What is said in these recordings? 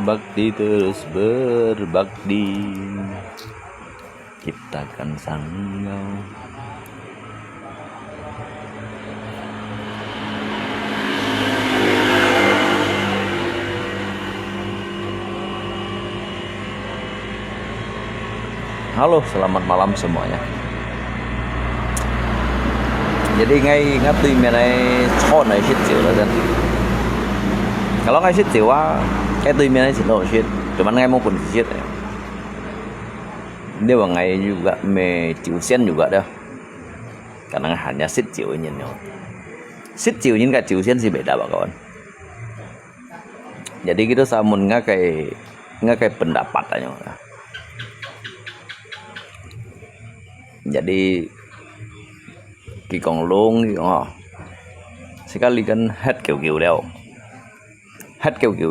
Bakti terus berbakti, ciptakan sanggau. Halo, selamat malam semuanya. Jadi ngay ngatu menai cho này shit chiều rồi dân. Kalau ngay shit chiều á, cái tuy menai shit no shit, cuman ngay mau pun shit. Dia bang ngay juga me chiều sen juga dah. Karena hanya shit chiều nhìn nhau. Shit chiều nhìn cả chiều sen sih beda pak kawan. Jadi kita samun ngakai pendapat aja. Jadi kỳ còn luôn sekali kan hết kiểu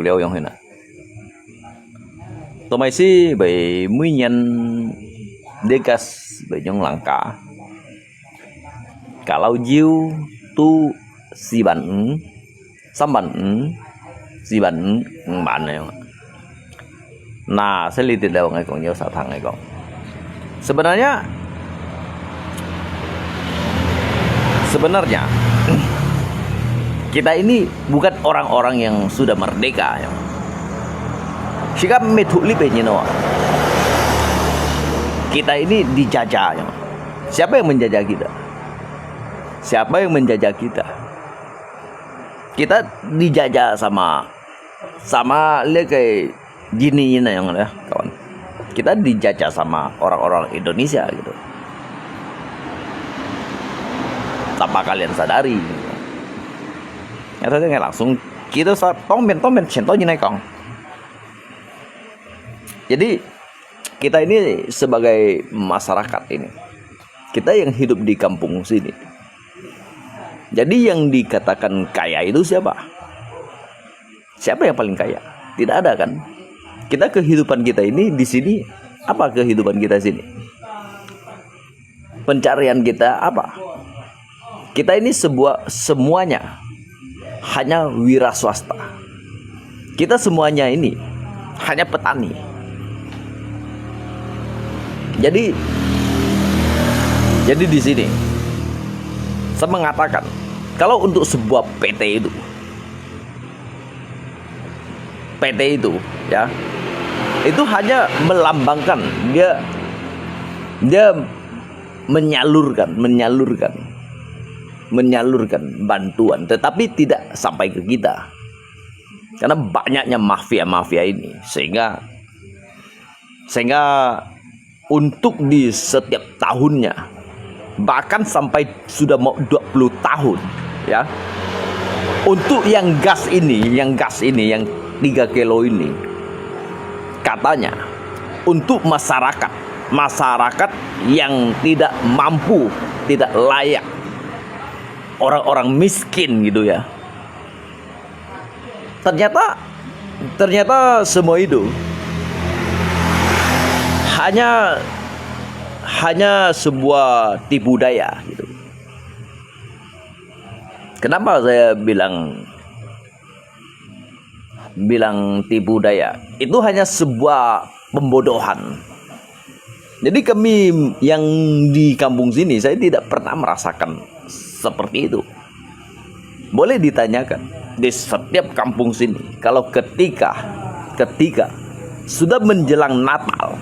đeo yang hena tụi mày xí bị mấy nhân dekas bị những làng cả lau diêu tu si bẩn xăm bẩn si bẩn bạn này nah saya lihat đeo ngay còn nhiều sao thằng này còn Sebenarnya kita ini bukan orang-orang yang sudah merdeka ya. Sikap metuli penyewa. Kita ini dijajah ya. Siapa yang menjajah kita? Siapa yang menjajah kita? Kita dijajah sama lihat kayak gini yang ya kawan. Kita dijajah sama orang-orang Indonesia gitu. Tanpa kalian sadari, ya tadi nggak langsung kita tomben contohnya nih kong. Jadi kita ini sebagai masyarakat ini, kita yang hidup di kampung sini. Jadi yang dikatakan kaya itu siapa? Siapa yang paling kaya? Tidak ada kan? Kita kehidupan kita ini di sini apa kehidupan kita sini? Pencarian kita apa? Kita ini semuanya hanya wira swasta. Kita semuanya ini hanya petani. Jadi di sini saya mengatakan kalau untuk sebuah PT itu ya, itu hanya melambangkan dia menyalurkan bantuan, tetapi tidak sampai ke kita karena banyaknya mafia ini sehingga untuk di setiap tahunnya bahkan sampai sudah mau 20 tahun ya, untuk yang gas ini yang 3 kilo ini katanya untuk masyarakat yang tidak mampu, tidak layak, orang-orang miskin gitu ya. Ternyata semua itu hanya sebuah tipu daya gitu. Kenapa saya bilang tipu daya? Itu hanya sebuah pembodohan. Jadi kami yang di kampung sini, saya tidak pernah merasakan seperti itu. Boleh ditanyakan di setiap kampung sini, kalau ketika sudah menjelang Natal,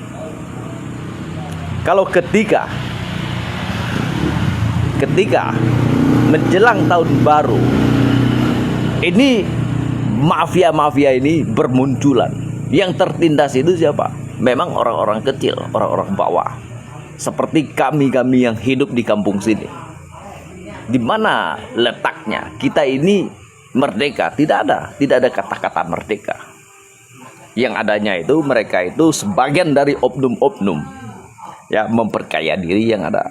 kalau ketika menjelang tahun baru, ini mafia ini bermunculan. Yang tertindas itu siapa? Memang orang-orang kecil, orang-orang bawah. Seperti kami yang hidup di kampung sini. Di mana letaknya kita ini merdeka? Tidak ada kata-kata merdeka. Yang adanya itu mereka itu sebagian dari oknum ya, memperkaya diri yang ada.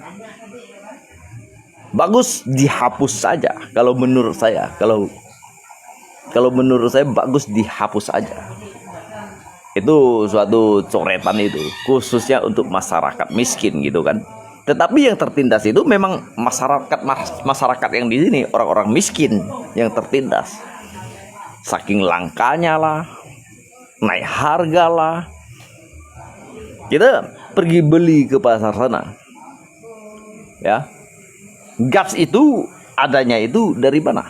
Bagus dihapus saja kalau menurut saya. Kalau menurut saya bagus dihapus saja. Itu suatu coretan itu khususnya untuk masyarakat miskin gitu kan. Tetapi yang tertindas itu memang masyarakat yang di sini, orang-orang miskin yang tertindas. Saking langkanya lah, naik harga lah. Kita pergi beli ke pasar sana, ya. Gas itu adanya itu dari mana?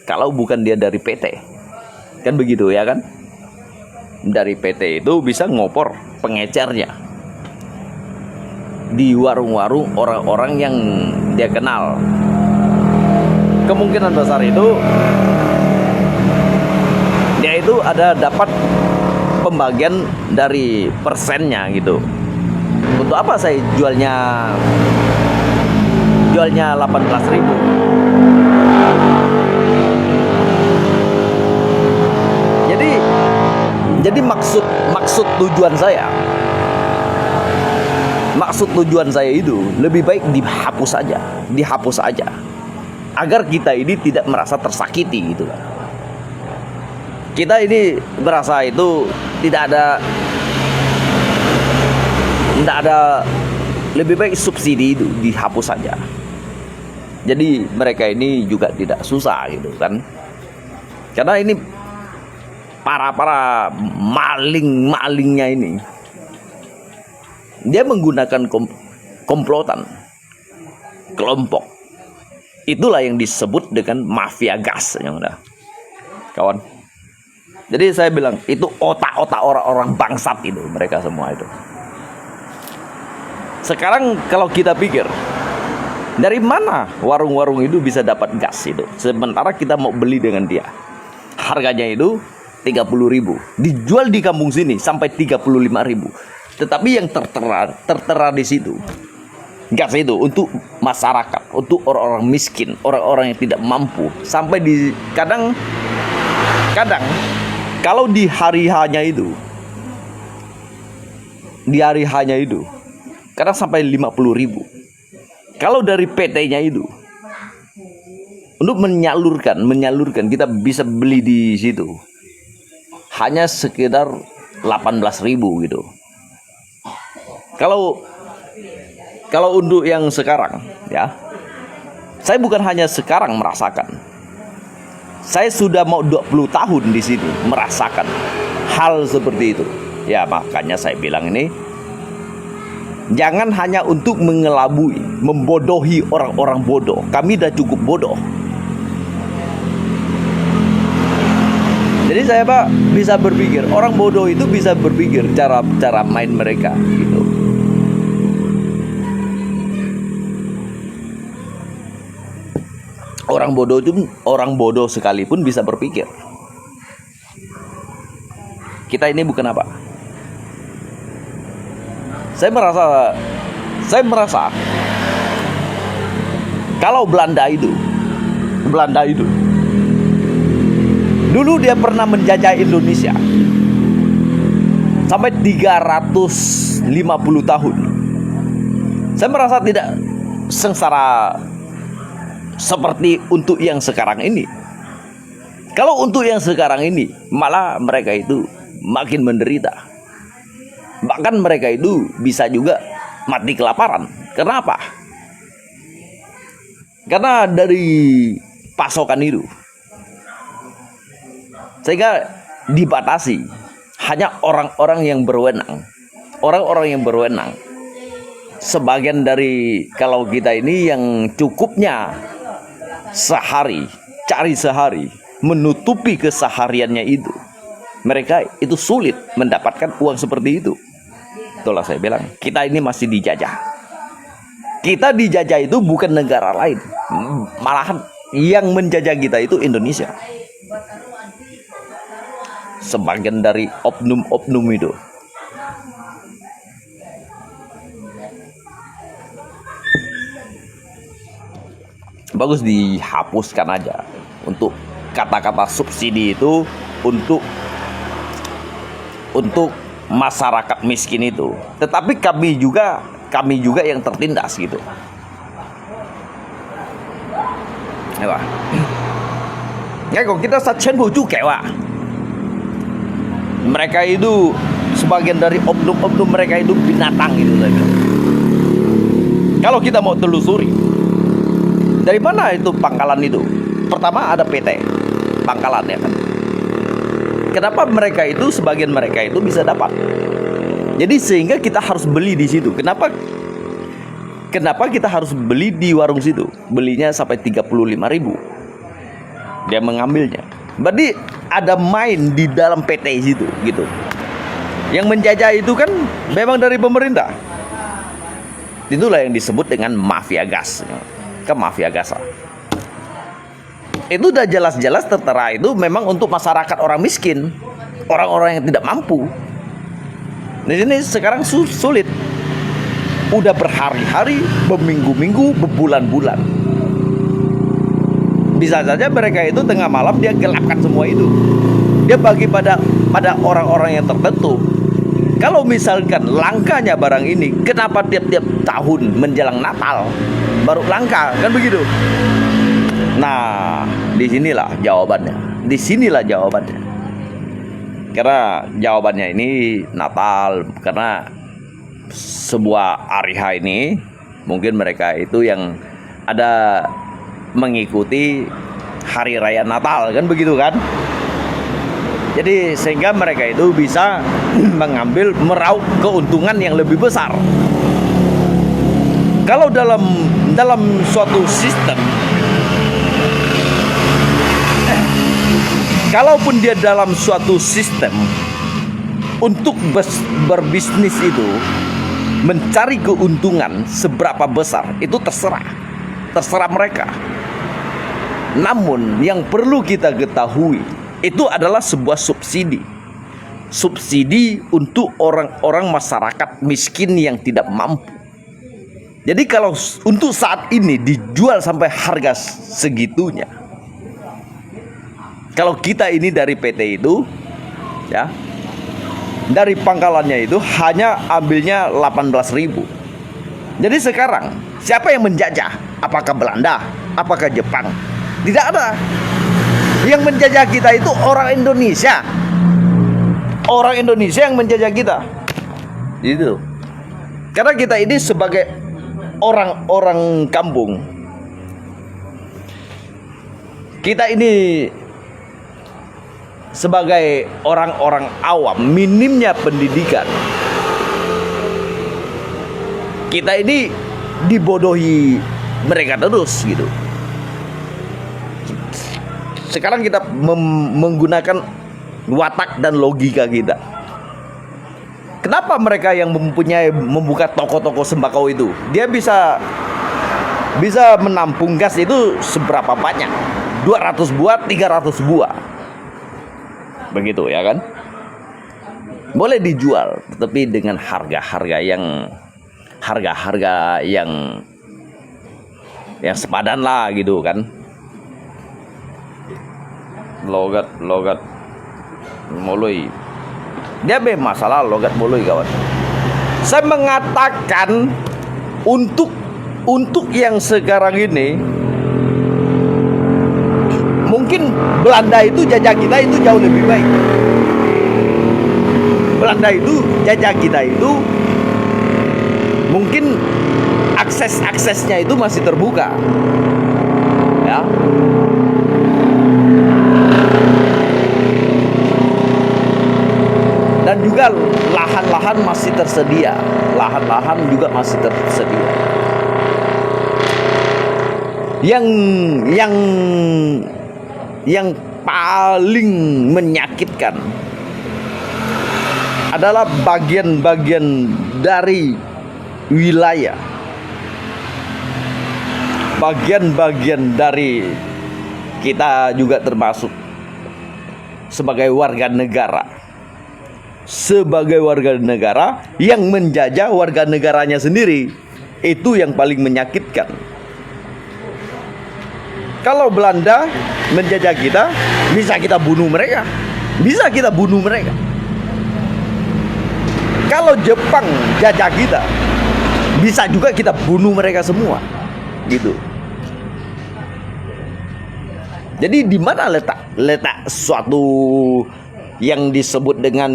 Kalau bukan dia dari PT, kan begitu ya kan? Dari PT itu bisa ngopor pengecernya di warung-warung orang-orang yang dia kenal. Kemungkinan besar itu dia itu ada dapat pembagian dari persennya gitu. Untuk apa saya jualnya 18.000? Jadi maksud tujuan saya itu lebih baik dihapus saja agar kita ini tidak merasa tersakiti gitu kan. Kita ini merasa itu tidak ada, lebih baik subsidi itu dihapus saja. Jadi mereka ini juga tidak susah gitu kan. Karena ini para malingnya ini dia menggunakan komplotan kelompok. Itulah yang disebut dengan mafia gas yang udah kawan. Jadi saya bilang itu otak-otak orang-orang bangsat itu, mereka semua itu. Sekarang kalau kita pikir, dari mana warung-warung itu bisa dapat gas itu? Sementara kita mau beli dengan dia, harganya itu 30.000, dijual di kampung sini sampai 35.000. Tetapi yang tertera di situ, gas itu untuk masyarakat, untuk orang-orang miskin, orang-orang yang tidak mampu. Sampai di kadang kalau di hari hanya itu, kadang sampai 50.000. Kalau dari PT-nya itu, untuk menyalurkan kita bisa beli di situ hanya sekitar 18.000 gitu. Kalau untuk yang sekarang ya, saya bukan hanya sekarang merasakan. Saya sudah mau 20 tahun di sini merasakan hal seperti itu. Ya makanya saya bilang ini, jangan hanya untuk mengelabui, membodohi orang-orang bodoh. Kami dah cukup bodoh. Jadi saya bisa berpikir, orang bodoh itu bisa berpikir cara main mereka gitu. Orang bodoh sekalipun bisa berpikir. Kita ini bukan apa. Saya merasa kalau Belanda itu dulu dia pernah menjajah Indonesia sampai 350 tahun. Saya merasa tidak sengsara seperti untuk yang sekarang ini. Kalau untuk yang sekarang ini, malah mereka itu makin menderita. Bahkan mereka itu bisa juga mati kelaparan. Kenapa? Karena dari pasokan itu, sehingga dibatasi hanya orang-orang yang berwenang. Orang-orang yang berwenang. Sebagian dari kalau kita ini yang cukupnya cari sehari, menutupi kesehariannya itu, mereka itu sulit mendapatkan uang seperti itu. Itulah saya bilang, kita ini masih dijajah. Kita dijajah itu bukan negara lain, malahan yang menjajah kita itu Indonesia. Sebagian dari oknum-oknum itu. Bagus dihapuskan aja untuk kata-kata subsidi itu untuk masyarakat miskin itu. Tetapi kami juga yang tertindas gitu. Ya, kok kita sacenbu juga, Wak. Mereka itu sebagian dari oknum-oknum mereka itu binatang gitu lagi. Kalau kita mau telusuri, dari mana itu pangkalan itu? Pertama ada PT, pangkalan ya kan. Kenapa mereka itu, sebagian mereka itu bisa dapat? Jadi sehingga kita harus beli di situ. Kenapa kita harus beli di warung situ? Belinya sampai 35.000. Dia mengambilnya. Berarti ada main di dalam PT situ gitu. Yang menjajah itu kan memang dari pemerintah. Itulah yang disebut dengan mafia gas. Ke mafia gas. Itu udah jelas-jelas tertera itu memang untuk masyarakat orang miskin, orang-orang yang tidak mampu. Di sini sekarang sulit. Udah berhari-hari, berminggu-minggu, berbulan-bulan. Bisa saja mereka itu tengah malam dia gelapkan semua itu. Dia bagi pada orang-orang yang tertentu. Kalau misalkan langkanya barang ini, kenapa tiap-tiap tahun menjelang Natal baru langka, kan begitu? Nah, disinilah jawabannya. Disinilah jawabannya. Karena jawabannya ini Natal, karena sebuah hari H ini mungkin mereka itu yang ada mengikuti hari raya Natal, kan begitu kan? Jadi sehingga mereka itu bisa mengambil meraup keuntungan yang lebih besar. Kalau dalam suatu sistem, kalaupun dia dalam suatu sistem untuk berbisnis itu mencari keuntungan seberapa besar itu terserah mereka. Namun yang perlu kita ketahui itu adalah sebuah subsidi untuk orang-orang masyarakat miskin yang tidak mampu. Jadi kalau untuk saat ini dijual sampai harga segitunya, kalau kita ini dari PT itu ya, dari pangkalannya itu hanya ambilnya 18.000. Jadi sekarang siapa yang menjajah? Apakah Belanda? Apakah Jepang? Tidak ada. Yang menjajah kita itu orang Indonesia. Orang Indonesia yang menjajah kita. Gitu. Karena kita ini sebagai orang-orang kampung, kita ini sebagai orang-orang awam, minimnya pendidikan, kita ini dibodohi mereka terus gitu. Sekarang kita menggunakan watak dan logika kita. Kenapa mereka yang membuka toko-toko sembako itu, dia bisa menampung gas itu seberapa banyak? 200 buah, 300 buah. Begitu ya kan? Boleh dijual, tetapi dengan harga-harga yang sepadan lah gitu kan. Logat moloi. Dia masalah logat moloi kawan. Saya mengatakan untuk yang sekarang ini, mungkin Belanda itu jajah kita itu jauh lebih baik. Belanda itu jajah kita itu mungkin aksesnya itu masih terbuka. Ya. Dan juga lahan-lahan masih tersedia. Lahan-lahan juga masih tersedia. Yang paling menyakitkan adalah bagian-bagian dari wilayah, bagian-bagian dari kita juga termasuk sebagai warga negara yang menjajah warga negaranya sendiri. Itu yang paling menyakitkan. Kalau Belanda menjajah kita, bisa kita bunuh mereka. Kalau Jepang jajah kita, bisa juga kita bunuh mereka semua. Gitu. Jadi di mana letak suatu yang disebut dengan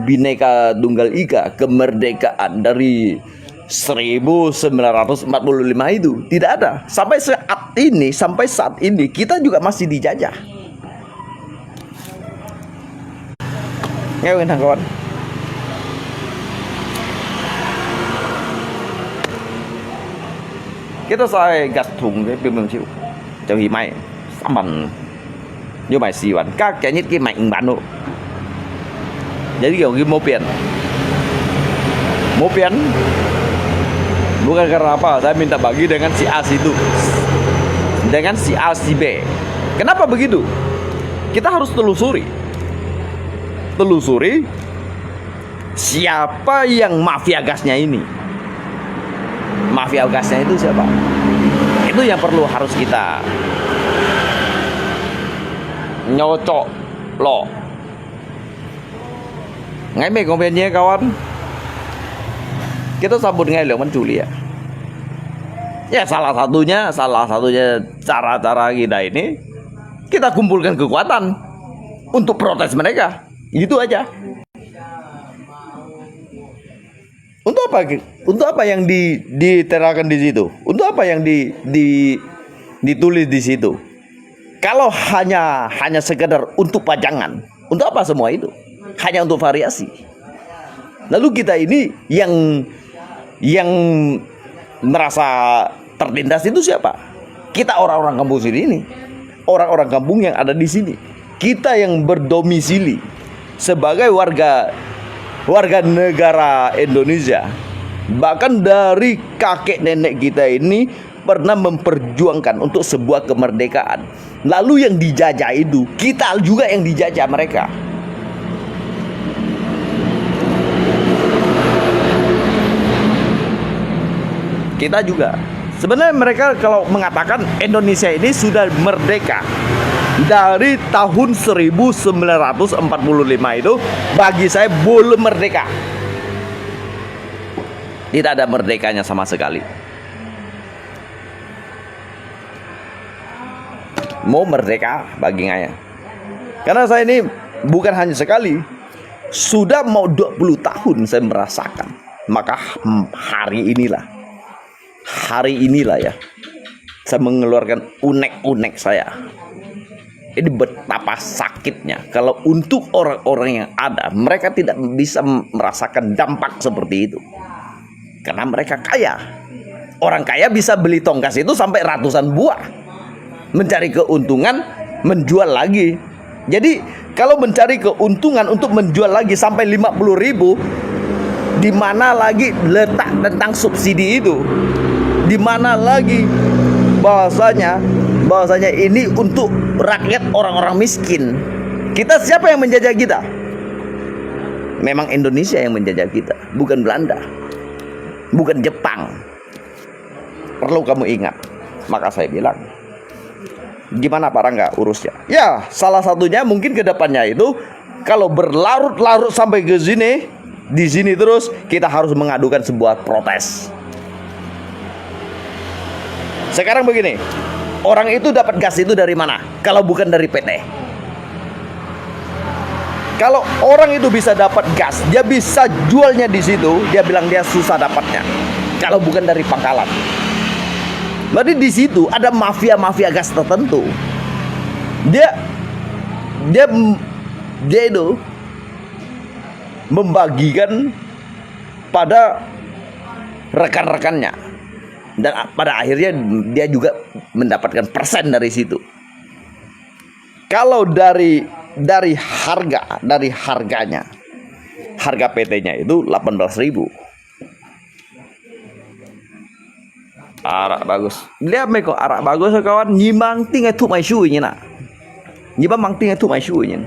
Bhinneka Tunggal Ika, kemerdekaan dari 1945 itu? Tidak ada. Sampai saat ini kita juga masih dijajah. Nghe không thằng con? Kita sai gặt thùng cái biên mương chịu cho hi mày sắm bằng như mày xì bắn các cái nhất cái mạnh bắn độ jadi kiểu cái mobil bukan karena apa saya minta bagi dengan si A itu dengan si A si B. Kenapa begitu? Kita harus telusuri siapa yang mafia gasnya ini. Mafia gasnya itu siapa? Itu yang perlu harus kita nyocok loh. Ngay mấy công viên nhé kawan. Kita sambut ngay Leman Juli ya. Ya salah satunya cara-cara kita ini kita kumpulkan kekuatan untuk protes mereka. Gitu aja. Untuk apa yang diterangkan di situ? Untuk apa yang ditulis di situ? Kalau hanya sekedar untuk pajangan, untuk apa semua itu? Hanya untuk variasi. Lalu kita ini yang merasa tertindas itu siapa? Kita orang-orang kampung sini ini. Orang-orang kampung yang ada di sini. Kita yang berdomisili sebagai warga negara Indonesia. Bahkan dari kakek nenek kita ini pernah memperjuangkan untuk sebuah kemerdekaan. Lalu yang dijajah itu, kita juga yang dijajah mereka. Kita juga. Sebenarnya mereka kalau mengatakan Indonesia ini sudah merdeka dari tahun 1945 itu, bagi saya belum merdeka. Tidak ada merdekanya sama sekali. Mau merdeka bagi saya. Karena saya ini bukan hanya sekali, sudah mau 20 tahun saya merasakan. Maka hari inilah ya, saya mengeluarkan unek-unek saya. Ini betapa sakitnya kalau untuk orang-orang yang ada, mereka tidak bisa merasakan dampak seperti itu. Karena mereka kaya. Orang kaya bisa beli tongkas itu sampai ratusan buah. Mencari keuntungan, menjual lagi. Jadi kalau mencari keuntungan untuk menjual lagi sampai 50.000, di mana lagi letak tentang subsidi itu? Di mana lagi bahwasanya ini untuk rakyat orang-orang miskin. Kita siapa yang menjajah kita? Memang Indonesia yang menjajah kita, bukan Belanda, bukan Jepang. Perlu kamu ingat. Maka saya bilang, gimana Pak Rangga urusnya? Ya, salah satunya mungkin ke depannya itu kalau berlarut-larut sampai ke sini, di sini terus kita harus mengadukan sebuah protes. Sekarang begini, orang itu dapat gas itu dari mana? Kalau bukan dari PT. Kalau orang itu bisa dapat gas, dia bisa jualnya di situ, dia bilang dia susah dapatnya. Kalau bukan dari pangkalan. Berarti di situ ada mafia gas tertentu. Dia itu membagikan pada rekan-rekannya, dan pada akhirnya dia juga mendapatkan persen dari situ. Kalau dari harganya, harga PT-nya itu 18.000. Arak bagus. Lihat meko arak bagus kawan, nyimang tinggal tuh mai shui nya nak. Nyimang mang tinggal tuh mai shui nya.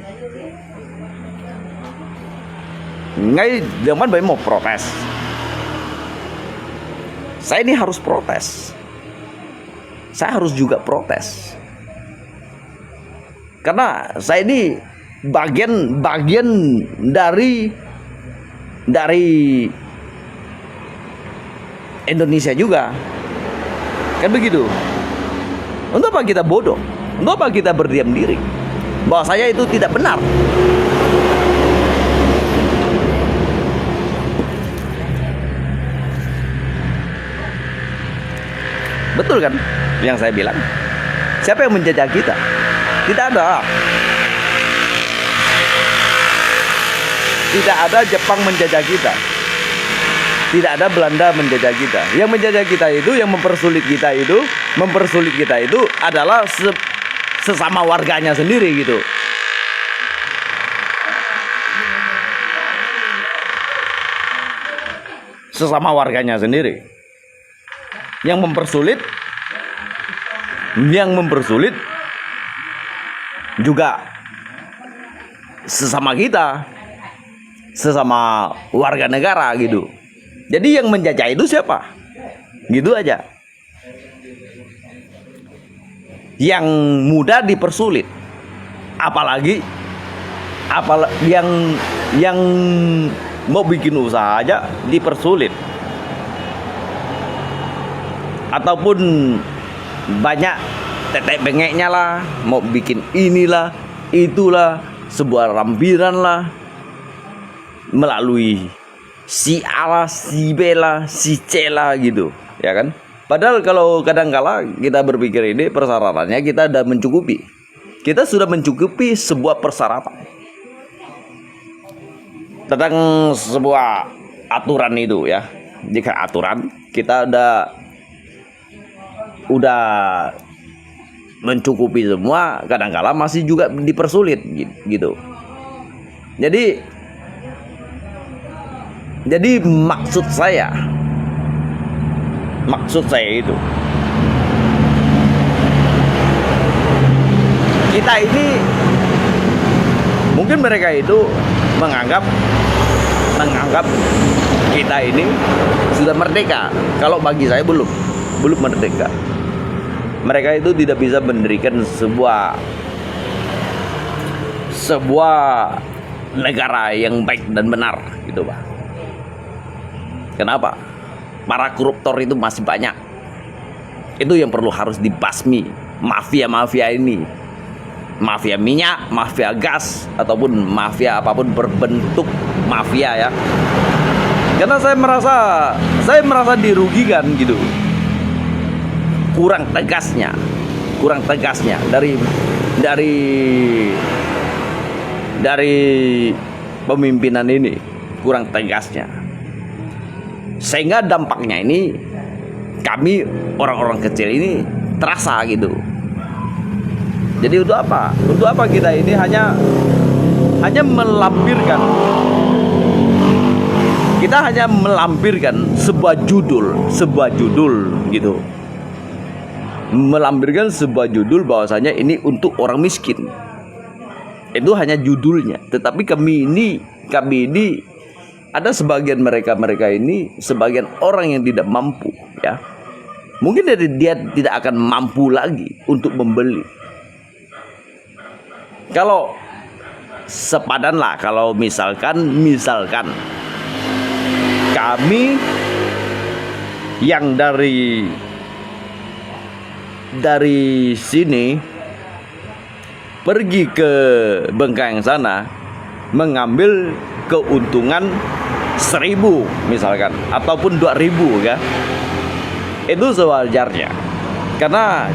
Ngay zaman bayi mau protes. Saya ini harus protes. Saya harus juga protes. Karena saya ini bagian dari Indonesia juga. Kan begitu. Untuk apa kita bodoh? Untuk apa kita berdiam diri? Bahwa saya itu tidak benar. Betul kan yang saya bilang? Siapa yang menjajah kita? Tidak ada. tidak ada Jepang menjajah kita. Tidak ada Belanda menjajah kita. Yang menjajah kita itu, yang mempersulit kita itu adalah sesama warganya sendiri gitu. Sesama warganya sendiri. Yang mempersulit juga sesama kita, sesama warga negara gitu. Jadi yang menjajah itu siapa? Gitu aja. Yang mudah dipersulit, apalagi yang mau bikin usaha aja dipersulit, ataupun banyak tetek bengeknya lah, mau bikin inilah itulah, sebuah lampiran lah, melalui si A lah, si B lah, si C lah gitu, ya kan? Padahal kalau kadang-kala kita berpikir ini persyaratannya kita sudah mencukupi. Kita sudah mencukupi sebuah persyaratan tentang sebuah aturan itu ya. Jika aturan kita udah mencukupi semua, kadang-kala masih juga dipersulit gitu. Jadi maksud saya itu, kita ini mungkin mereka itu menganggap kita ini sudah merdeka. Kalau bagi saya belum merdeka. Mereka itu tidak bisa mendirikan sebuah negara yang baik dan benar gitu, Pak. Kenapa? Para koruptor itu masih banyak. Itu yang perlu harus dibasmi. Mafia ini, mafia minyak, mafia gas, ataupun mafia apapun berbentuk mafia ya. Karena saya merasa dirugikan gitu. Kurang tegasnya dari pemimpinan ini, kurang tegasnya. Sehingga dampaknya ini kami orang-orang kecil ini terasa gitu. Jadi untuk apa? Untuk apa kita ini hanya melampirkan, kita hanya melampirkan sebuah judul gitu. Melampirkan sebuah judul bahwasanya ini untuk orang miskin. Itu hanya judulnya. Tetapi kami ini ada sebagian mereka ini sebagian orang yang tidak mampu ya. Mungkin dia tidak akan mampu lagi untuk membeli. Kalau sepadan lah, kalau misalkan kami yang dari sini pergi ke Bengkayang sana mengambil keuntungan 1.000 misalkan ataupun 2.000 ya, itu sewajarnya. Karena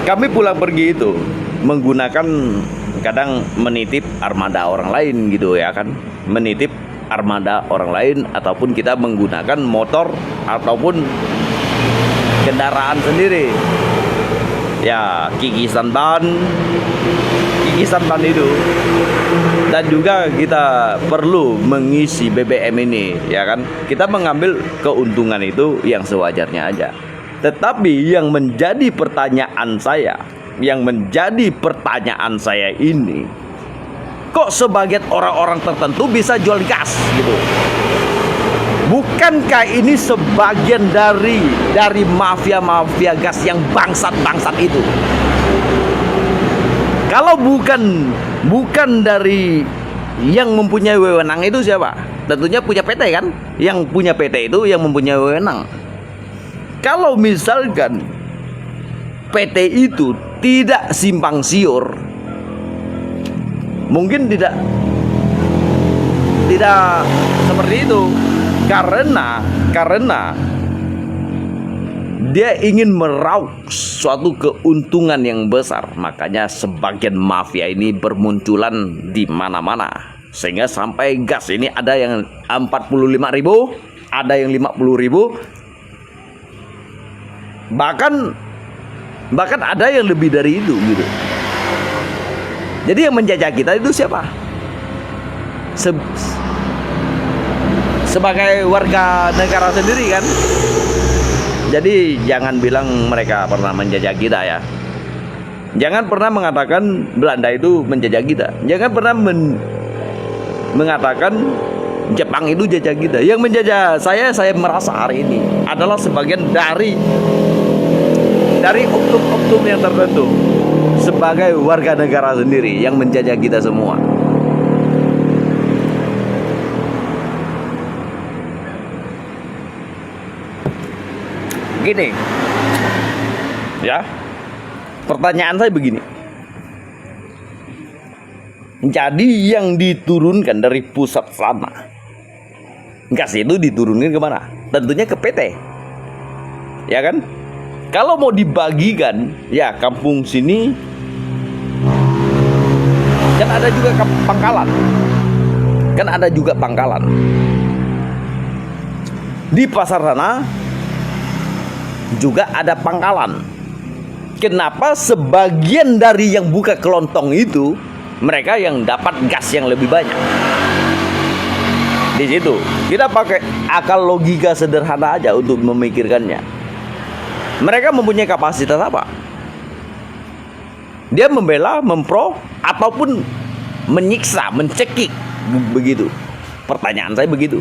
kami pulang pergi itu menggunakan, kadang menitip armada orang lain gitu ya kan, menitip armada orang lain, ataupun kita menggunakan motor ataupun kendaraan sendiri ya, kikisan ban itu. Dan juga kita perlu mengisi BBM ini ya kan, kita mengambil keuntungan itu yang sewajarnya aja. Tetapi yang menjadi pertanyaan saya ini, kok sebagian orang-orang tertentu bisa jual gas gitu? Bukankah ini sebagian dari mafia gas yang bangsat itu? Kalau bukan dari yang mempunyai wewenang itu siapa? Tentunya punya PT kan? Yang punya PT itu yang mempunyai wewenang. Kalau misalkan PT itu tidak simpang siur, mungkin tidak seperti itu. Karena dia ingin meraup suatu keuntungan yang besar. Makanya sebagian mafia ini bermunculan di mana-mana, sehingga sampai gas ini ada yang 45.000, ada yang 50.000, bahkan ada yang lebih dari itu gitu. Jadi yang menjajah kita itu siapa? Sebagai warga negara sendiri kan. Jadi jangan bilang mereka pernah menjajah kita ya. Jangan pernah mengatakan Belanda itu menjajah kita. Jangan pernah mengatakan Jepang itu jajah kita. Yang menjajah saya merasa hari ini adalah sebagian dari oknum-oknum yang tertentu sebagai warga negara sendiri yang menjajah kita semua. Gini ya, pertanyaan saya begini, jadi yang diturunkan dari pusat sana, gas itu diturunkan kemana? Tentunya ke PT, ya kan? Kalau mau dibagikan, ya kampung sini kan ada juga pangkalan, kan ada juga pangkalan di pasar sana. Juga ada pangkalan. Kenapa sebagian dari yang buka kelontong itu mereka yang dapat gas yang lebih banyak? Di situ kita pakai akal logika sederhana aja untuk memikirkannya. Mereka mempunyai kapasitas apa? Dia membela, mempro, ataupun menyiksa, mencekik, begitu. Pertanyaan saya begitu.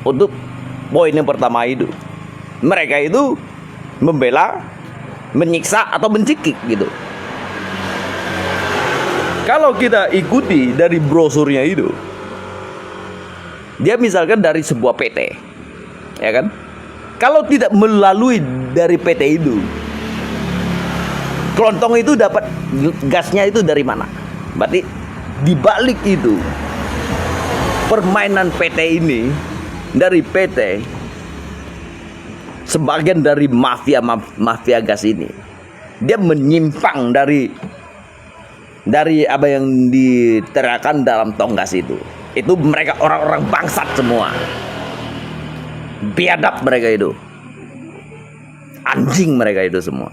Untuk poin yang pertama itu, mereka itu membela, menyiksa, atau mencekik gitu. Kalau kita ikuti dari brosurnya itu, dia misalkan dari sebuah PT, ya kan? Kalau tidak melalui dari PT itu, kelontong itu dapat gasnya itu dari mana? Berarti dibalik itu permainan PT ini, dari PT, sebagian dari mafia gas ini, dia menyimpang dari apa yang diterakan dalam tong gas itu. Itu mereka orang-orang bangsat semua, biadab mereka itu, anjing mereka itu semua.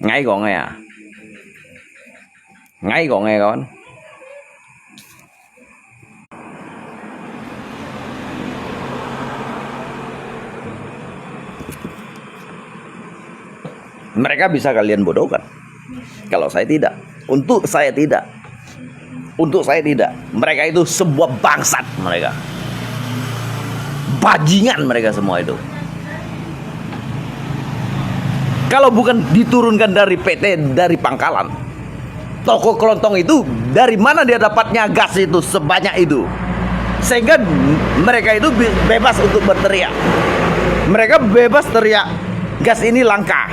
Ngay kok nghe à? Ngay kok nghe kawan? Mereka bisa kalian bodohkan. Kalau saya tidak. Untuk saya tidak. Untuk saya tidak. Mereka itu sebuah bangsat mereka. Bajingan mereka semua itu. Kalau bukan diturunkan dari PT, dari pangkalan, toko kelontong itu, dari mana dia dapatnya gas itu sebanyak itu? Sehingga mereka itu bebas untuk berteriak. Mereka bebas teriak, gas ini langka.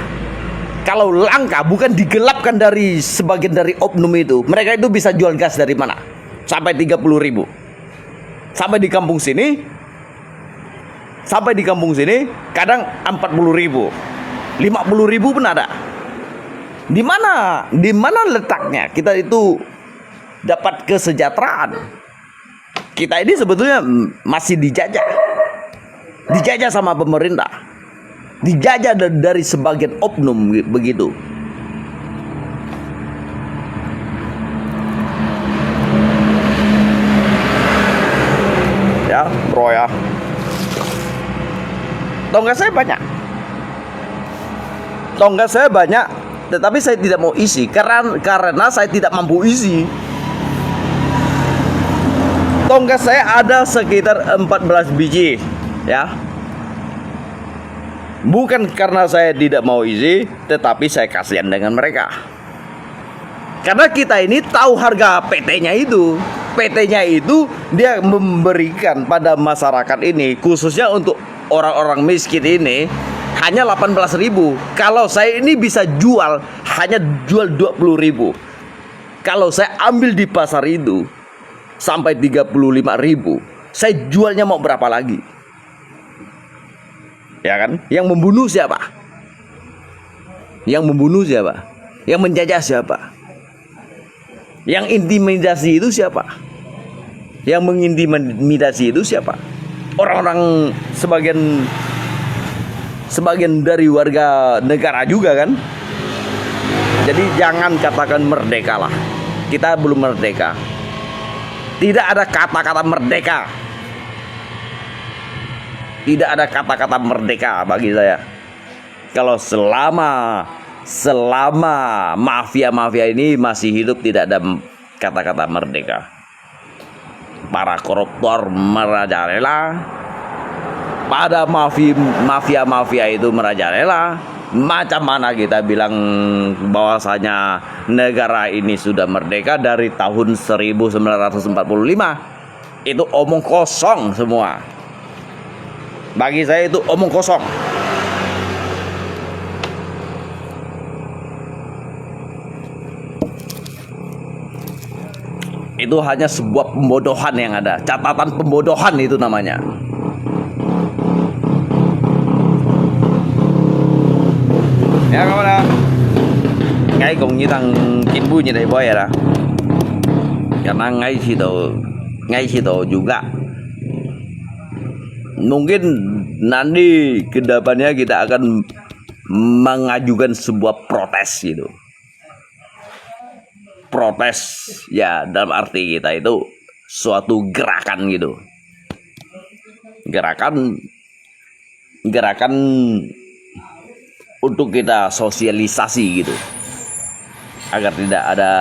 Kalau langka bukan digelapkan dari sebagian dari oknum itu, mereka itu bisa jual gas dari mana? Sampai 30.000. Sampai di kampung sini kadang 40.000. 50.000 pun ada. Di mana letaknya kita itu dapat kesejahteraan? Kita ini sebetulnya masih dijajah sama pemerintah, dijajah dari sebagian oknum begitu. Ya, bro ya. Tonggak saya banyak, tetapi saya tidak mau isi karena saya tidak mampu isi. Tonggak saya ada sekitar 14 biji, ya. Bukan karena saya tidak mau isi, tetapi saya kasihan dengan mereka. Karena kita ini tahu harga PT-nya itu. PT-nya itu dia memberikan pada masyarakat ini, khususnya untuk orang-orang miskin ini, hanya 18.000. Kalau saya ini bisa jual, hanya jual 20.000. Kalau saya ambil di pasar itu sampai 35.000, Saya jualnya mau berapa lagi? Ya kan? Yang membunuh siapa? Yang membunuh siapa? Yang menjajah siapa? Yang intimidasi itu siapa? Yang mengintimidasi itu siapa? Orang-orang sebagian dari warga negara juga kan? Jadi jangan katakan merdeka lah. Kita belum merdeka. Tidak ada kata-kata merdeka. Tidak ada kata-kata merdeka bagi saya. Kalau selama mafia-mafia ini masih hidup, tidak ada kata-kata merdeka. Para koruptor merajalela, pada mafia-mafia itu merajalela. Macam mana kita bilang bahwasanya negara ini sudah merdeka dari tahun 1945? Itu omong kosong semua. Bagi saya itu omong kosong. Itu hanya sebuah pembodohan yang ada. Catatan pembodohan itu namanya. Ya kawan lah. Ngay cùng như thằng Kim Bu như này boy ya. Karena ngay situ juga mungkin nanti kedepannya kita akan mengajukan sebuah protes gitu. Protes ya, dalam arti kita itu suatu gerakan gitu. Gerakan untuk kita sosialisasi gitu. Agar tidak ada,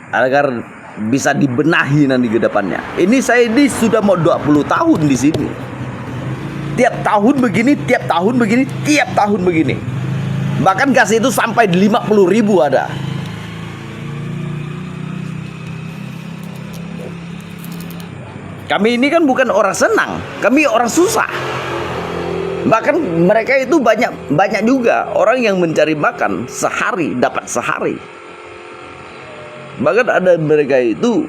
agar bisa dibenahi nanti ke depannya. Saya sudah mau 20 tahun di sini. Tiap tahun begini. Bahkan gas itu sampai 50.000 ada. Kami ini kan bukan orang senang, kami orang susah. Bahkan mereka itu banyak juga orang yang mencari makan sehari dapat sehari. Bahkan ada mereka itu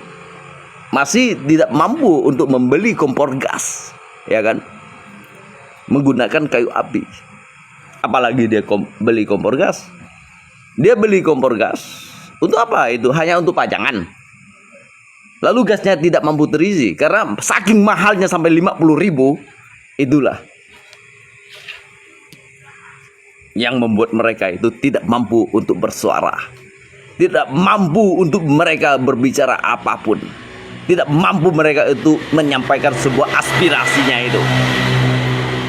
masih tidak mampu untuk membeli kompor gas, ya kan? Menggunakan kayu api. Apalagi dia beli kompor gas. Dia beli kompor gas untuk apa? Itu hanya untuk pajangan. Lalu gasnya tidak mampu terisi karena saking mahalnya sampai 50.000. Itulah yang membuat mereka itu tidak mampu untuk bersuara, tidak mampu untuk mereka berbicara apapun, tidak mampu mereka itu menyampaikan sebuah aspirasinya itu.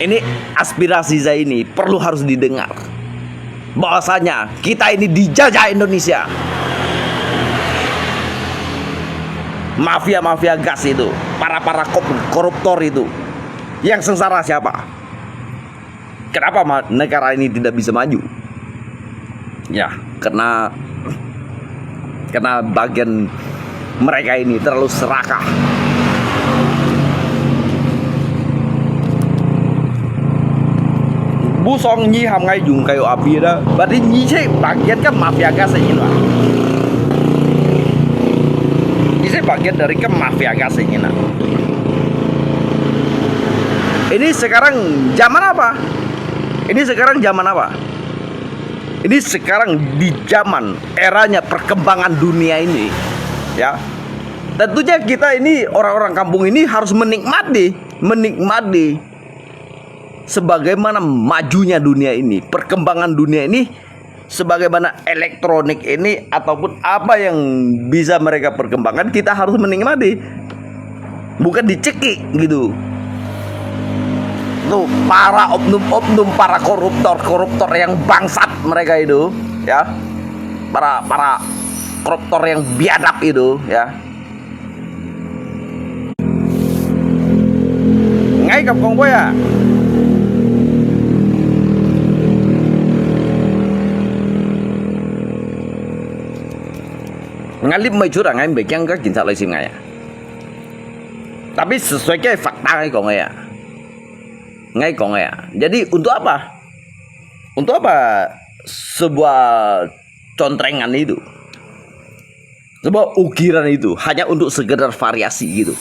Ini aspirasi saya ini perlu harus didengar, bahwasanya kita ini dijajah Indonesia. Mafia-mafia gas itu, para koruptor itu, yang sengsara siapa? Kenapa negara ini tidak bisa maju? Ya, karena bagian mereka ini terlalu serakah. Bu Song Nhi hàm ngay dùng kayu api đó. Berarti Nhi sih bagian kan mafia gas ini lah. Ini bagian dari mafia gas ini lah. Ini sekarang zaman apa? Ini sekarang di zaman eranya perkembangan dunia ini, ya. Tentunya kita ini orang-orang kampung ini harus menikmati sebagaimana majunya dunia ini, perkembangan dunia ini, sebagaimana elektronik ini ataupun apa yang bisa mereka perkembangkan, kita harus menikmati, bukan dicekik gitu. Tuh para oknum-oknum, para koruptor yang bangsat mereka itu, ya, para koruptor yang biadab itu, ya. Ngay gặp con quay à. Ngay clip mấy chút là ngay bị chăng các cảnh sát lại xem ngay à. Tapi sesuai cái fakta ngay còn ngay à. Ngay kong ya. Jadi untuk apa? Untuk apa sebuah contrengan itu? Sebuah ukiran itu hanya untuk sekedar variasi gitu.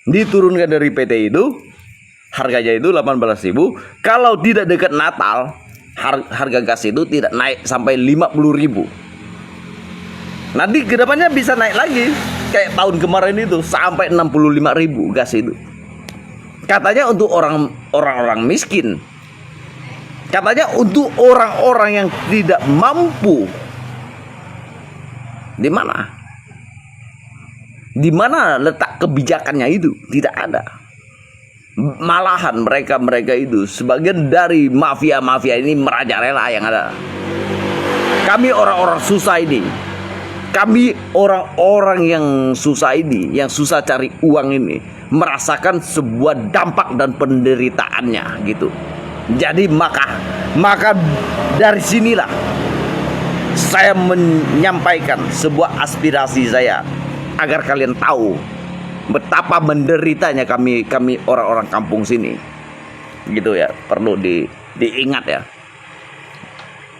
diturunkan dari PT itu, harganya itu 18.000. Kalau tidak dekat Natal, harga gas itu tidak naik sampai 50.000. Nanti kedepannya bisa naik lagi, kayak tahun kemarin itu sampai 65.000 gas itu. Katanya untuk orang-orang miskin. Katanya untuk orang-orang yang tidak mampu. Di mana? Di mana letak kebijakannya itu? Tidak ada. Malahan mereka itu sebagian dari mafia-mafia ini merajalela yang ada. Kami orang-orang susah ini. Kami orang-orang yang susah ini, yang susah cari uang ini, merasakan sebuah dampak dan penderitaannya gitu. Jadi maka dari sinilah saya menyampaikan sebuah aspirasi saya agar kalian tahu betapa menderitanya kami orang-orang kampung sini. Gitu ya, perlu diingat ya.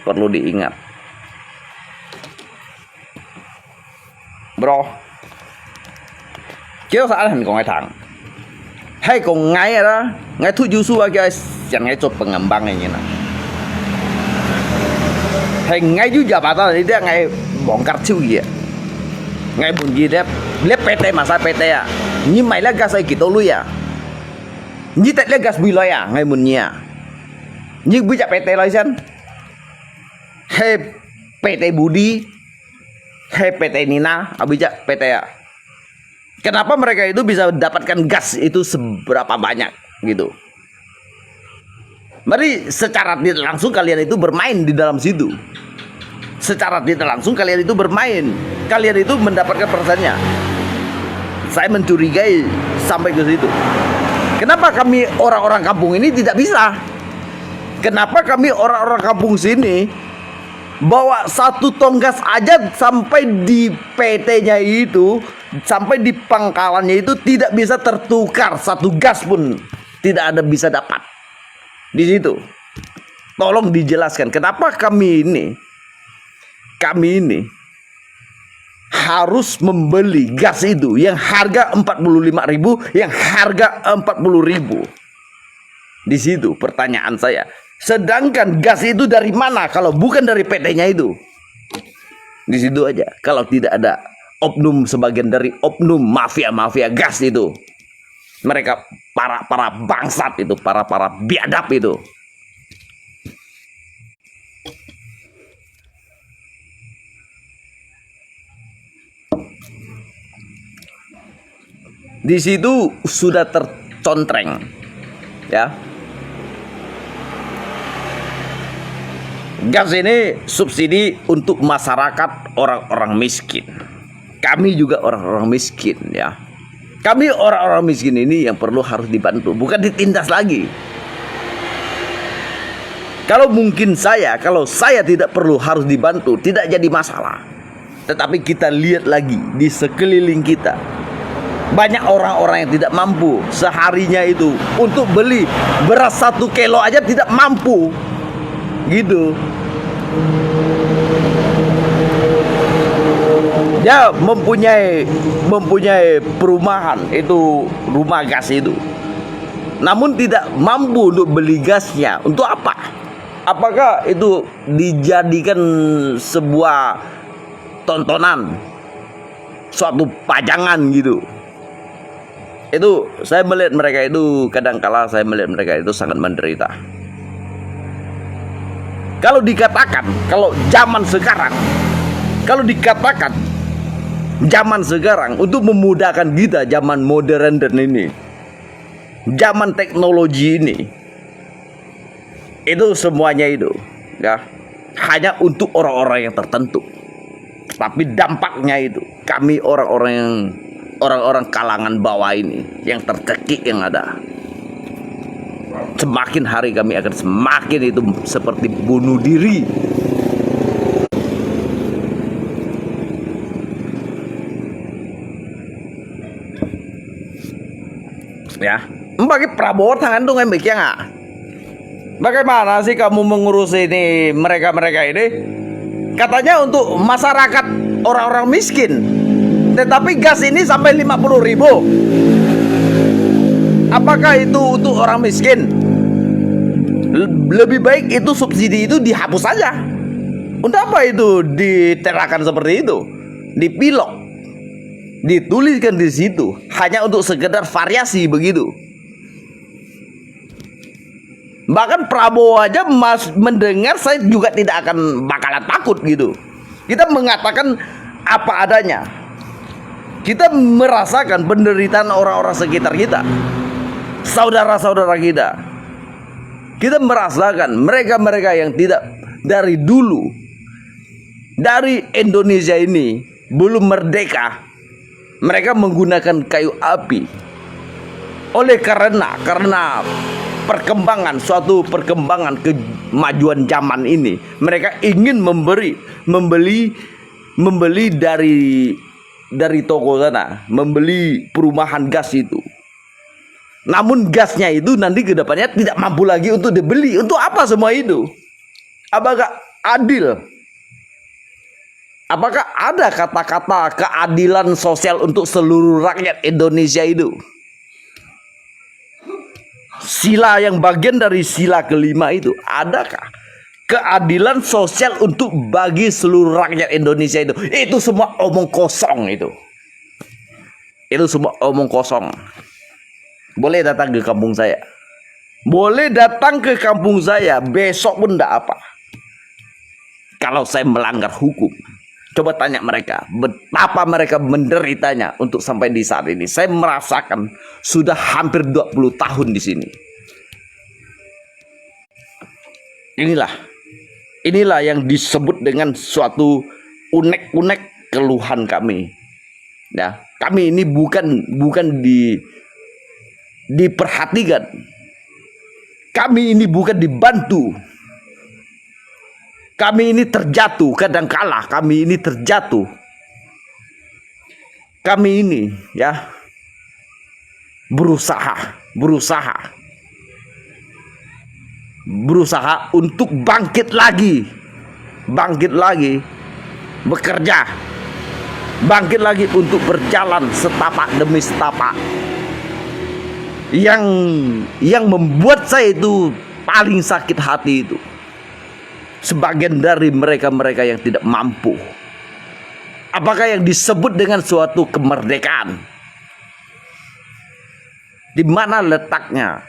Perlu diingat. Bro, kêu xã thành còn ngay thẳng hay còn ngay đó ngay thu du su cái chẳng ngay chốt pengembang này như nào hay ngay du giờ bà ta đi dia ngay bongkar siu gì ngay buồn gì đấy lép PT masa PT à như mày là gas ai kita lu ya như tại là gas bui lo ya ngay buồn nhia như bây giờ PT lo chân hay PT Budi, hey PT Nina, abijak PT ya. Kenapa mereka itu bisa mendapatkan gas itu seberapa banyak gitu? Mari secara tidak langsung kalian itu bermain di dalam situ. Secara tidak langsung kalian itu bermain, kalian itu mendapatkan persennya. Saya mencurigai sampai ke situ. Kenapa kami orang-orang kampung ini tidak bisa? Kenapa kami orang-orang kampung sini bawa satu tong gas aja sampai di PT-nya itu, sampai di pangkalannya itu tidak bisa tertukar, satu gas pun tidak ada bisa dapat di situ. Tolong dijelaskan kenapa kami ini harus membeli gas itu yang harga 45.000, yang harga 40.000. Di situ pertanyaan saya. Sedangkan gas itu dari mana kalau bukan dari PT-nya itu? Di situ aja. Kalau tidak ada oknum, sebagian dari oknum mafia-mafia gas itu, mereka para bangsat itu, para biadab itu. Di situ sudah tercontreng, ya. Gas ini subsidi untuk masyarakat orang-orang miskin. Kami juga orang-orang miskin ya. Kami orang-orang miskin ini yang perlu harus dibantu, bukan ditindas lagi. Kalau saya tidak perlu harus dibantu, tidak jadi masalah. Tetapi kita lihat lagi di sekeliling kita. Banyak orang-orang yang tidak mampu seharinya itu untuk beli beras 1 kilo aja tidak mampu. Gitu. Dia mempunyai perumahan itu, rumah gas itu, namun tidak mampu untuk beli gasnya. Untuk apa? Apakah itu dijadikan sebuah tontonan, suatu pajangan gitu? Itu saya melihat mereka itu, kadang-kala saya melihat mereka itu sangat menderita. Kalau dikatakan, kalau dikatakan zaman sekarang untuk memudahkan kita, zaman modern dan ini, zaman teknologi ini, itu semuanya itu ya hanya untuk orang-orang yang tertentu. Tapi dampaknya itu kami orang-orang kalangan bawah ini yang tercekik yang ada. Semakin hari kami akan semakin itu seperti bunuh diri. Ya, bagi Prabowo tangan tuh nggak nggak? Bagaimana sih kamu mengurus ini mereka ini? Katanya untuk masyarakat orang-orang miskin, tetapi gas ini sampai 50.000. Apakah itu untuk orang miskin? Lebih baik itu subsidi itu dihapus saja. Untuk apa itu diterakan seperti itu? Dipilok, dituliskan di situ hanya untuk sekedar variasi begitu. Bahkan Prabowo aja mendengar, saya juga tidak akan bakalan takut gitu. Kita mengatakan apa adanya. Kita merasakan penderitaan orang-orang sekitar kita, saudara-saudara kita. Kita merasakan mereka-mereka yang tidak dari dulu, dari Indonesia ini belum merdeka, mereka menggunakan kayu api. Oleh karena suatu perkembangan kemajuan zaman ini, mereka ingin membeli dari toko sana, membeli perumahan gas itu. Namun gasnya itu nanti ke depannya tidak mampu lagi untuk dibeli. Untuk apa semua itu? Apakah adil? Apakah ada kata-kata keadilan sosial untuk seluruh rakyat Indonesia itu? Sila yang bagian dari sila kelima itu, adakah keadilan sosial untuk bagi seluruh rakyat Indonesia itu? Itu semua omong kosong itu. Itu semua omong kosong. Boleh datang ke kampung saya. Boleh datang ke kampung saya besok pun tidak apa. Kalau saya melanggar hukum, coba tanya mereka betapa mereka menderitanya untuk sampai di saat ini. Saya merasakan sudah hampir 20 tahun di sini. Inilah yang disebut dengan suatu unek-unek keluhan kami. Ya, kami ini bukan diperhatikan. Kami ini bukan dibantu. Kami ini terjatuh, kadang kalah kami ini terjatuh. Kami ini ya berusaha untuk bangkit lagi, bekerja, bangkit lagi untuk berjalan setapak demi setapak. Yang membuat saya itu paling sakit hati itu sebagian dari mereka-mereka yang tidak mampu. Apakah yang disebut dengan suatu kemerdekaan? Di mana letaknya?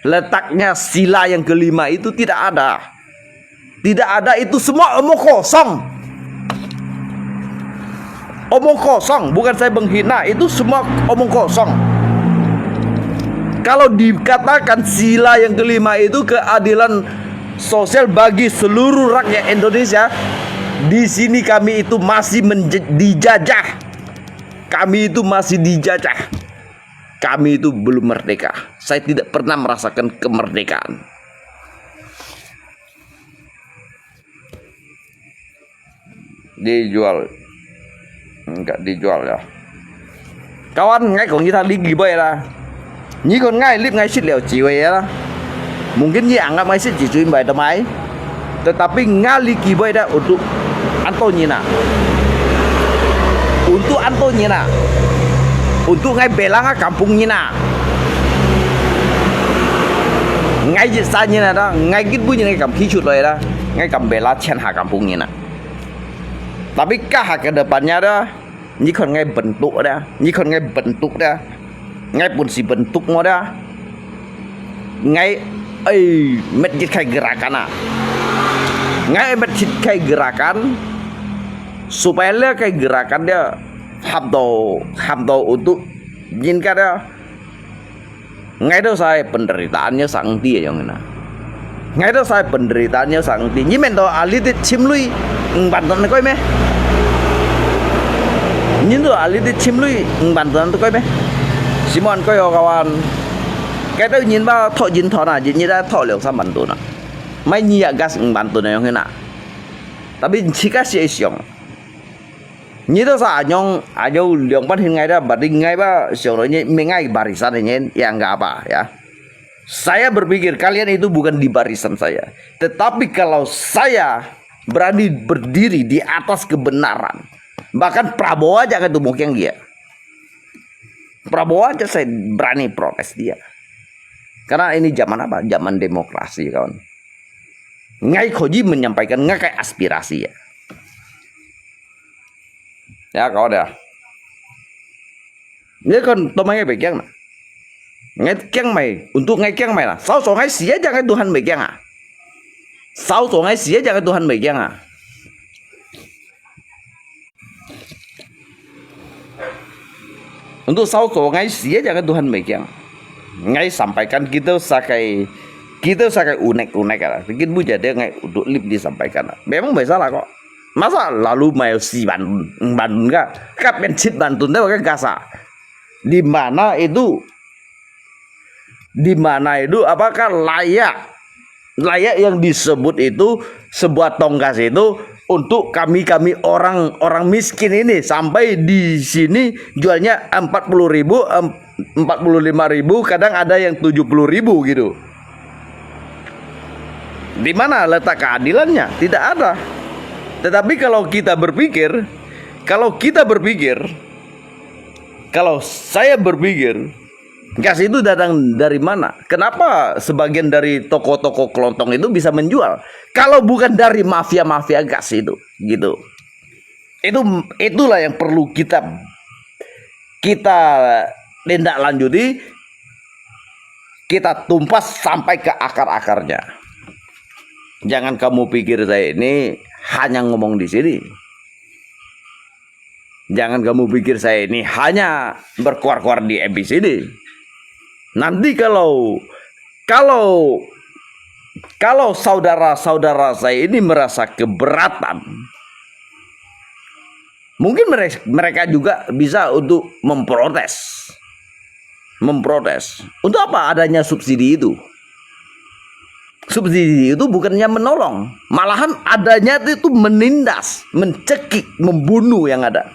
Letaknya sila yang kelima itu tidak ada. Tidak ada, itu semua omong kosong. Omong kosong, bukan saya menghina, itu semua omong kosong. Kalau dikatakan sila yang kelima itu keadilan sosial bagi seluruh rakyat Indonesia, di sini kami itu masih dijajah. Kami itu masih dijajah. Kami itu belum merdeka. Saya tidak pernah merasakan kemerdekaan. Dijual, enggak dijual ya. Kawan, ngay còn như ta đi bay là nhí con ngay clip ngay xích leo chỉ vậy đó. Mungkin dia anggap ngay xích chỉ cuy bay damai. Tetapi ngali kibai dah untuk Antonina. Untuk Antonina. Untuk ngay belang kampung Nina. Ngay sa như này đó, ngay cái bui như ngay cầm khí chuột rồi đó, ngay cầm bela chen ha kampung Nina. Tapi kah ke depannya dah, ni kon ngay bentuk dah, ngay pun si bentuk mo dah, ngay masjid kayak gerakan ngay masjid kayak gerakan supaya dia kayak gerakan dia hamdo untuk jinkan dia. Ngay đó saya penderitaannya sangti ya yang na. Ngay đó saya penderitaannya sangti. Ni men do alit chimlui bantuan koi me. Ni do alit chimlui bantuan koi me. Simon koi kawan. Cái đó nhìn bao thọ nhìn thọ na, nhìn ra thọ liệu 3 bantu na. Mai ni gas bantu na yang na. Tapi jika si siang. Ni đó sa nyong ayo liang ban hin ngai dah bading ngai ba siang ni mengai barisan ini yang enggak apa ya. Saya berpikir kalian itu bukan di barisan saya. Tetapi kalau saya berani berdiri di atas kebenaran, bahkan Prabowo aja kan tuh mungkin dia. Prabowo aja saya berani protes dia. Karena ini zaman apa? Zaman demokrasi, kawan. Ngai Koji menyampaikan nggak kayak aspirasi ya. Ya kawan ya. Ini kan tomangnya bagian lah. Ngai kiang mai untuk ngai kiang mai lah. Sao so ngai sia jangan Tuhan bagian ah. Sao so ngai sia jangan Tuhan bagian ah. Untuk sao so ngai sia jangan Tuhan bagian. Ngai sampaikan kita sakai unek-unek lah. Bikin bu jadi ngai untuk lip disampaikan. Memang masalah kok. Masa lalu mau si Bandung enggak? Kapan cit Bandung itu kan kasa. Di mana itu? Apakah layak yang disebut itu sebuah tonggas itu untuk kami orang miskin ini sampai di sini jualnya 40.000, 45.000, kadang ada yang 70.000 gitu. Di mana letak keadilannya? Tidak ada. Tetapi kalau saya berpikir, gas itu datang dari mana? Kenapa sebagian dari toko-toko kelontong itu bisa menjual? Kalau bukan dari mafia-mafia gas itu, gitu. Itulah yang perlu kita tindak lanjuti, kita tumpas sampai ke akar-akarnya. Jangan kamu pikir saya ini hanya ngomong di sini. Jangan kamu pikir saya ini hanya berkuar-kuar di ABCD. Nanti kalau saudara-saudara saya ini merasa keberatan, mungkin mereka juga bisa untuk memprotes. Untuk apa adanya subsidi itu? Subsidi itu bukannya menolong, malahan adanya itu menindas, mencekik, membunuh yang ada.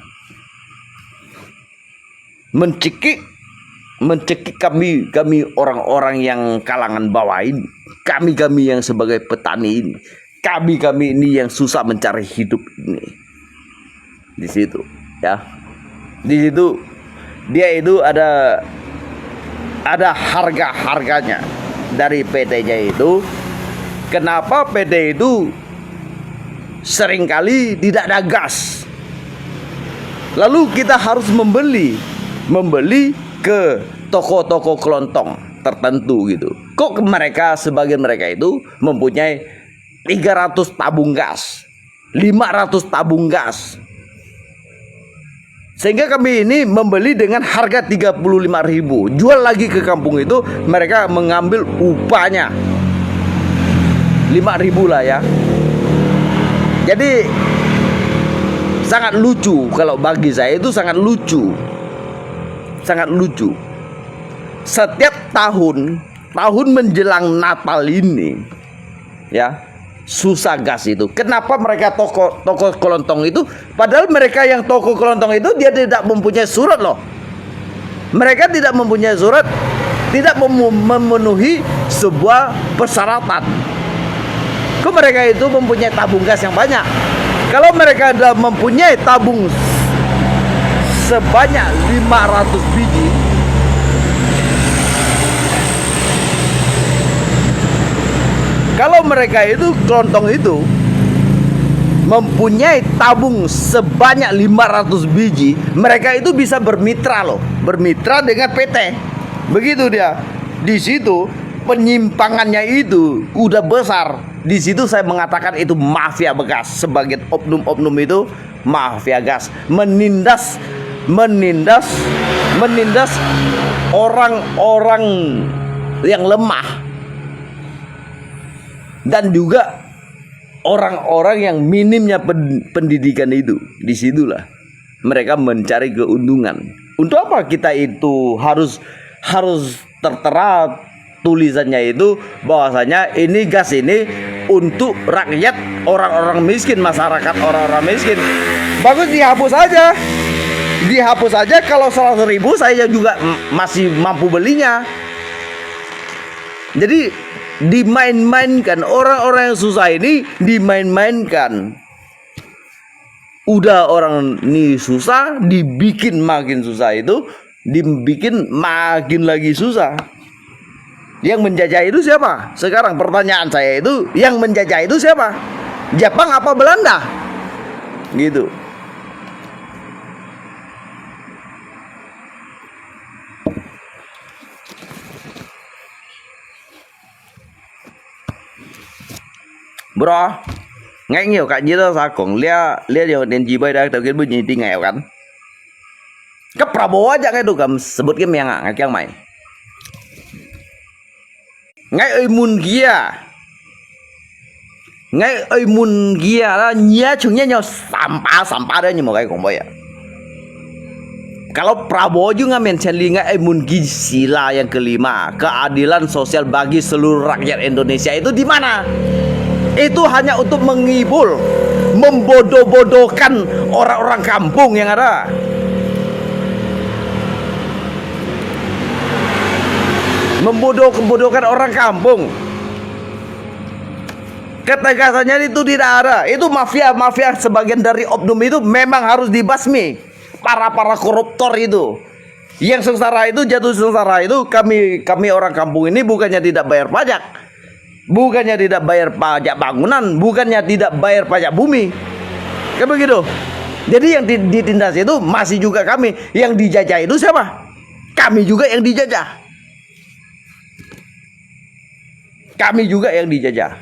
Mencekik kami orang-orang yang kalangan bawah ini, kami yang sebagai petani ini, kami ini yang susah mencari hidup ini. Di situ, ya, di situ dia itu ada harganya dari PT-nya itu. Kenapa PT itu seringkali tidak ada gas? Lalu kita harus membeli ke toko-toko kelontong tertentu gitu. Kok sebagian mereka itu mempunyai 300 tabung gas, 500 tabung gas. Sehingga kami ini membeli dengan harga 35.000. Jual lagi ke kampung itu, mereka mengambil upahnya 5.000 lah ya. Jadi sangat lucu, kalau bagi saya itu sangat lucu. Setiap tahun menjelang Natal ini, ya, susah gas itu. Kenapa mereka toko kelontong itu? Padahal mereka yang toko kelontong itu dia tidak mempunyai surat loh. Mereka tidak mempunyai surat, tidak memenuhi sebuah persyaratan. Kok mereka itu mempunyai tabung gas yang banyak? Kalau mereka sudah mempunyai tabung sebanyak 500 biji, kalau mereka itu kelontong itu mempunyai tabung sebanyak 500 biji, mereka itu bisa bermitra dengan PT. Begitu dia. Di situ penyimpangannya itu udah besar. Di situ saya mengatakan itu mafia bekas. Sebagian oknum-oknum itu mafia gas, menindas orang-orang yang lemah, dan juga orang-orang yang minimnya pendidikan itu. Disitulah mereka mencari keuntungan. Untuk apa kita itu harus tertera tulisannya itu bahwasanya ini gas ini untuk rakyat, orang-orang miskin, masyarakat orang-orang miskin. Bagus dihapus aja. Kalau 100.000 saya juga masih mampu belinya. Jadi dimain-mainkan, orang-orang yang susah ini dimain-mainkan. Udah orang ini susah, dibikin makin susah itu, dibikin makin lagi susah. Yang menjajah itu siapa? Sekarang pertanyaan saya itu, yang menjajah itu siapa? Jepang apa Belanda? Gitu. Bro, ngay nhiều cái như đó sao còn lia điều đến gì bây đây tao kiến bunyi tinggal kan? Ke Prabowo aja kayak itu kan sebut game yang nggak yang main. Ngay imun gia là nhia chúng nhau sampah đó như một cái cũng vậy. Kalau Prabowo juga mention ngay imun sila yang kelima, keadilan sosial bagi seluruh rakyat Indonesia itu di mana? Itu hanya untuk menghibur, membodoh-bodohkan orang-orang kampung yang ada. Membodoh-bodohkan orang kampung. Ketegasannya itu tidak ada. Itu mafia sebagian dari oknum itu memang harus dibasmi. Para koruptor itu. Yang sengsara itu jatuh sengsara itu kami orang kampung ini bukannya tidak bayar pajak. Bukannya tidak bayar pajak bangunan, bukannya tidak bayar pajak bumi. Kan begitu. Jadi yang ditindas itu masih juga kami. Yang dijajah itu siapa? Kami juga yang dijajah. Kami juga yang dijajah.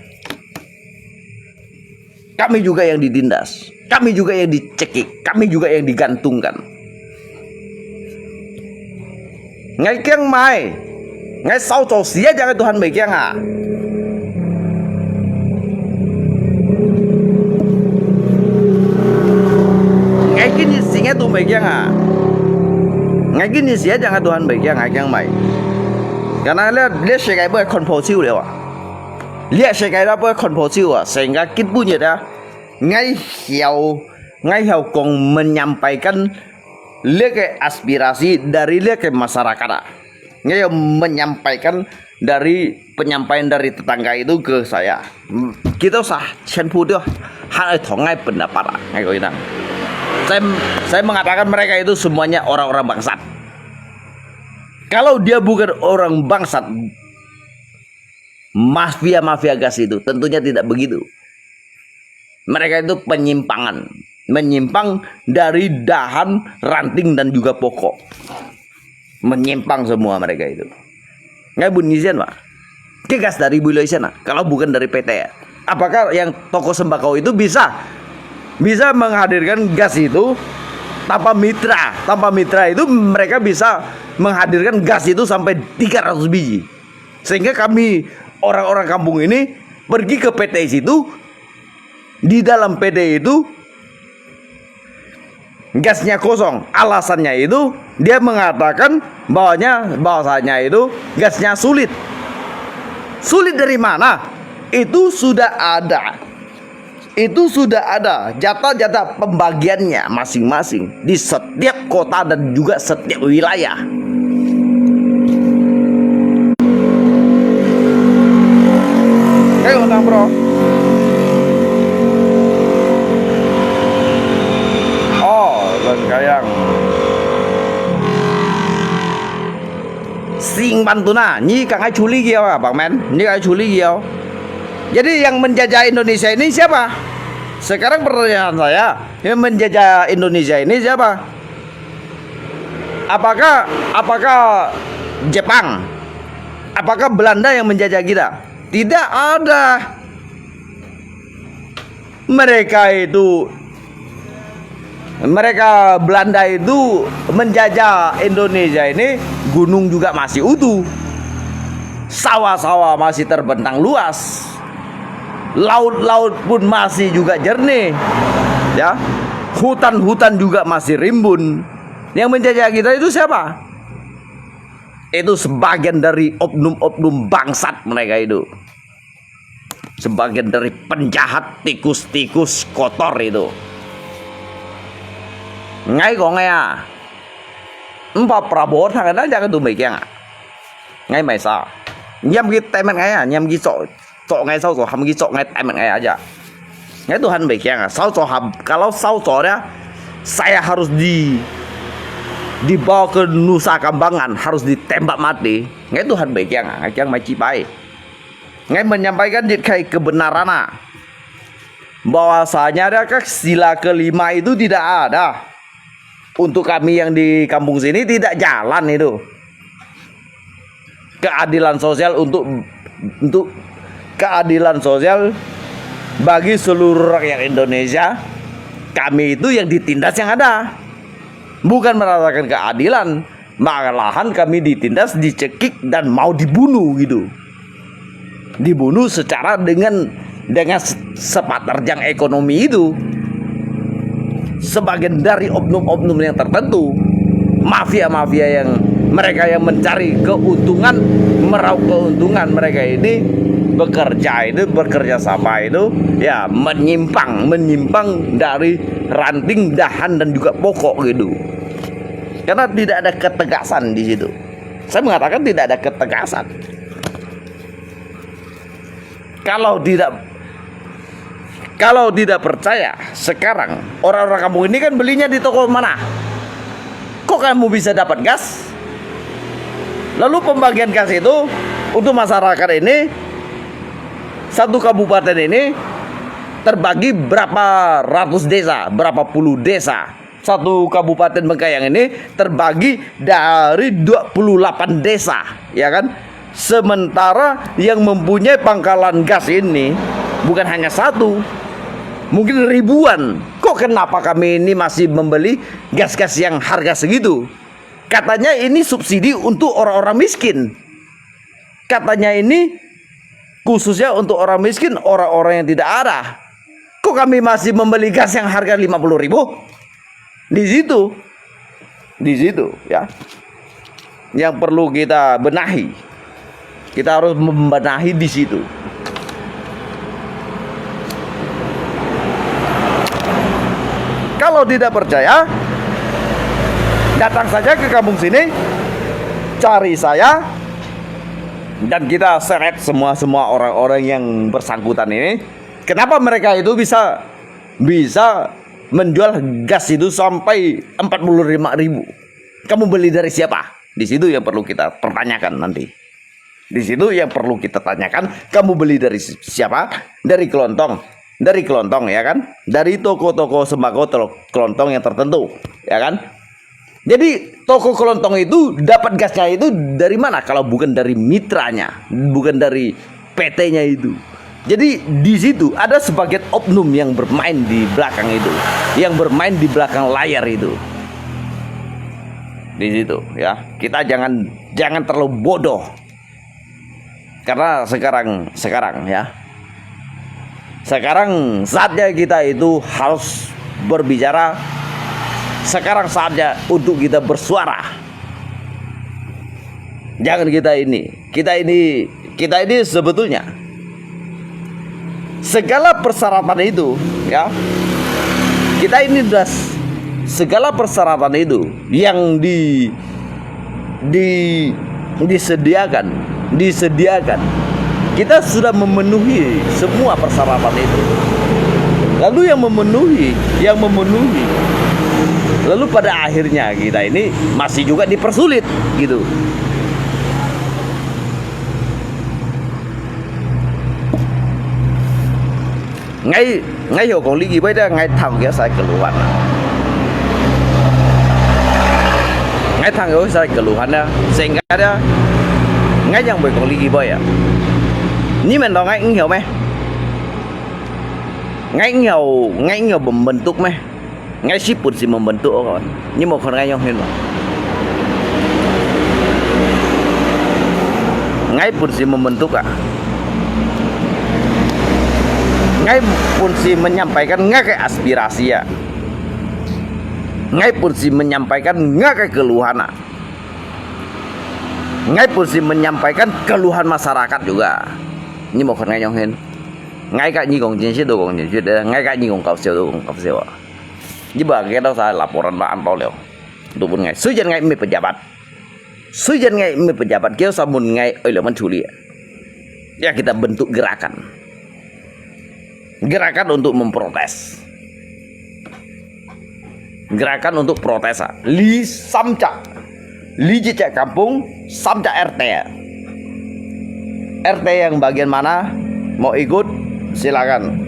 Kami juga yang ditindas. Kami juga yang dicekik. Kami juga yang digantungkan. Ngay kiang mai, ngay sau trò xía jangan Tuhan baik kiang ah. Ngay kini singa tu baik kiang ah. Ngay kini xía jangan Tuhan baik kiang ah kiang mai. Karena lihat saya kayak konfosiu dia wah. Lihat saya kayak apa konfosiu wah sehingga kita punya dah ngay hiau kong menyampaikan lihat aspirasi dari lihat masyarakat ngay menyampaikan dari penyampaian dari tetangga itu ke saya. Kita usah cenpu dia hal itu ngay pendapat ngay kau bilang. Saya mengatakan mereka itu semuanya orang-orang bangsat. Kalau dia bukan orang bangsat, mafia gas itu tentunya tidak begitu. Mereka itu menyimpang dari dahan, ranting dan juga pokok. Menyimpang semua mereka itu. Nggak bunyian pak. Kegas dari Buloisena. Kalau bukan dari PT ya. Apakah yang toko sembako itu bisa menghadirkan gas itu tanpa mitra? Tanpa mitra itu mereka bisa menghadirkan gas itu sampai 300 biji. Sehingga kami orang-orang kampung ini pergi ke PT situ. Di dalam PT itu gasnya kosong. Alasannya itu dia mengatakan bahwasanya itu gasnya sulit. Sulit dari mana? Itu sudah ada. Itu sudah ada jatah-jatah pembagiannya masing-masing di setiap kota dan juga setiap wilayah. Ayo nang bro. Kayang sing bantuna nyi kang ai culi giau Bang Men, nyi ai culi giau. Jadi yang menjajah Indonesia ini siapa? Sekarang pertanyaan saya, yang menjajah Indonesia ini siapa? Apakah Jepang? Apakah Belanda yang menjajah kita? Tidak ada. Mereka Belanda itu menjajah Indonesia ini, gunung juga masih utuh, sawah-sawah masih terbentang luas, laut-laut pun masih juga jernih, ya, hutan-hutan juga masih rimbun. Yang menjajah kita itu siapa? Itu sebagian dari oknum-oknum bangsat mereka itu, sebagian dari penjahat tikus-tikus kotor itu. Ngay có nghe à? Pak Prabowo thằng đó ra cái tụi mày kia à? Ngay mày sao? Nhâm cái tay mình ngay à? Nhâm cái cọ ngay sau rồi hầm cái cọ ngay tay mình ngay aja. Ngay Tuhan mày kia à? Sau cọ hầm kalau sau cọ dia saya harus dibawa ke Nusa Kambangan harus ditembak mati. Ngai Tuhan baik yang macipai. Ngai menyampaikan dikai kebenaran bahwasanya ada sila kelima itu tidak ada. Untuk kami yang di kampung sini tidak jalan itu. Keadilan sosial untuk keadilan sosial bagi seluruh rakyat Indonesia. Kami itu yang ditindas yang ada. Bukan merasakan keadilan, malahan kami ditindas, dicekik dan mau dibunuh gitu. Dibunuh secara dengan sepak terjang ekonomi itu. Sebagian dari oknum-oknum yang tertentu, mafia-mafia yang mereka yang mencari keuntungan, meraup keuntungan, mereka ini bekerja sama itu ya menyimpang dari ranting, dahan dan juga pokok gitu. Karena tidak ada ketegasan di situ. Saya mengatakan tidak ada ketegasan. Kalau tidak percaya, sekarang orang-orang kampung ini kan belinya di toko mana? Kok kamu bisa dapat gas? Lalu pembagian gas itu untuk masyarakat ini, satu kabupaten ini terbagi berapa ratus desa, berapa puluh desa. Satu kabupaten Bengkayang ini terbagi dari 28 desa, ya kan? Sementara yang mempunyai pangkalan gas ini bukan hanya satu, mungkin ribuan. Kok kenapa kami ini masih membeli gas-gas yang harga segitu? Katanya ini subsidi untuk orang-orang miskin. Katanya ini khususnya untuk orang miskin, orang-orang yang tidak ada. Kok kami masih membeli gas yang harga 50.000? Di situ ya, yang perlu kita benahi. Kita harus membenahi di situ. Kalau tidak percaya, datang saja ke kampung sini, cari saya, dan kita seret semua orang-orang yang bersangkutan ini. Kenapa mereka itu bisa menjual gas itu sampai 45.000? Kamu beli dari siapa? Di situ yang perlu kita pertanyakan nanti. Di situ yang perlu kita tanyakan, kamu beli dari siapa? Dari kelontong ya kan? Dari toko-toko sembako kelontong yang tertentu, ya kan? Jadi toko kelontong itu dapat gasnya itu dari mana? Kalau bukan dari mitranya, bukan dari PT-nya itu. Jadi di situ ada sebagian oknum yang bermain di belakang itu, yang bermain di belakang layar itu. Di situ ya, kita jangan terlalu bodoh. Karena sekarang ya, sekarang saatnya kita itu harus berbicara. Sekarang saatnya untuk kita bersuara. Jangan kita ini sebetulnya segala persyaratan itu ya, kita ini sudah segala persyaratan itu yang disediakan, kita sudah memenuhi semua persyaratan itu. Lalu yang memenuhi lalu pada akhirnya kita ini masih juga dipersulit gitu. Ngay hiểu còn lý gì với đó, ngay thằng kia sai keluhan. Ngay thằng kia sai keluhan đó, sehingga dia ngay yang boleh còn lý gì với à. Như mình nói ngay hiểu mày. Ngay hiểu membentuk meh. Ngay sih pun sih membentuk kawan. Ini mau kon ngay yang hen. Ngay pun sih membentuk ah. Ngay pun si menyampaikan nggak kayak aspirasi ya. Ngay pun si menyampaikan nggak kayak keluhan. Ngay pun si menyampaikan keluhan masyarakat juga. Ini mau ngay yang hen. Ngay cả như còn chiến sĩ tôi còn chiến sĩ đấy, ngay cả như còn cậu siêu tôi còn cậu siêu. Jadi bagi kita saya laporan Pak Antolio. Untuk pun ngay, sujan ngay me pejabat, kita samun ngay elemen culi. Ya kita bentuk gerakan untuk memprotes. gerakan untuk protes. Li Samca, Li Jejak Kampung, Samca RT. RT yang bagian mana? Mau ikut silakan.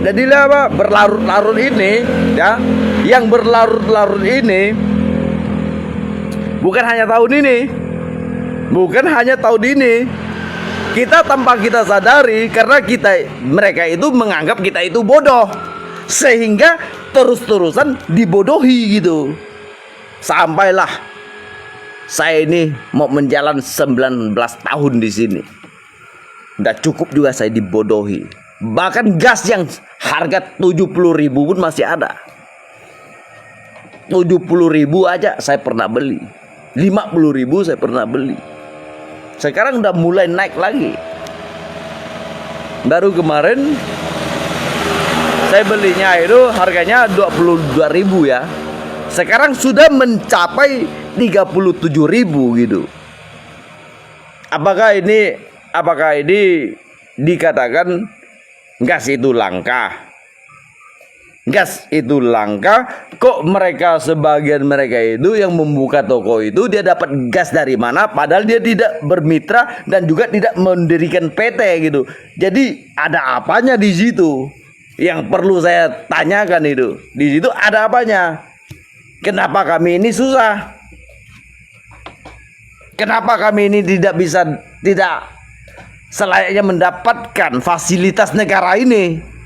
Jadilah apa, berlarut-larut ini ya, yang berlarut-larut ini bukan hanya tahun ini, kita tanpa kita sadari, karena mereka itu menganggap kita itu bodoh, sehingga terus-terusan dibodohi gitu. Sampailah saya ini mau menjalan 19 tahun di sini, nggak cukup juga saya dibodohi. Bahkan gas yang harga 70.000 pun masih ada. 70.000 aja saya pernah beli, 50.000 saya pernah beli. Sekarang udah mulai naik lagi. Baru kemarin saya belinya itu harganya 22.000 ya. Sekarang sudah mencapai 37.000 gitu. Apakah ini dikatakan gas itu langka? Gas itu langka, kok sebagian mereka itu yang membuka toko itu dia dapat gas dari mana, padahal dia tidak bermitra dan juga tidak mendirikan PT gitu. Jadi ada apanya di situ? Yang perlu saya tanyakan itu, di situ ada apanya? Kenapa kami ini susah? Kenapa kami ini tidak selayaknya mendapatkan fasilitas negara ini?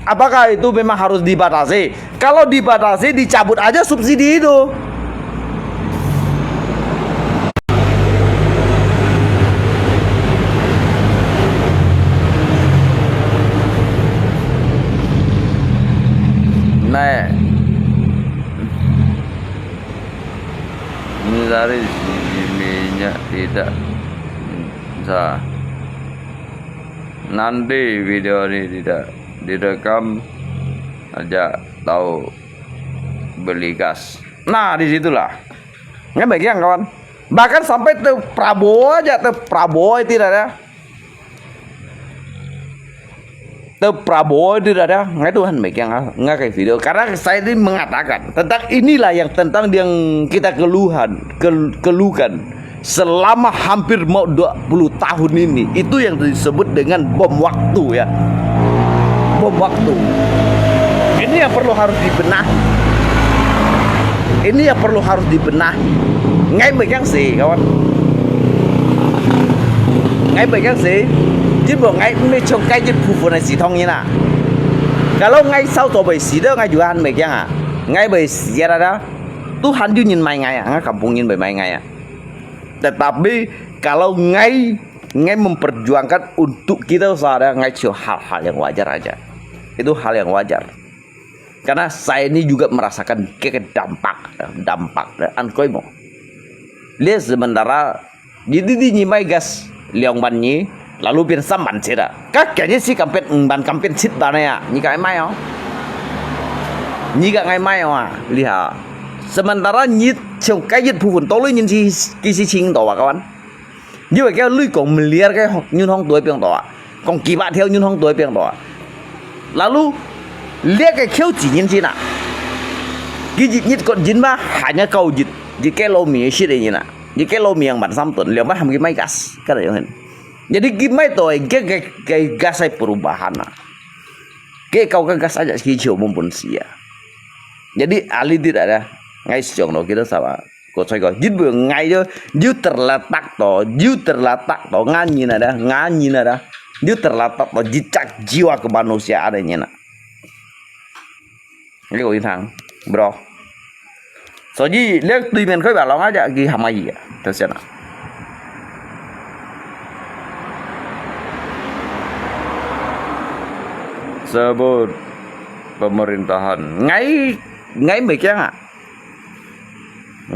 Apakah itu memang harus dibatasi? Kalau dibatasi, dicabut aja subsidi itu. Nah, ini dari minyak tidak bisa. Nanti video ini tidak direkam aja tahu beli gas. Nah disitulah nggak bagian kawan. Bahkan sampai ke Prabowo aja, Prabowo tidak ada. Prabowo tidak ada. Nggak Tuhan bagian nggak kayak video. Karena saya ini mengatakan tentang inilah yang kita keluhkan selama hampir mau 20 tahun ini. Itu yang disebut dengan bom waktu ya. Bom waktu. Ini yang harus dibenahi. Ngay megang sih kawan. Ngay megang sih. Jadi ngay megang kayak jadi pufon si tong ini. Kalau ngay sau to bay si dah ngay jualan megang ah. Ngay bay si ada. Tuhan juga main ngay ah, kampungin bay main ngay ah. Tetapi kalau ngay memperjuangkan untuk kita usaha ngay hal-hal yang wajar aja. Itu hal yang wajar. Karena saya ini juga merasakan dampak ankoi mo. Lihat sementara jadi nyimai gas liang banyi lalu pian samban sira. Kakaknya sih kampen sit bana ya. Nyika ngai mai lihat. Sementara nyit chong kayit pupun tolu nyin si kisi ching toa kawan. Như vậy cái lưới cổng miliar cái nhún hong tuổi piang toa. Còn kỳ bạ theo nhún hong tuổi piang toa. Lalu lihat cái kêu chỉ nhân chi nè, cái dịch nhất còn dính ba hanya kau dịch cái lô mì xí đây nè, cái lô mì yang bản sam tuần lihat macam cái máy gas, kan ada yang jadi gimana tuh cái gas saya perubahan nah, kayak kau kan gas aja hijau mumpun sia, jadi ali tidak ada ngay siang lo kita sama, kau saya kau jid bang ngay jo terletak to nganyin ada, dia terletak to jejak jiwa kemanusiaan adanya nak. Cái gọi thằng bro. So gì lihat tùy mình khơi bảo lòng aja ghi hama gì ya. Terus ya nak. Sebut pemerintahan ngay mereka nggak?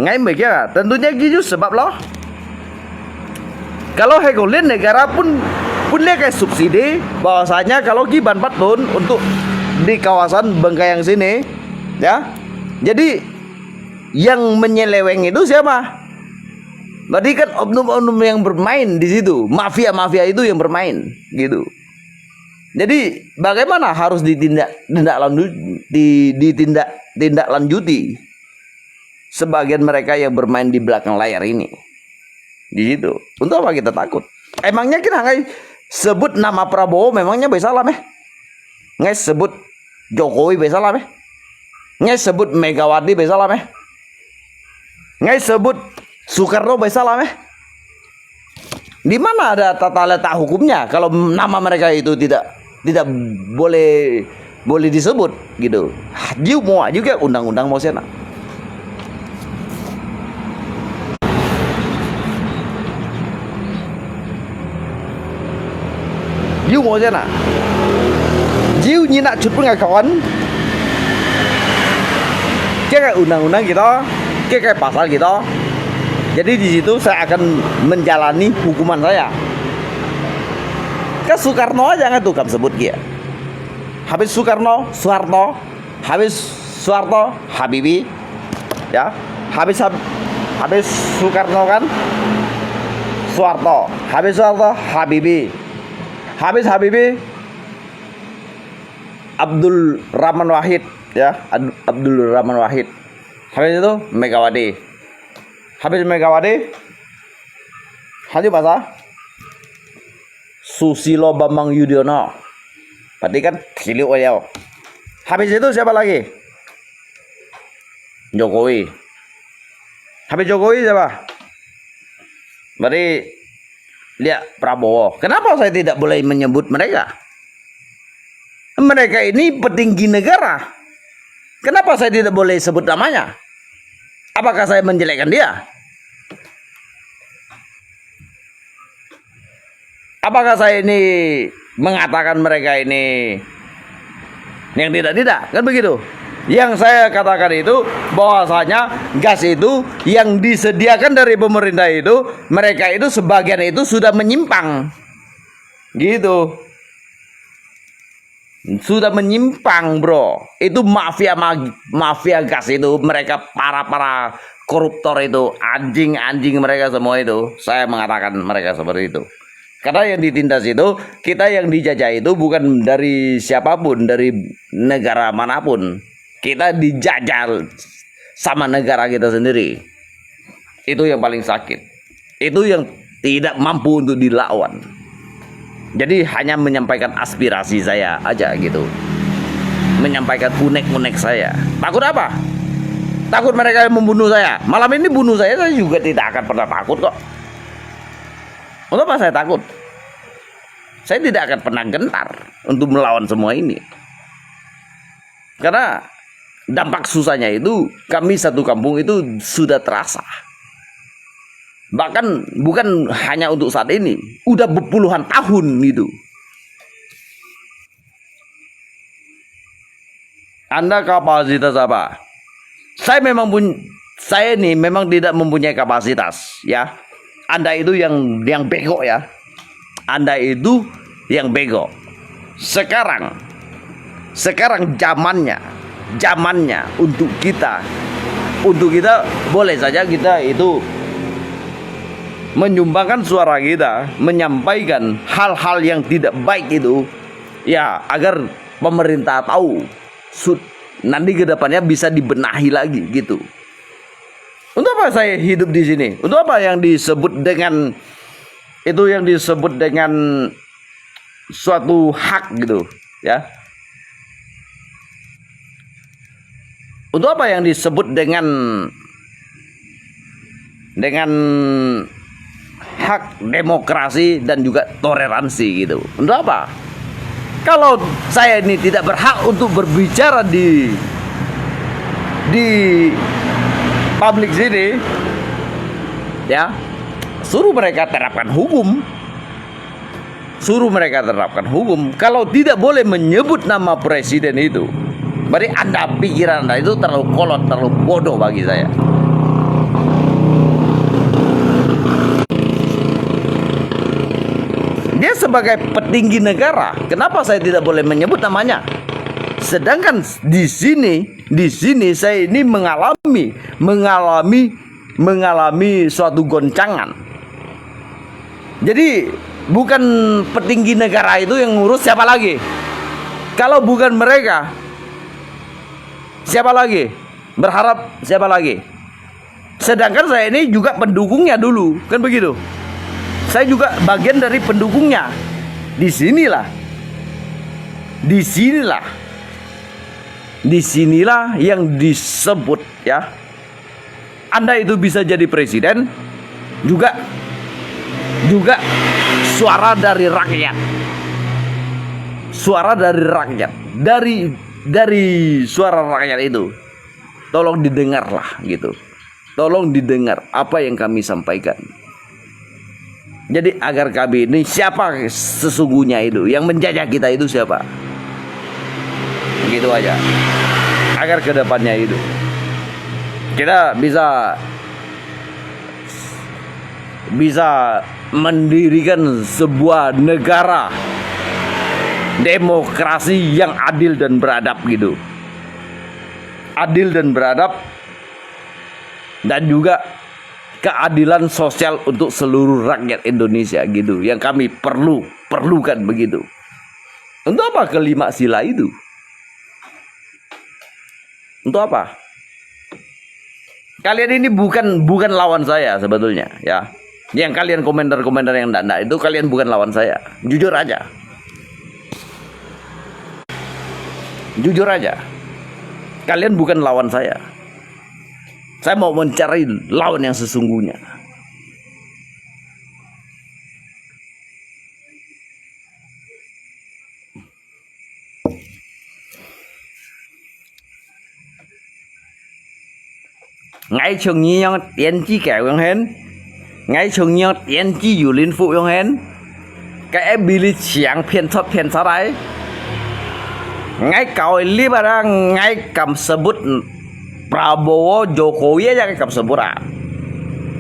Ngay mereka tentunya gitu sebab loh. Kalau hegolen negara pun lihat kayak subsidi bahwasanya kalau giban 4 tahun untuk di kawasan Bengkayang sini ya. Jadi yang menyeleweng itu siapa? Berarti kan oknum-oknum yang bermain di situ, mafia itu yang bermain gitu. Jadi bagaimana harus ditindak lanjuti sebagian mereka yang bermain di belakang layar ini. Di situ. Untuk apa kita takut? Emangnya kita nggak sebut nama Prabowo memangnya bisa lah meh? Nggak sebut Jokowi bisa lah meh? Nggak sebut Megawati bisa lah meh? Nggak sebut Soekarno bisa lah meh? Di mana ada tata letak hukumnya kalau nama mereka itu tidak boleh disebut gitu. Jiu mau juga undang-undang mau sana. Jiu mau sana. Jiu như nak chụp nggak kawan. Kayak undang-undang kita, kayak pasal kita. Jadi di situ saya akan menjalani hukuman saya. Ke Soekarno aja nggak tuh kamu sebut dia. Habis Soekarno, Soeharto, habis Soeharto, Habibie, ya. Habis Soekarno kan, Soeharto, habis Soeharto, Habibie, habis Habibie, Abdul Rahman Wahid, ya, Abdul Rahman Wahid. Habis itu Megawati, habis Megawati, habis masa Susilo Bambang Yudhoyono. Berarti kan Siliu Wayo. Habis itu siapa lagi? Jokowi. Habis Jokowi siapa? Berarti lihat Prabowo. Kenapa saya tidak boleh menyebut mereka? Mereka ini petinggi negara. Kenapa saya tidak boleh sebut namanya? Apakah saya menjelekkan dia? Apakah saya ini mengatakan mereka ini yang tidak? Kan begitu. Yang saya katakan itu bahwasanya gas itu yang disediakan dari pemerintah itu, mereka itu sebagian itu sudah menyimpang. Gitu. Sudah menyimpang, bro. Itu mafia gas itu, mereka para koruptor itu, anjing mereka semua itu. Saya mengatakan mereka seperti itu. Karena yang ditindas itu, kita yang dijajah itu bukan dari siapapun, dari negara manapun. Kita dijajah sama negara kita sendiri. Itu yang paling sakit. Itu yang tidak mampu untuk dilawan. Jadi hanya menyampaikan aspirasi saya aja gitu. Menyampaikan unek-unek saya. Takut apa? Takut mereka yang membunuh saya. Malam ini bunuh saya juga tidak akan pernah takut kok. Untuk apa saya takut? Saya tidak akan pernah gentar untuk melawan semua ini. Karena dampak susahnya itu, kami satu kampung itu sudah terasa. Bahkan bukan hanya untuk saat ini, udah berpuluhan tahun gitu. Anda kapasitas apa? Saya ini memang tidak mempunyai kapasitas, ya. Anda itu yang bego ya. Anda itu yang bego. Sekarang zamannya untuk kita boleh saja kita itu menyumbangkan suara kita, menyampaikan hal-hal yang tidak baik itu, ya, agar pemerintah tahu nanti ke depannya bisa dibenahi lagi gitu. Untuk apa saya hidup di sini? Untuk apa yang disebut dengan suatu hak gitu, ya? Untuk apa yang disebut dengan hak demokrasi dan juga toleransi gitu? Untuk apa? Kalau saya ini tidak berhak untuk berbicara di publik sini, ya, suruh mereka terapkan hukum. Kalau tidak boleh menyebut nama presiden itu, berarti pikiran Anda itu terlalu kolot, terlalu bodoh bagi saya. Dia sebagai petinggi negara, kenapa saya tidak boleh menyebut namanya? Sedangkan di sini saya ini mengalami suatu goncangan. Jadi bukan petinggi negara itu yang ngurus, siapa lagi? Kalau bukan mereka, siapa lagi? Berharap siapa lagi? Sedangkan saya ini juga pendukungnya dulu, kan begitu? Saya juga bagian dari pendukungnya. Disinilah yang disebut, ya, Anda itu bisa jadi presiden juga suara dari rakyat. Suara dari rakyat. Dari suara rakyat itu tolong didengarlah gitu. Tolong didengar apa yang kami sampaikan. Jadi agar kami ini, siapa sesungguhnya itu yang menjajah kita itu siapa? Begitu aja. Agar kedepannya itu kita bisa mendirikan sebuah negara demokrasi yang adil dan beradab gitu. Adil dan beradab, dan juga keadilan sosial untuk seluruh rakyat Indonesia gitu, yang kami perlukan begitu. Untuk apa kelima sila itu? Untuk apa? Kalian ini bukan lawan saya sebetulnya, ya. Yang kalian komentar yang enggak itu, kalian bukan lawan saya. Jujur aja. Jujur aja. Kalian bukan lawan saya. Saya mau mencari lawan yang sesungguhnya. Ngay trường như tiến chi kẻo yang hen, ngay trường như tiến chi yu lin phụ yang hen, cái bili chiang phiền sa đấy, ngay kau libara ngay kam sebut Prabowo Jokowi aja cái kam sebut à,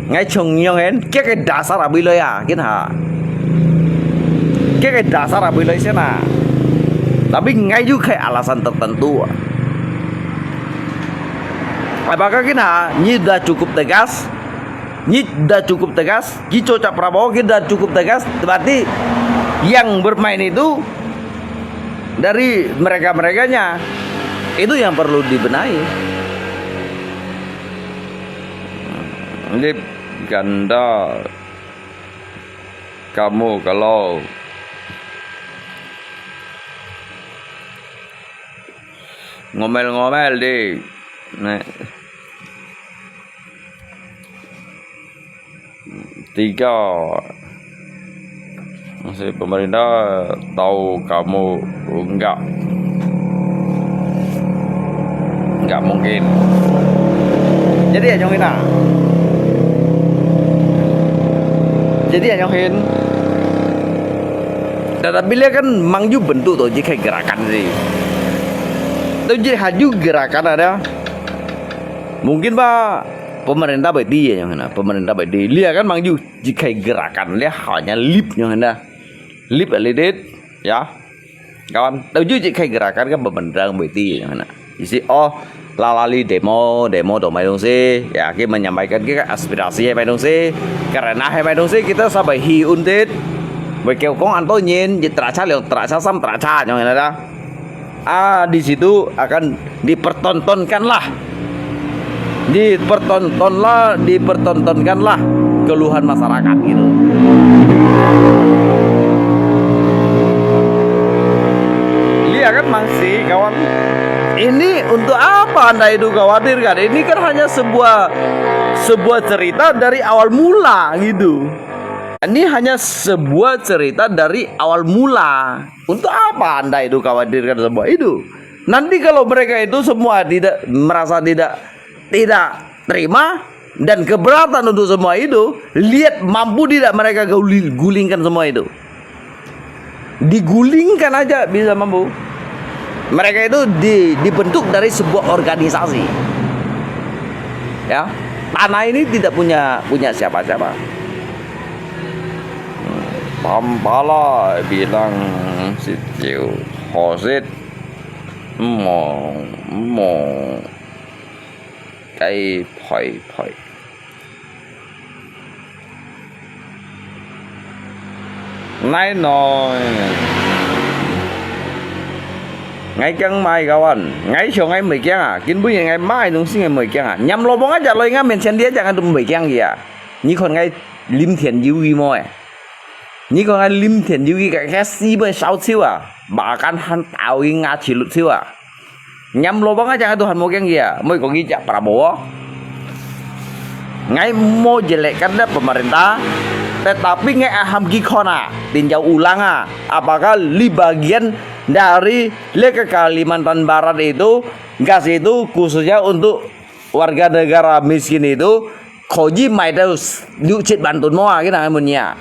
ngay trường yang hen, cái dasar abiloi à, gitu ha, cái dasar abiloi sih na, tapi ngay juga kayak alasan tertentu. Apakah kita sudah cukup tegas? Cocok Prabowo kita cukup tegas. Berarti yang bermain itu dari mereka-merekanya, itu yang perlu dibenahi. Lip ganda, kamu kalau ngomel-ngomel deh. Nah, 3 masih pemerintah tahu kamu enggak mungkin. Jadi ya nyongin ah. Tetapi dia kan mangju bentuk tuh jika gerakan sih. Itu jadi haju gerakan ada. Mungkin Pak pemerintah baik dia yang mana, pemerintah baik dia. Dia kan mangju jika gerakan dia hanya lip yang mana, lip elidet ya kawan. Tahu juga jika gerakan kan pemerintah baik dia yang mana. Isi lalali demo domai dong sih ya, kita menyampaikan kita aspirasi hai dong sih, karena hai dong sih kita sampai hi untit kêu con ăn tôi nhìn terasa sam terasa yang mana di situ akan dipertontonkanlah keluhan masyarakat gitu. Lihat kan masih kawan, ini untuk apa Anda itu khawatir kan? Ini kan hanya sebuah cerita dari awal mula gitu. Ini hanya sebuah cerita dari awal mula. Untuk apa Anda itu khawatirkan semua itu? Nanti kalau mereka itu semua merasa tidak terima dan keberatan untuk semua itu, lihat mampu tidak mereka gulingkan semua itu. Digulingkan aja bisa mampu. Mereka itu dibentuk dari sebuah organisasi. Ya, tanah ini tidak punya siapa-siapa. Pampala bilang sitiu hosit mau cái phơi Này nói ngày kang mai kawan, ngày so ngày 10 kang à, kin bunyi ngày mai nung sing ngày 10 kang à, nhắm lo bong aja lo ingat mention dia jangan tu 10 kang ya, ni kon ngày lim thiền diu gi mo, ni kon ngày lim thiền diu gi cái si bên sáu siêu à, bahkan han tahu ingat cilut siêu à, nhắm lo bong aja Tuhan mau kang ya, mau kong ijak Prabowo, ngày mau jelekkan dah pemerintah. Tetapi nggak aham gikona tinjau ulang apakah di bagian dari ke Kalimantan Barat itu gas itu khususnya untuk warga negara miskin itu koji maidaus diucit bantun moa gitu namanya.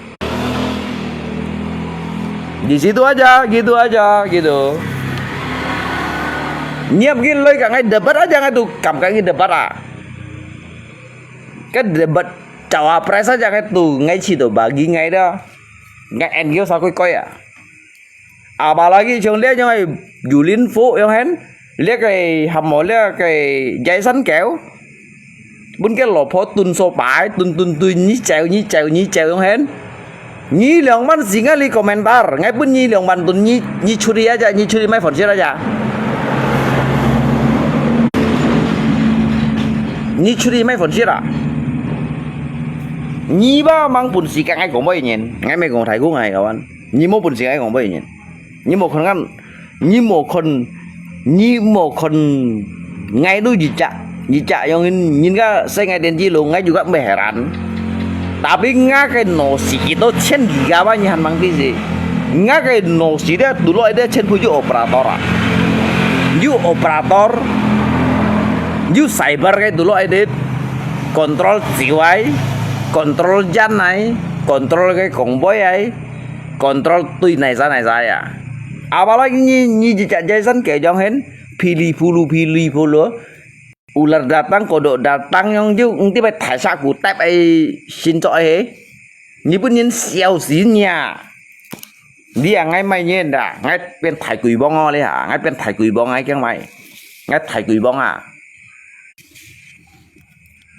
Di situ aja gitu. Nyiap gini loh ngai debat aja nggak tuh kam kayak debat kan debat cawapres aja kan tuh ngay chỉ tuh bagi ngay đó ngay anh kêu sao coi à apalagi trong dia yang julin phụ yang hen lihat cái hầm mỏ lihat cái dây sắn kéo bún cái lò phó tun so bài tun nhí chèo yang hen nhí lượng man gì ngay li komentar ngay bún nhí lượng man tun nhí curi aja nhí curi mai phun sih aja nhí curi mai phun sih à Nhi ba mang pun si cái cũng bây nhìn ngay mấy con thầy cũng ngày kawan Nhi một pun si cái cũng bây nhìn Nhi một con kan Nhi một con ngay đôi gì chả yang nhìn cái saya ngay đến chi luôn ngay juga heran tapi ngay cái nosi itu chen giga ba nyihan mang ti si ngay cái nosi dia dulu ada chen puju operator you cyber cái dulu ada kontrol jiwai kontrol janai, kontrol cái konvoy ấy, kontrol tui này ra ya. Apalagi ni jejak Jason kayak jong hen, pilih pulu, ular datang, kodok datang yang ju, nanti bai thai saku tap ai xin cho ấy, ni pun nyen siao sinnya. Dia ngay mai nyen dah, ngay pen thai kui bong le ha, ngay pen thai kui bong ngay keng mai, ngay thai kui bong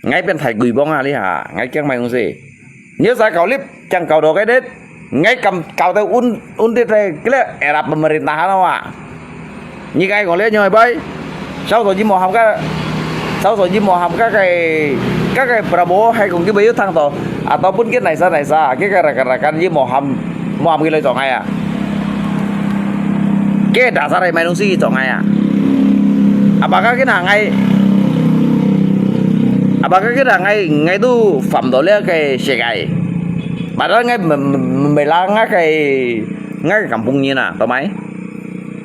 ngay bên thầy quỳ bóng đi hả ngay chẳng mày không gì nhớ saya kau lip chẳng kau đồ cái đấy ngay cầm kau tao un tiết cái là era pemerintahan apa như cái còn lấy nhoi bay sau rồi chỉ mò học các cái Prabowo hay cùng cái bấy thằng tổ ataupun cái này sa cái rekan-rekan với mò ham cái lời chọn ngay à cái dasar này mày không gì chọn ngay à apakah cái nào ngay apakah kita ngay tu phẩm đó là cái segai padahal ngay melang ngay kampung ni nah tau mai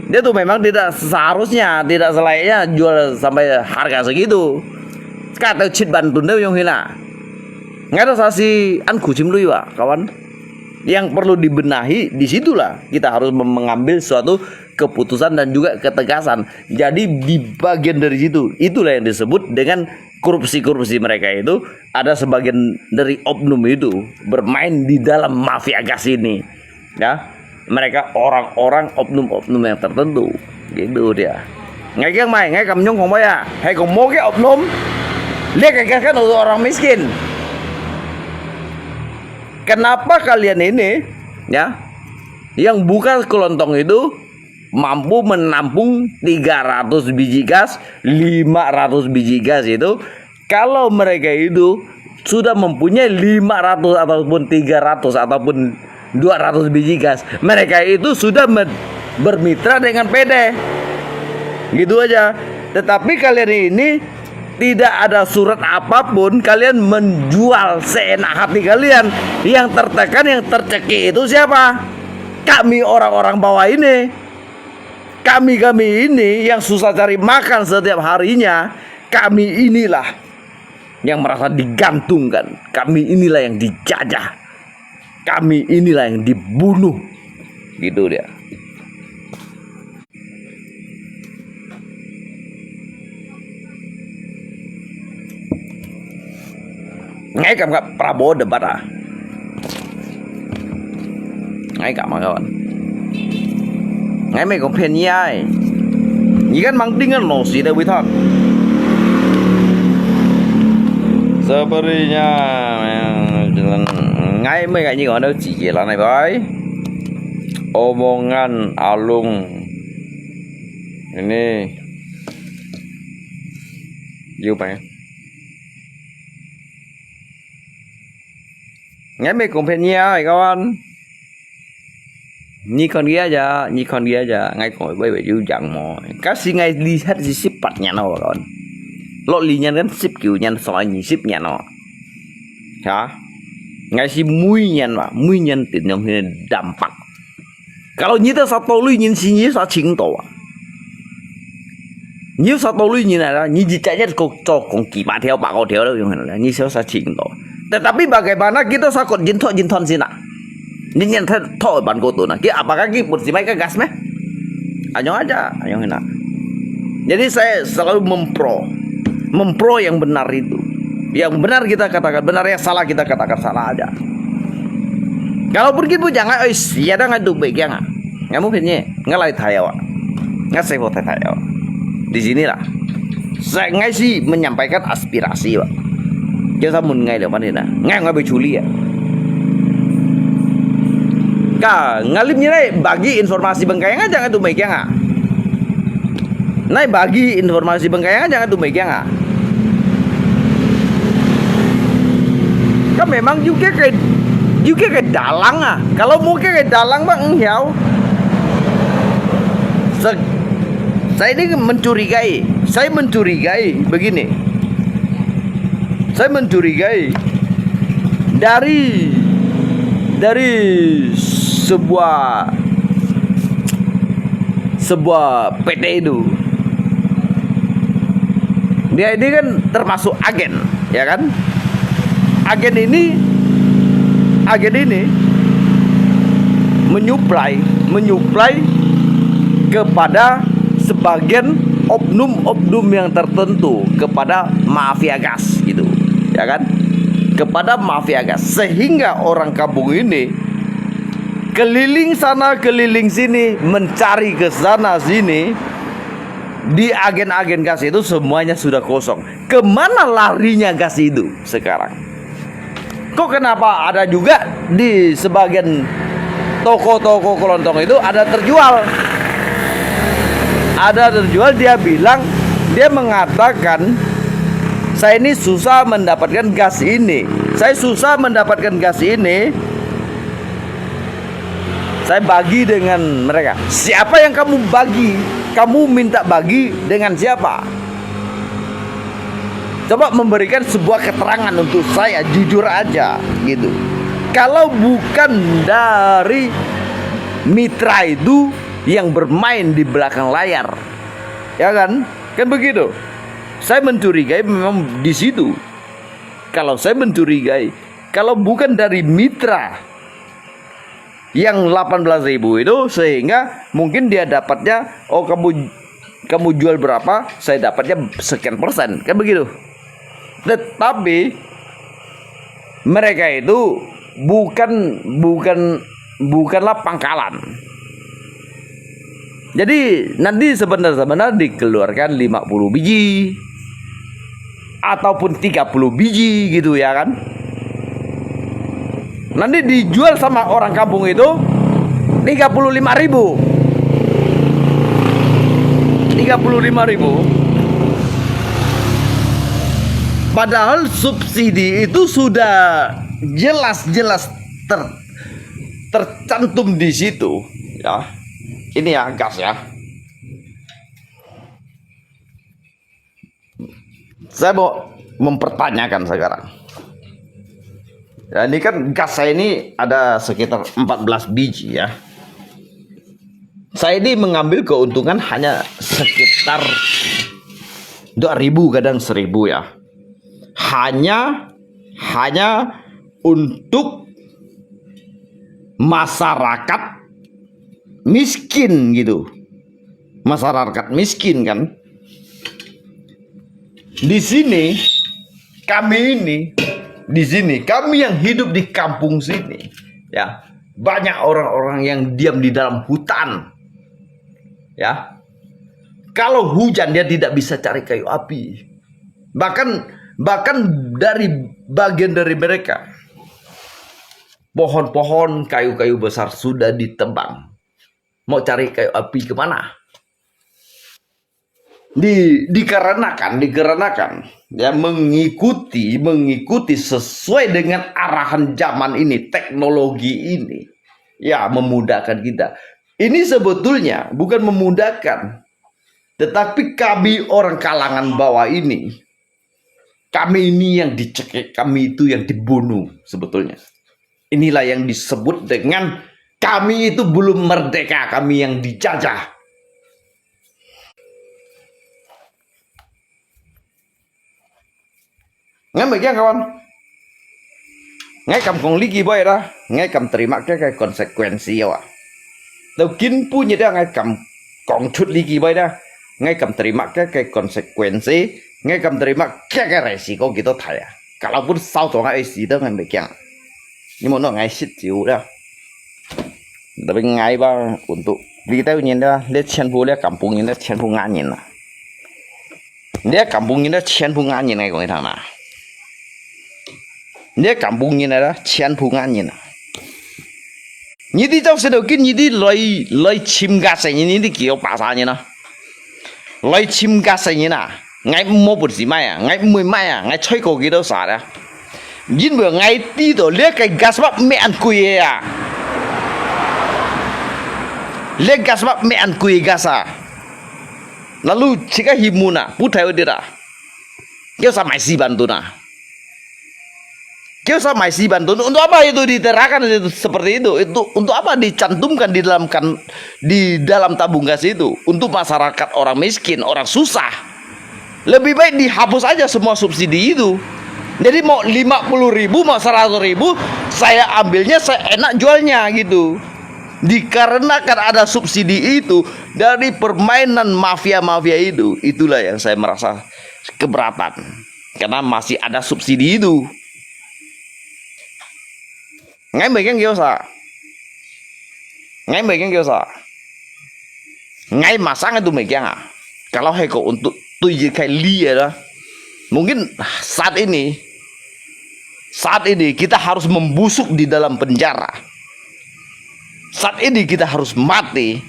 dia tuh memang tidak seharusnya tidak selayaknya jual sampai harga segitu kata cit bantun dia yang hina ngay tu sasi an kucing lu ya kawan yang perlu dibenahi disitulah kita harus mengambil suatu keputusan dan juga ketegasan jadi di bagian dari situ itulah yang disebut dengan korupsi mereka itu ada sebagian dari oknum itu bermain di dalam mafia gas ini ya mereka orang-orang oknum yang tertentu gitu dia ngay cái mày ngay cầm nhung không bay à hay còn mua cái oknum lihat cái orang miskin kenapa kalian ini ya yang buka kelontong itu mampu menampung 300 biji gas, 500 biji gas itu kalau mereka itu sudah mempunyai 500 ataupun 300 ataupun 200 biji gas, mereka itu sudah bermitra dengan PD. Gitu aja. Tetapi kalian ini tidak ada surat apapun, kalian menjual seenak hati kalian. Yang tertekan, yang tercekik itu siapa? Kami orang-orang bawah ini. Kami ini yang susah cari makan setiap harinya, kami inilah yang merasa digantungkan, kami inilah yang dijajah, kami inilah yang dibunuh, gitu dia. Ngay cả Prabowo debat ngay cả mà kawan ngay mấy con phèn nhai nhí kan mang tinggal nosi dah withak sepertinya jalan ngay mấy cái như ở đâu chỉ là này boy omongan alung ini apa ya? Nghe mấy cùng phê nhia phải con. Ni con kia aja, ngay khỏi bây giờ chẳng mò. Các si ngay đi hết gì ship bật nhà nó con. Lo li nyan kan ship kiểu nyan soi nhỉ ship nhà nó. Hả? Ngay si mui nyan tiền yang ini dampak. Kalau nyita satu lu nyin si nyi sa ching to. Nyi satu lu nyin ada, nyi jicanya kok cokong ki ba theo ba ko theo đâu yang nyi sa ching to. Tetapi bagaimana kita sakot jinton sih nak? Nyen thoi ban ko tuh nak. Apakah kita bersih ke gas meh? Anyong aja, anyong enak. Jadi saya selalu mempro yang benar itu. Yang benar kita katakan benar, yang salah kita katakan salah aja. Kalau pergi pun jangan, ya dah ngadu baik ya nggak mungkinnya ngalai tayawa, nggak saya mau tayawa. Di sinilah saya ngasih menyampaikan aspirasi, Pak. Kita mun ngay được vấn đề này, ngay berculi ya. Ngalip như này bagi informasi bengkayang jangan tuh baik ya nggak. Nah bagi informasi bengkayang jangan tuh baik ya nggak. Kan memang juga kayak dalang ah. Kalau mau kayak dalang bang hiau. Saya ini mencurigai begini. Saya mencurigai dari sebuah PT itu. Dia ini kan termasuk agen, ya kan? Agen ini menyuplai kepada sebagian oknum yang tertentu kepada mafia gas gitu, ya kan? Kepada mafia gas, sehingga orang kampung ini keliling sana keliling sini mencari ke sana sini. Di agen-agen gas itu semuanya sudah kosong. Kemana larinya gas itu sekarang? Kok kenapa ada juga di sebagian toko-toko kelontong itu ada terjual? Dia mengatakan saya ini susah mendapatkan gas ini. Saya bagi dengan mereka. Siapa yang kamu bagi? Kamu minta bagi dengan siapa? Coba memberikan sebuah keterangan untuk saya, jujur aja gitu. Kalau bukan dari mitra itu yang bermain di belakang layar, ya kan? Kan begitu. Saya mencurigai memang di situ. Kalau saya mencurigai, kalau bukan dari mitra yang 18.000 itu, sehingga mungkin dia dapatnya, oh kamu jual berapa, saya dapatnya sekian persen, kan begitu. Tetapi mereka itu bukanlah pangkalan. Jadi nanti sebenarnya dikeluarkan 50 biji ataupun 30 biji gitu ya kan. Nanti dijual sama orang kampung itu 35.000. Padahal subsidi itu sudah jelas-jelas tercantum di situ ya. Ini ya gas ya. Saya mau mempertanyakan sekarang. Ya, ini kan gas saya ini ada sekitar 14 biji ya. Saya ini mengambil keuntungan hanya sekitar 2.000 kadang 1.000 ya. Hanya untuk masyarakat miskin gitu. Masyarakat miskin kan. Di sini kami yang hidup di kampung sini ya, banyak orang-orang yang diam di dalam hutan ya. Kalau hujan dia tidak bisa cari kayu api, bahkan dari bagian dari mereka pohon-pohon kayu-kayu besar sudah ditebang Mau cari kayu api kemana? Dikarenakan ya mengikuti sesuai dengan arahan zaman ini, teknologi ini ya memudahkan kita. Ini sebetulnya bukan memudahkan, tetapi kami orang kalangan bawah ini, kami ini yang dicekik, kami itu yang dibunuh sebetulnya. Inilah yang disebut dengan kami itu belum merdeka, kami yang dijajah. Ngay bagian kawan, ngay cầm con ligi boy đó, ngay cầm terima cái konsekuensi ya. Đầu kín punya dia ngay cầm con chút ligi boy đó, ngay cầm terima cái konsekuensi, ngay cầm terima cái resiko gitu thaya. Kalaupun sau đó ngay gì đó ngay bagian, nhưng mà nó ngay shit chịu đó. Tapi ngay ba untuk kita nhìn đó, lihat Cianfu lihat kampung ini, Cianfu nganyin lah. Dia kampung ini Cianfu nganyin ngay con thằng nào. Dia kampung ini lah Cianfu nganyin. Như đi đâu sẽ đầu tiên như đi lấy chim gà sấy như đi kiểu pasarnya na. Lấy chim gà sấy như na, ngay mua bột gì mai à, ngay mười mai à, ngay chơi cổ gì đâu xả đó. Nhìn vừa ngay đi đó lihat cái gas bắp mẹ ăn cùi à. Lihat gas bắp mẹ ăn cùi gas à. Lalu jika himuna putai dia, kau sama isi bantu na. Kau sama isi bantu untuk apa itu diterakan itu seperti itu? Itu untuk apa dicantumkan di dalam tabung gas itu? Untuk masyarakat orang miskin, orang susah. Lebih baik dihapus aja semua subsidi itu. Jadi mau 50.000 mau 100.000 saya ambilnya, saya enak jualnya gitu. Dikarenakan ada subsidi itu dari permainan mafia-mafia itu, itulah yang saya merasa keberatan. Karena masih ada subsidi itu. Ngay megang gyoza, ngay megang gyoza, ngay masang itu megang ah. Kalau heko untuk tujuh kali liya, mungkin saat ini kita harus membusuk di dalam penjara. Saat ini kita harus mati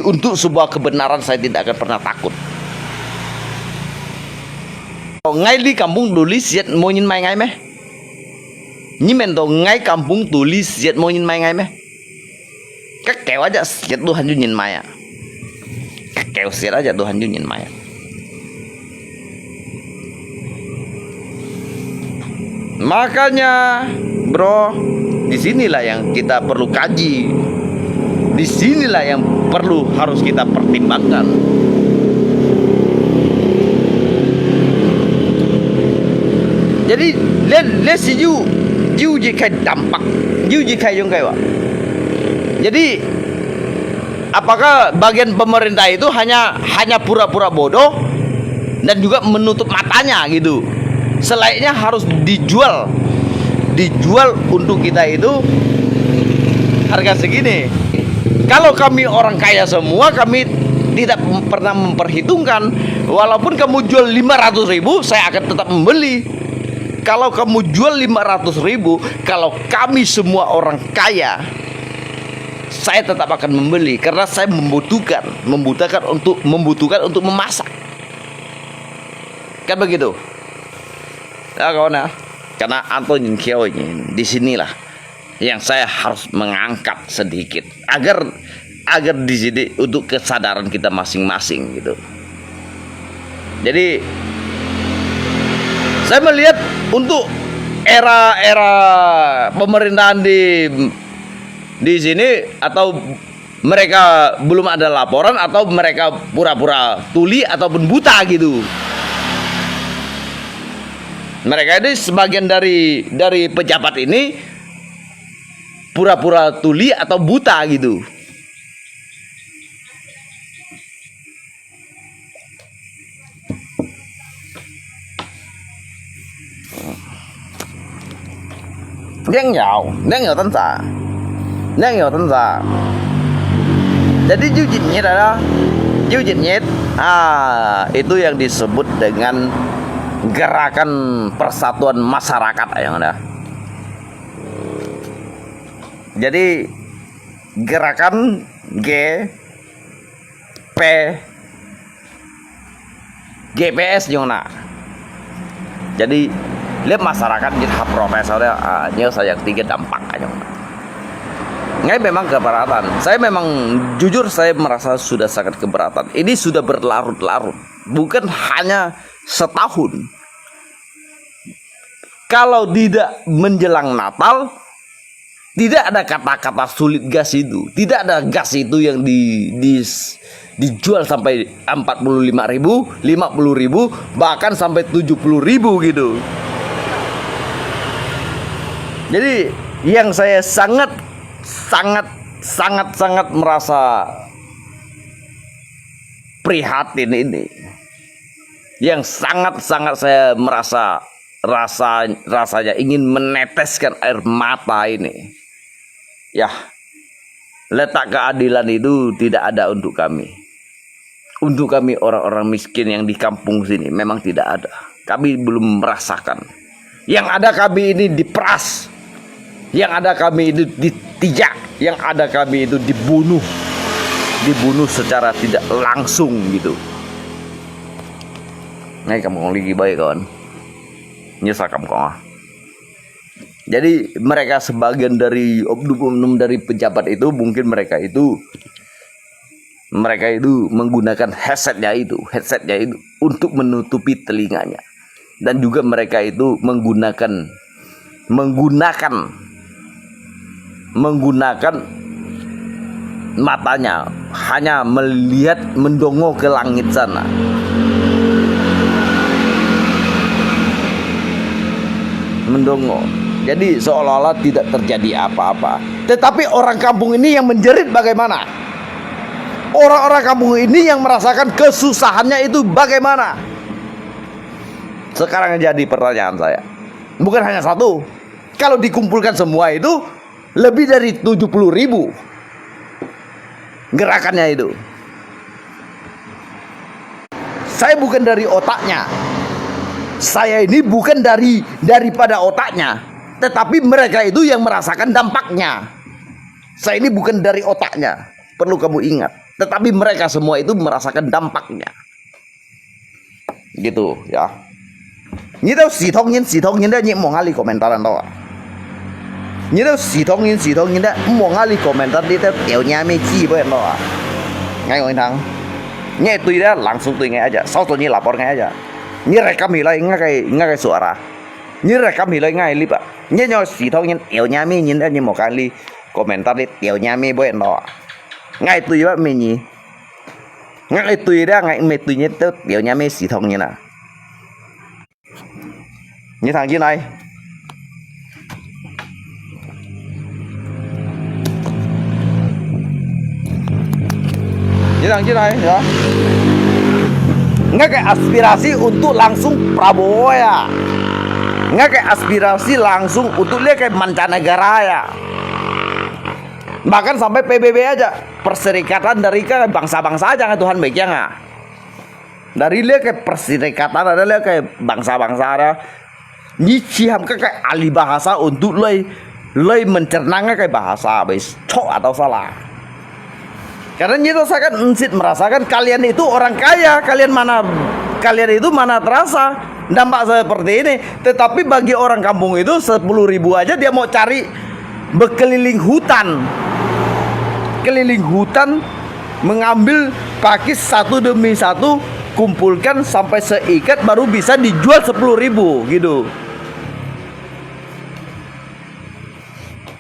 untuk sebuah kebenaran. Saya tidak akan pernah takut. Ngay di kampung tulis siat mau nhìn mai ngay meh. Như men to ngay kampung tulis siat mau nhìn mai ngay meh. Các kèo aja siat Tuhan ju nhìn mai ya. Các kèo siat aja Tuhan ju nhìn mai ya. Makanya bro, disinilah yang kita perlu kaji. Disinilah yang harus kita pertimbangkan. Jadi lihat si Yu jika dampak, Yu jika yang kayak. Jadi apakah bagian pemerintah itu hanya pura-pura bodoh dan juga menutup matanya gitu? Selainnya harus dijual untuk kita itu harga segini. Kalau kami orang kaya semua, kami tidak pernah memperhitungkan. Walaupun kamu jual 500.000, saya akan tetap membeli. Kalau kamu jual 500.000, kalau kami semua orang kaya, saya tetap akan membeli karena saya membutuhkan untuk memasak. Kan begitu? Ya kawan ya. Karena Antonin Kiao ini disinilah yang saya harus mengangkat sedikit agar di sini untuk kesadaran kita masing-masing gitu. Jadi saya melihat untuk era pemerintahan di sini, atau mereka belum ada laporan atau mereka pura-pura tuli ataupun buta gitu. Mereka ini sebagian dari pejabat ini pura-pura tuli atau buta gitu. Đang nhiều tân giả. Jadi jujitnya adalah itu yang disebut dengan gerakan persatuan masyarakat yang ada. Jadi gerakan G P GPS nyona. Jadi lihat masyarakat di profesornya nyo saya tiga dampak aja. Nggak memang keberatan. Saya memang jujur saya merasa sudah sangat keberatan. Ini sudah berlarut-larut, bukan hanya setahun. Kalau tidak menjelang Natal, tidak ada kata-kata sulit gas itu. Tidak ada gas itu yang dijual sampai 45.000, 50.000, bahkan sampai 70.000 gitu. Jadi yang saya sangat merasa prihatin ini, yang sangat saya merasa rasanya ingin meneteskan air mata ini. Ya, letak keadilan itu tidak ada untuk kami. Untuk kami orang-orang miskin yang di kampung sini memang tidak ada. Kami belum merasakan. Yang ada kami ini diperas. Yang ada kami itu ditijak. Yang ada kami itu dibunuh. Dibunuh secara tidak langsung gitu. Ngay kamu lagi baik kawan. Nyesal kamu kok. Jadi mereka sebagian dari oknum dari pejabat itu mungkin mereka itu menggunakan headsetnya itu untuk menutupi telinganya, dan juga mereka itu menggunakan matanya hanya melihat mendongol ke langit sana. Mendongol. Jadi seolah-olah tidak terjadi apa-apa. Tetapi orang kampung ini yang menjerit bagaimana? Orang-orang kampung ini yang merasakan kesusahannya itu bagaimana? Sekarang jadi pertanyaan saya. Bukan hanya satu. Kalau dikumpulkan semua itu lebih dari 70.000 gerakannya itu. Saya bukan dari otaknya. Saya ini bukan daripada otaknya, tetapi mereka itu yang merasakan dampaknya. Saya ini bukan dari otaknya, perlu kamu ingat. Tetapi mereka semua itu merasakan dampaknya. Gitu ya. Ini tuh si thông nhân đó những mọi người komentaran đó. Ini tuh si thông nhân đó mọi người komentar đi theo tiểu nhà mê chi với em đó. Ngay ngồi thằng. Nghe tôi đó langsung tôi nghe aja. Sau tôi như lapor nghe aja. Ini rekam hilai nggak suara. Ini rekam hilai nggak lip. Ini nyo si thông nhân tiểu nhà mê nhìn đó như một cái li komentar đi tiểu nhà mê với em đó. Ngay tôi vậy mê nhỉ. Ngay tôi đó ngay mê tôi nhất tới tiểu nhà mê si thông như nào. Như thằng dưới này. Như thằng dưới này ya. Nggak kayak aspirasi untuk langsung Prabowo ya. Nggak kayak aspirasi langsung untuk dia kayak mancanegara ya. Bahkan sampai PBB aja, perserikatan dari bangsa-bangsa aja nggak Tuhan baiknya nggak. Dari dia kayak perserikatan adalah kayak bangsa-bangsa ada. Ini siam kayak ahli bahasa untuk lay mencernanya kayak bahasa habis cok atau salah. Karena itu saya kan merasakan kalian itu orang kaya, kalian itu mana terasa dampak seperti ini. Tetapi bagi orang kampung itu 10.000 aja dia mau cari berkeliling hutan, mengambil pakis satu demi satu, kumpulkan sampai seikat baru bisa dijual 10.000 gitu.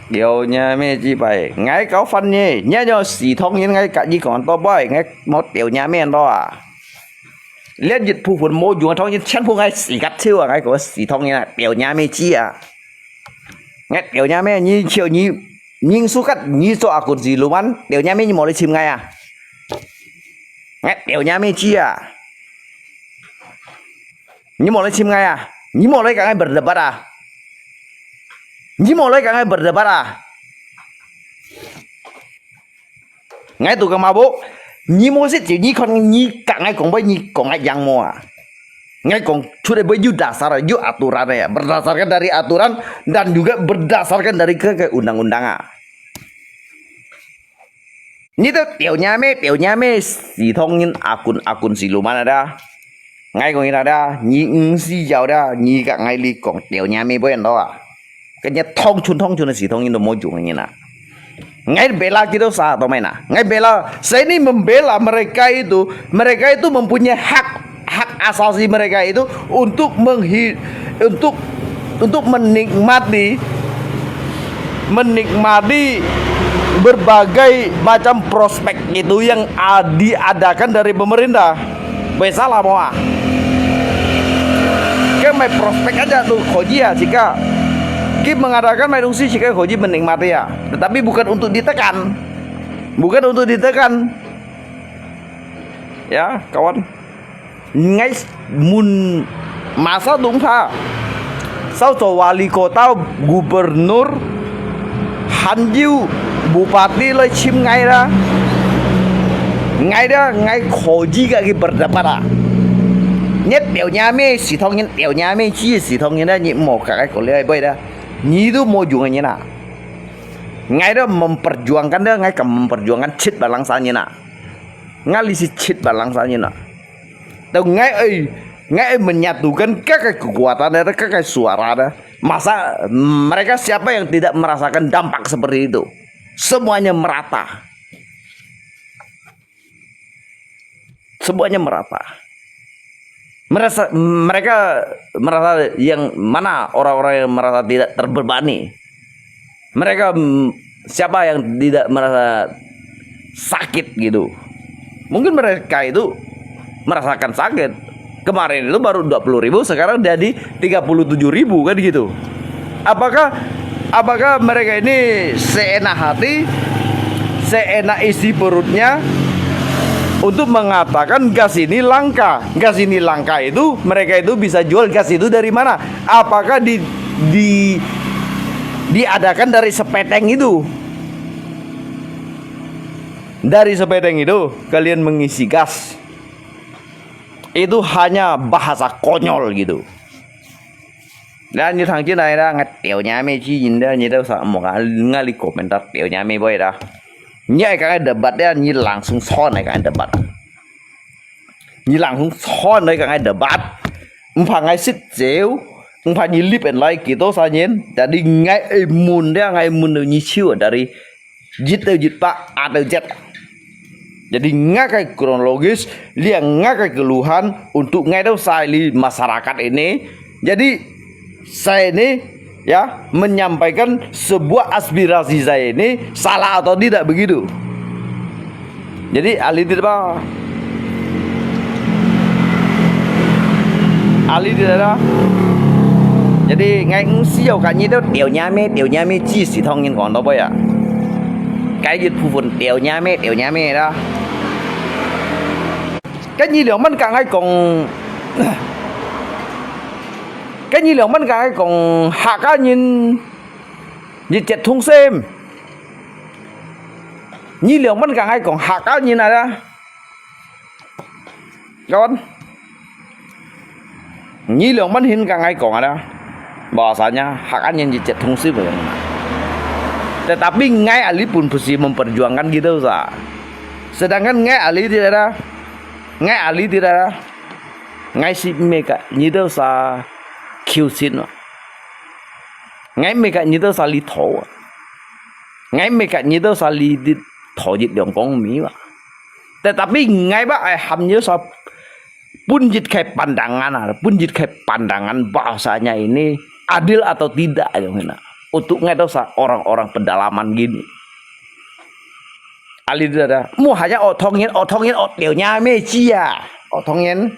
Điều nhà mẹ chi vậy ngay có phân nhỉ nhớ cho xì thông như ngay cả gì còn to boy ngay một điều nhà mẹ đó à liên dịch phụ phun mô dùng thông như chân phụ ngay xì gắt chiêu à ngay có xì thông như là điều nhà mẹ chi à ngay điều nhà mẹ như chiều như nhưng số cắt như số à còn gì luôn ăn điều nhà mẹ như một lấy chim ngay à ngay điều nhà mẹ chi à như một lấy chim ngay à như một lấy cả ngay bật đập à. Như mulai cả ngay berdebat à. Ngay tụi các bố như mua sẽ chỉ như con như cả ngay còn bao nhiêu còn ngay yang mua à. Ngay còn sudah baju dasar aja aturan ya, berdasarkan dari aturan dan juga berdasarkan dari ke undang-undang. Như tôi tiểu nhà mê xì thông nhân akun xì lùm anh đã ngay còn như đã nhị xì giàu đã nhị cả ngay li còn tiểu nhà mê bữa đó à cái nhà thông chun là xì thông nhân đồ môi trường như nào ngay bela kita sah atau mana ngay bela saya ini membela mereka itu mempunyai hak asasi mereka itu untuk menikmati berbagai macam prospek itu yang diadakan dari pemerintah. Salah mau kan main prospek aja tuh Koji ya jika Kim mengadakan main fungsi jika Koji menikmati ya, tetapi bukan untuk ditekan ya kawan. Ngay mun masa dungsa sau wali kota gubernur Hanjiu bupati le chim ngay đó ngay Koji gak ki berdebat à nhất tiểu nhà mê xì thông nhân tiểu nhà mê chi xì thông nhân đó nhị một cái của lê bây đó nhị itu mau juga như nào ngay đó memperjuangkan dia ngay memperjuangkan chit balangsanya nak ngali si chit balangsanya nak tahu ngay menyatukan các kekuatan dan các suara ada masa mereka siapa yang tidak merasakan dampak seperti itu semuanya merata mereka merasa yang mana orang-orang yang merasa tidak terbebani mereka siapa yang tidak merasa sakit gitu mungkin mereka itu merasakan sakit kemarin itu baru 20.000 sekarang jadi 37.000 kan gitu apakah mereka ini seenak hati seenak isi perutnya untuk mengatakan gas ini langka itu mereka itu bisa jual gas itu dari mana apakah diadakan dari sepeteng itu kalian mengisi gas itu hanya bahasa konyol gitu dan như thằng trên này đó ngặt tiểu nhà mê chi nhìn đó như đâu sợ một ngali komentar tiểu nhà mê boy đó nhai cái debat đó như langsung son này cái debat như langsung son này cái debat umpah ngai sit jeu umpah nyilip and like gitu saja jadi ngai imun dia ngai imun nyisiu dari jit pak atau jet jadi ngakai kronologis dia ngakai keluhan untuk ngai sali masyarakat ini jadi saya ini ya menyampaikan sebuah aspirasi saya ini salah atau tidak begitu jadi Ali tidak ada jadi ngay siêu cả như đó tiểu nhà mê chi xì thông nhân còn đâu bây à cái dịch phụ phun tiểu nhà mê đó cái nhiên liệu mình càng hay còn cái nhiên liệu mình càng hay còn hạ cá nhìn dịch chết thung xem nhiên liệu mình càng hay còn hạ cá nhìn này đó kawan nhiên liệu mình hin càng hay còn ada bahasanya hak anjing dịch chết thung xem vậy tetapi ngai Ali pun mesti memperjuangkan gitu sa sedangkan ngai Ali tidak ada ngai si mereka gitu sa kiusin ngai mereka gitu sa li thổ ngai mereka gitu sa li di thổ dịch đường con mỹ mà tetapi ngai bác ai ham nhớ sa pun jit kayak pandangan bahasanya ini adil atau tidak untuk ngai dosa orang-orang pedalaman gini Ali tidak ada mu hanya otongin tiểu nhà mê chi à otongin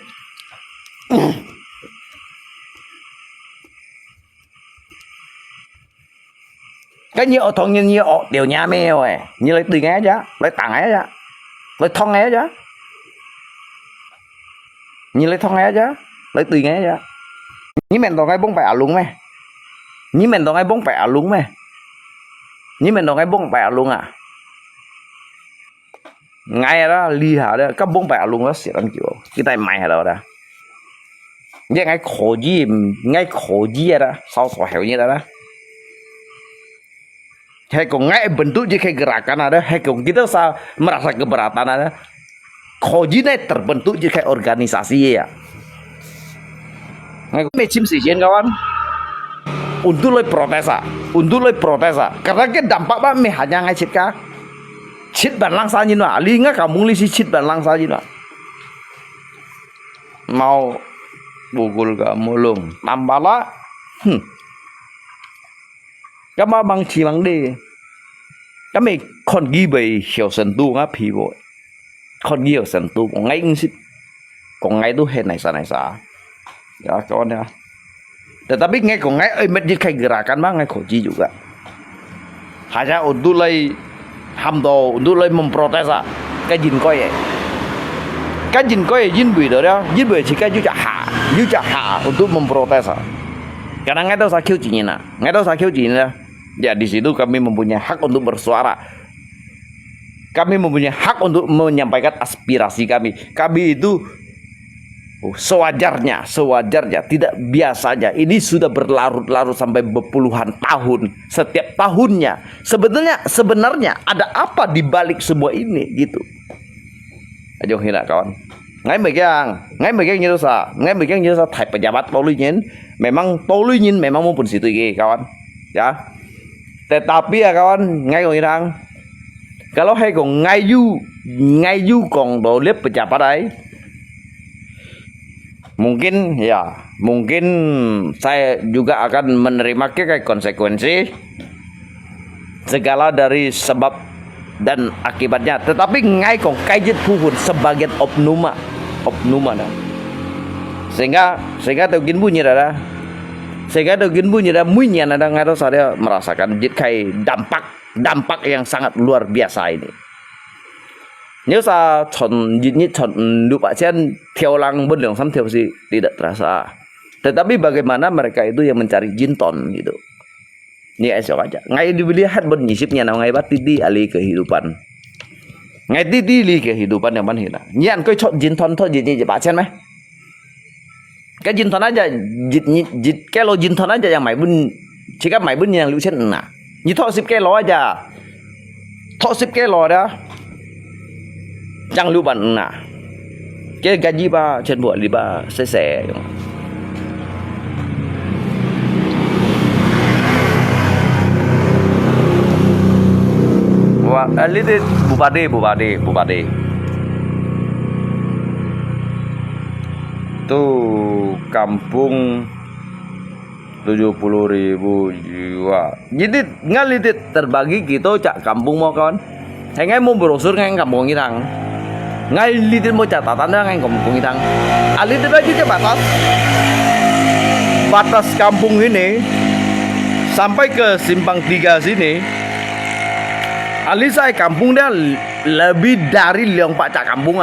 cái như otongin như tiểu nhà mê rồi như lấy từ nghe chứ lấy tặng nghe chứ lấy thong nghe chứ như lấy thong nghe chứ lấy từ nghe chứ như mình toàn ngay bông bẻ luôn mày như mình toàn ngay bông bẻ luôn à ngay đó li hả đó các bông bẻ luôn đó sẽ làm kiểu cái tay mày hả đó đó như ngay khổ gì đó sao sổ hiểu như đó đó Hekong ngai bentuk je kayak gerakan ada, hekong kita merasa keberatan ada. Koji ini terbentuk je kayak organisasi ya. Ngai macam sih kawan. Untuk lo protesa, karena ke dampak bah me hanya ngai cita, cit ban lang sa jinwa, ali ngai kampung li si cit ban lang sa jinwa. Mau bukul ka mulung, tambala, Kama bang chi bang đi, kami con ghi bày hiểu sân tu ngã phi bội, con ghi hiểu sân tu còn ngay tu hết này sa, ya kawan ya. Tetapi ngai kong ngai masjid kayak gerakan bang ngai koji juga. Hanya untuk lay hamdo, untuk lay memprotes cái jin koi, cái jin koi jin bui đó, jin bui chỉ cái ju ha untuk memprotes. Karena ngai tahu sakit cinya, ngai tahu sakit cinya. Ya di situ kami mempunyai hak untuk bersuara. Kami mempunyai hak untuk menyampaikan aspirasi kami. Kami itu sewajarnya, tidak biasanya. Ini sudah berlarut-larut sampai berpuluhan tahun. Setiap tahunnya. Sebenarnya ada apa di balik semua ini gitu. Ayo hina kawan. Ngay megang như sa, thầy pejabat polisi memang maupun situ kawan. Ya. Tetapi ya kawan, ngay ngồi đang kalau hay còn ngay du còn độ liếp pejabat đấy. Mungkin saya juga akan menerima kayak konsekuensi segala dari sebab dan akibatnya. Tetapi ngay còn kajet puhun sebagian oknuma dah. Sehingga tugin bunyi dah. Munya ada ngaruh saya merasakan kayak dampak yang sangat luar biasa ini. Nếu sa chọn lupa cian tiaulang berliang sam tiau sih tidak terasa. Tetapi bagaimana mereka itu yang mencari jinton gitu. Ini esok aja. Ngai dilihat bernyisipnya nama ngai batidi ali kehidupan. Ngai tidi kehidupan yang mana hina. Nyan kau chọn jinton thôi jin pak cian mah. Cái jinton aja kalau jinton aja yang mai bun jika mai bun yang lu chen nah. Như thọ 10 kilo aja. Thọ 10 kilo dah. Jangan lupa nah. Cái gaji ba trên bộ li ba xe. Wah, ini bupati. Tuh kampung 70.000 jiwa. Jadi ngalitit terbagi gitu cak kampung mau kawan. Ngay mau brosur ngay kampung Itang. Ngay litit mau catatan ngay kampung Itang. Alitit aja ke batas kampung ini sampai ke simpang 3 sini. Alisai kampung dia lebih dari liang pak cak kampung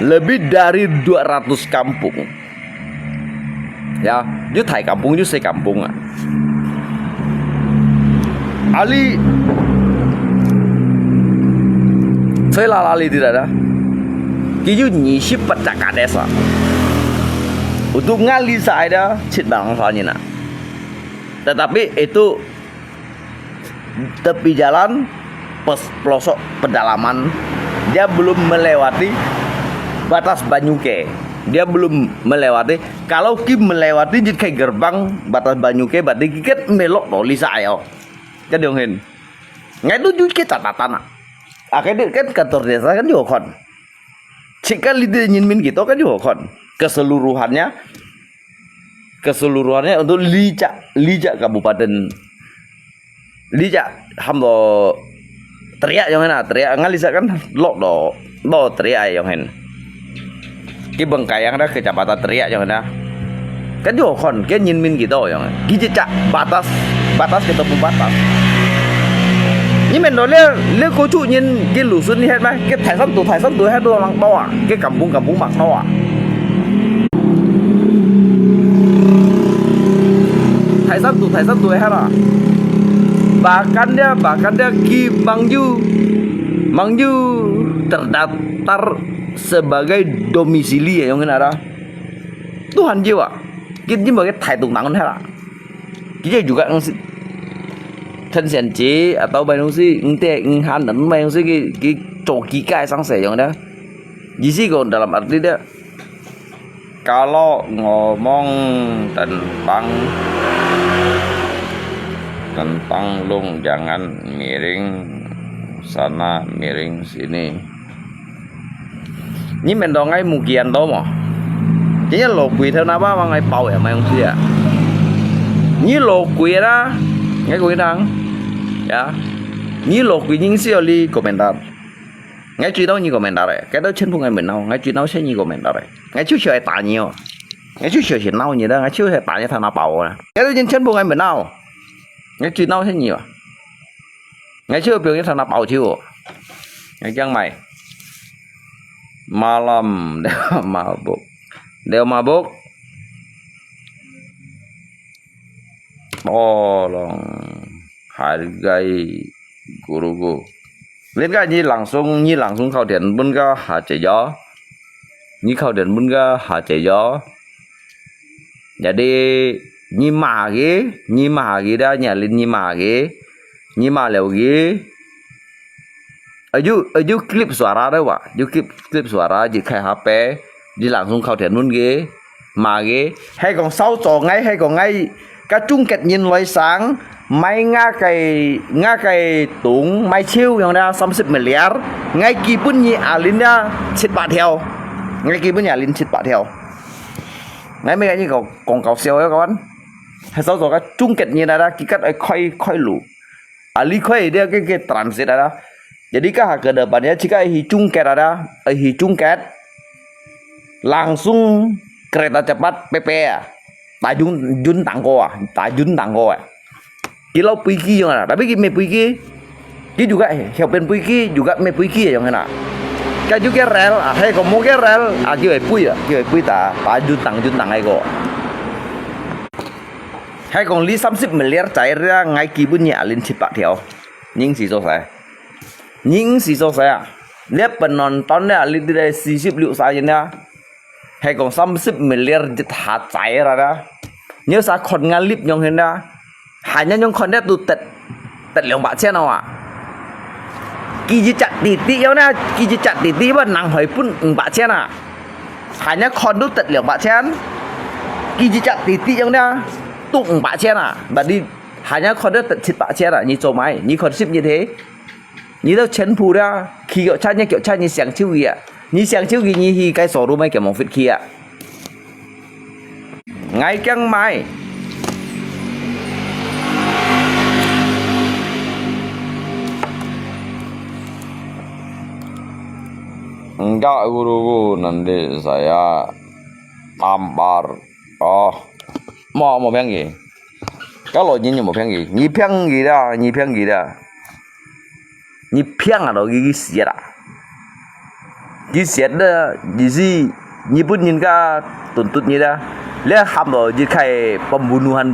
lebih dari 200 kampung. Ya, dia thai kampung dia saya kampung Ali saya lalali tidak ada. Kiju nyisi pecah desa. Untuk ngali saya cit bangsanya. Tetapi itu tepi jalan pelosok pedalaman, dia belum melewati batas Banyuke. Dia belum melewati. Kalau Kim melewati jadi kayak gerbang batas Banyuke, berarti kita melok loh lisa ayo. Kan dongin. Ngai itu juga catatan. Akhirnya kan kantor desa kan juga kon. Jika lidah nyinmin gitu kan juga kon. Keseluruhannya untuk Lijak Kabupaten Lijak hambo teriak yang mana teriak ngalisa kan lok do teriak yang hen. Cái Bengkayang dah kecamatan teriak yang mana. Kan juga kon kan nyinmin gitu yang. Gijecak batas ketemu batas. Nhưng mình nói là cô chủ nhân cái lũ xuân hết mà cái thải sắp tuổi hết đua bằng bao à cái kampung mặc bao à thải sắp tuổi hết à bahkan dia Ki Mangju terdaftar sebagai domisili yang ada Tuhan jiwa kita sebagai thải tụng nắng hết à kita juga thân sen chế atau bayang si ente han dan bayang si ki coki kai sang se yang dah. Gizi kok dalam arti dia kalau ngomong tentang lung jangan miring sana miring sini. Ini mendongai mugian tau mo. Chính là lô quỷ theo nào mà ngay bầu ở mày không gì à? Như lô quỷ đó, ngay quỷ đang, ya. Như lô quỷ những siêu li komentar. Ngay chuyện đó như komentar đấy, cái đó chân phụ ngay mình nào, ngay chuyện đó sẽ như komentar đấy. Ngay chú chơi tả nhiều, ngay chú chơi chuyện nào như đó, ngay chú chơi tả như thằng nào bầu à? Cái đó chân phụ ngay mình nào, ngay chuyện đó sẽ nhiều. Ngay chú biểu như thằng nào bầu chiêu, ngay chẳng mày. Malam dia mabuk. Dia mabuk. Tolong hargai guruku. Lên cái như langsung khảo điện bún ga hạ chạy gió. Như khảo điện bún ga hạ chạy gió. Jadi như mà ghế nhà lên như mà leo ghế. Aju klip suara dah wak, klip suara di khai HP, di langsung khảo thiện luôn ghế, mà ghế, hay còn sau trò ngay cái chung kết nhìn loài sáng, máy ngã cái túng máy chiêu yang dah 30 miliar, ngay kỳ pun nyi alin dah chit bạc theo, ngay kỳ pun nyi alin chit bạc theo, ngay mấy cái như còn cào xeo đó các bạn, hay sau trò cái chung kết nhìn dah kỳ cắt khoi lù, ali khoi dia cái transit dah. Jadi kah ke depannya jika hicungket ada hicungket langsung kereta cepat PP ya Tajun Tangko kilau Puiki yang ada tapi kimi Puiki dia juga siapin Puiki juga me Puiki yang mana kan juga rel hay kamu ke rel kêu Pui ta Tajun Tang ai ko hay còn lý 30 miliar chạy ra ngay kỳ bữa nhẹ lên chip bạc theo nhưng gì rồi phải những gì sao saya lihat penonton ya lihat dari sisi beliau saja hay còn 30 miliar dịch hạt chạy ra đó nhớ sao còn ngang lip nhung hen đó hanya nhung còn đấy tụt tật lượng bạc xe nào à kỳ dịch chặt tỉ yếu nè kỳ dịch chặt tỉ mà nặng hỏi pun bạc xe à hanya còn đút tật lượng bạc xe kỳ dịch chặt tỉ yếu nè tụng bạc xe à bà đi hanya còn đút tật chít bạc xe à như chỗ máy như còn ship như thế như đâu chấn phù ra khi kiểu cha như sáng chiếu gì ạ như sáng chiếu gì như khi cái sổ đu mấy kiểu một việc kia ngay căng mai enggak guruku nanti saya tampar mau yang gì kalau nhìn một yang gì nhị phiang gì đó你骗啊都给写了，给写的你是你不应该tuntut你的，lihat hamba jika pembunuhan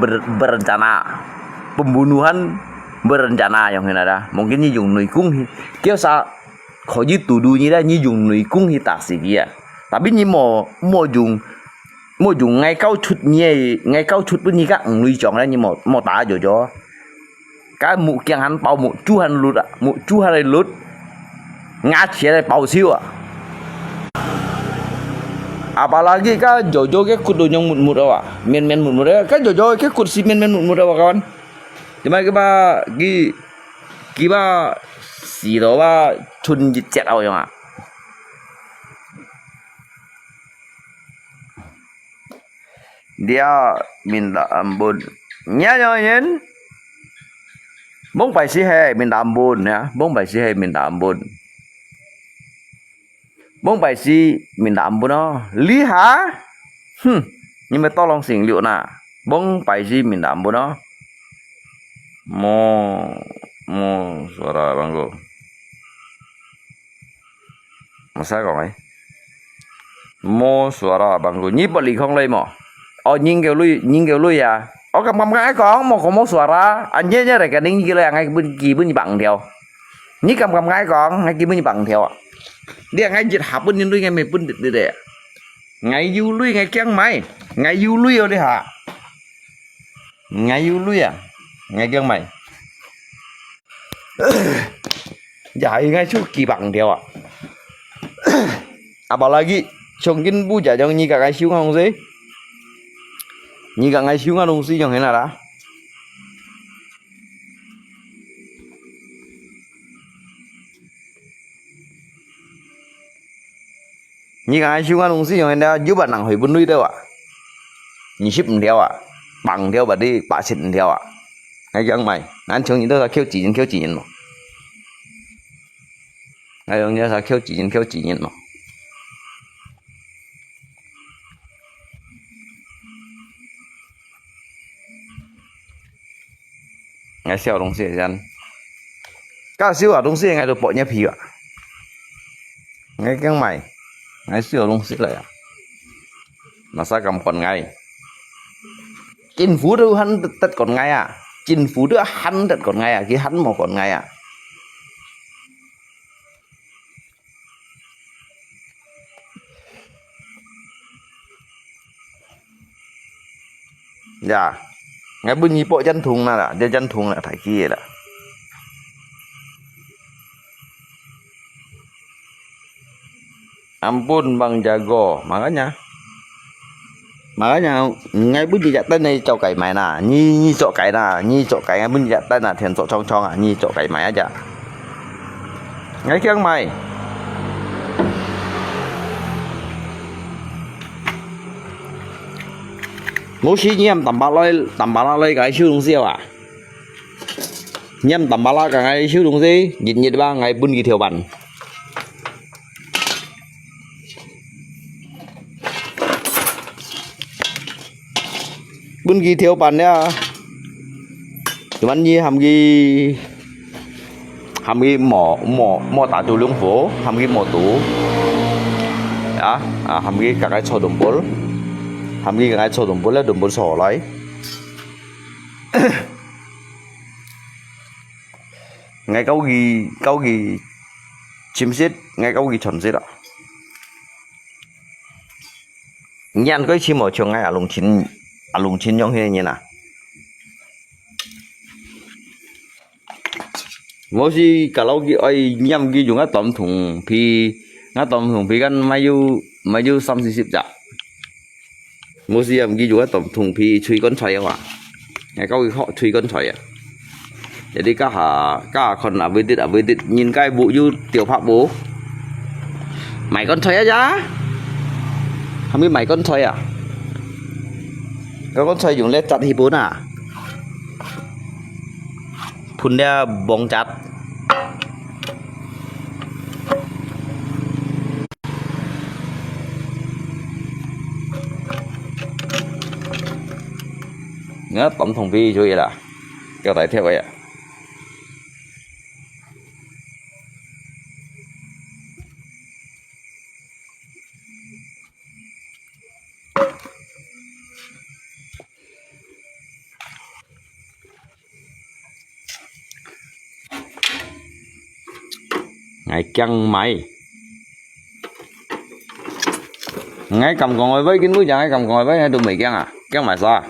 berencana yang ada, mungkin ni dùng nuôi cung, kêu sa khó như tuduh ni dah ni dùng nuôi cung hita sih dia, tapi ni mau dùng ngay câu chút pun ni các nuôi chọn đấy ni mau tả cho. Cái mụ kiang hắn bao mụ chú hắn lút ngã chia lại bao siêu à apalagi cái jojo cái cột đồ nhung mụt đâu à men mụt đấy cái jojo cái cột xi men mụt đâu à kawan cuma cái ba xì đó ba chun dịch chết đâu à dia minta ampun nyanyi Bông phải si hè minta ampun ya, bông phải si hè minta ampun. Bông phải si minta ampun đó, lý hả? Nhưng mà tolong sing liệu nà, bông phải si minta ampun đó. Mo suara bangku. Masa kau mai? Mo suara bangku, nhịp bật lì không lên mò. Nhìn kêu lui à? Cầm cái con một con suara anh nhớ rồi cái đinh kia là ngay bên bằng theo nhí cầm cái con ngay kia bên bằng theo đi ngay dịch hạp bên lui ngay mày bên đi để ngay du lui ngay keng mày ngay du lui ở đây hả ngay du lui à ngay keng mày Ya ingai cuki bang dia wak. Apalagi mungkin buja jangan nyika ngai siung ngong sih. Nyika ngai siung ngong sih yang enak lah. Nyika ngai siung ngong sih yang enak juga nang hoi bunui dia wak. Nyisip dia wak. Bang dia wak di pasit dia wak. Ngai yang mai. Ngan chung itu là kêu chỉ nhìn mà. Ngai yang dia là kêu chỉ nhìn mà. Ngai xeo đông xí dân. Các xíu ở đông xí ngai được bộ nhé phì ạ. Ngai cái mày. Ngai xíu đông xí lại à. Mà sao cầm còn ngay. Chính phủ đâu hắn tất còn ngay à. Chính phủ đó hắn tất còn ngay à. Cái hắn mà còn ngay à. Dạ. Ngai bunyi bộ chân thùng là dia chân thùng là phải kia là. Ampun Bang Jago, makanya ngay bunyi jatan này cho cày mày nè, nhi cho cày nè, nhi cho cày ngay bunyi jatan nè, thiền cho trong à, nhi cho cày mày aja. Ngay kia mày. Mỗi khi nhem tầm ba loi cái siêu đúng siêu à. Nhem tầm ba la cả ngày siêu đúng gì, nhìn ba ngày bunyi thiểu bản. Bún ghi thiếu bàn nha, chúng như hàm ghi mỏ tả tù lương phố, hàm ghi mỏ tủ, đó, hàm ghi cả cái sổ đồng bố, hàm ghi cả cái sổ đồng bố là đồng bố sổ lấy, ngay câu ghi chim xít, ngay câu ghi chuẩn xít ạ, nhăn cái chim ở trường ngay ở lùng chín trong thế như nào mỗi khi cả lâu kia ai nhâm kia dùng cái tôm thùng phi gan mai du xăm xịt dạ mỗi khi em kia dùng cái tôm thùng phi chui con xoay à ngày câu họ chui con xoay à jadi cả con ở với đít nhìn cái vụ du tiểu phạm bố mày con xoay á không biết mày con xoay à. Con xoay dùng led chặt thì bốn à phun đeo bóng chặt ngớt tổng thùng vi cho vậy là kéo tay theo vậy ạ. Ngày chăng mày ngay cầm còn ngồi với kính mũi chẳng ngay cầm ngồi với hai tụi mày chăng à chăng mày sao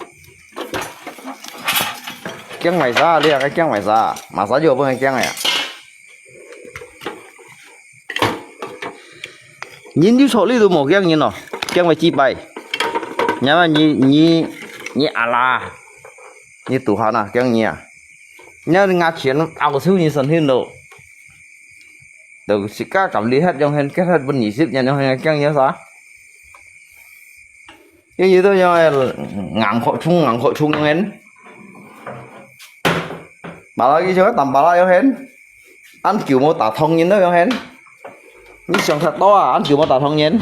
chăng mày sao đi à cái chăng mày sao mà sao vô với hai chăng này à nhìn chú số đi tụi một chăng nhìn nào chăng mày chi bay nhá mà nhí à la như tụi họ nào chăng nhỉ nhá ngã chuyện ảo siêu như sần hin đâu từ sĩ cá cầm đi hết trong hen kết hết bên nhị ship nha trong hen chăng nhớ sao cái gì tôi cho ngạn khội chung trong hen bà nói cái chỗ tầm bà nói trong hen anh kiểu mô tả thông nhìn đó trong hen như sòng thật to à anh kiểu mô tả thông nhìn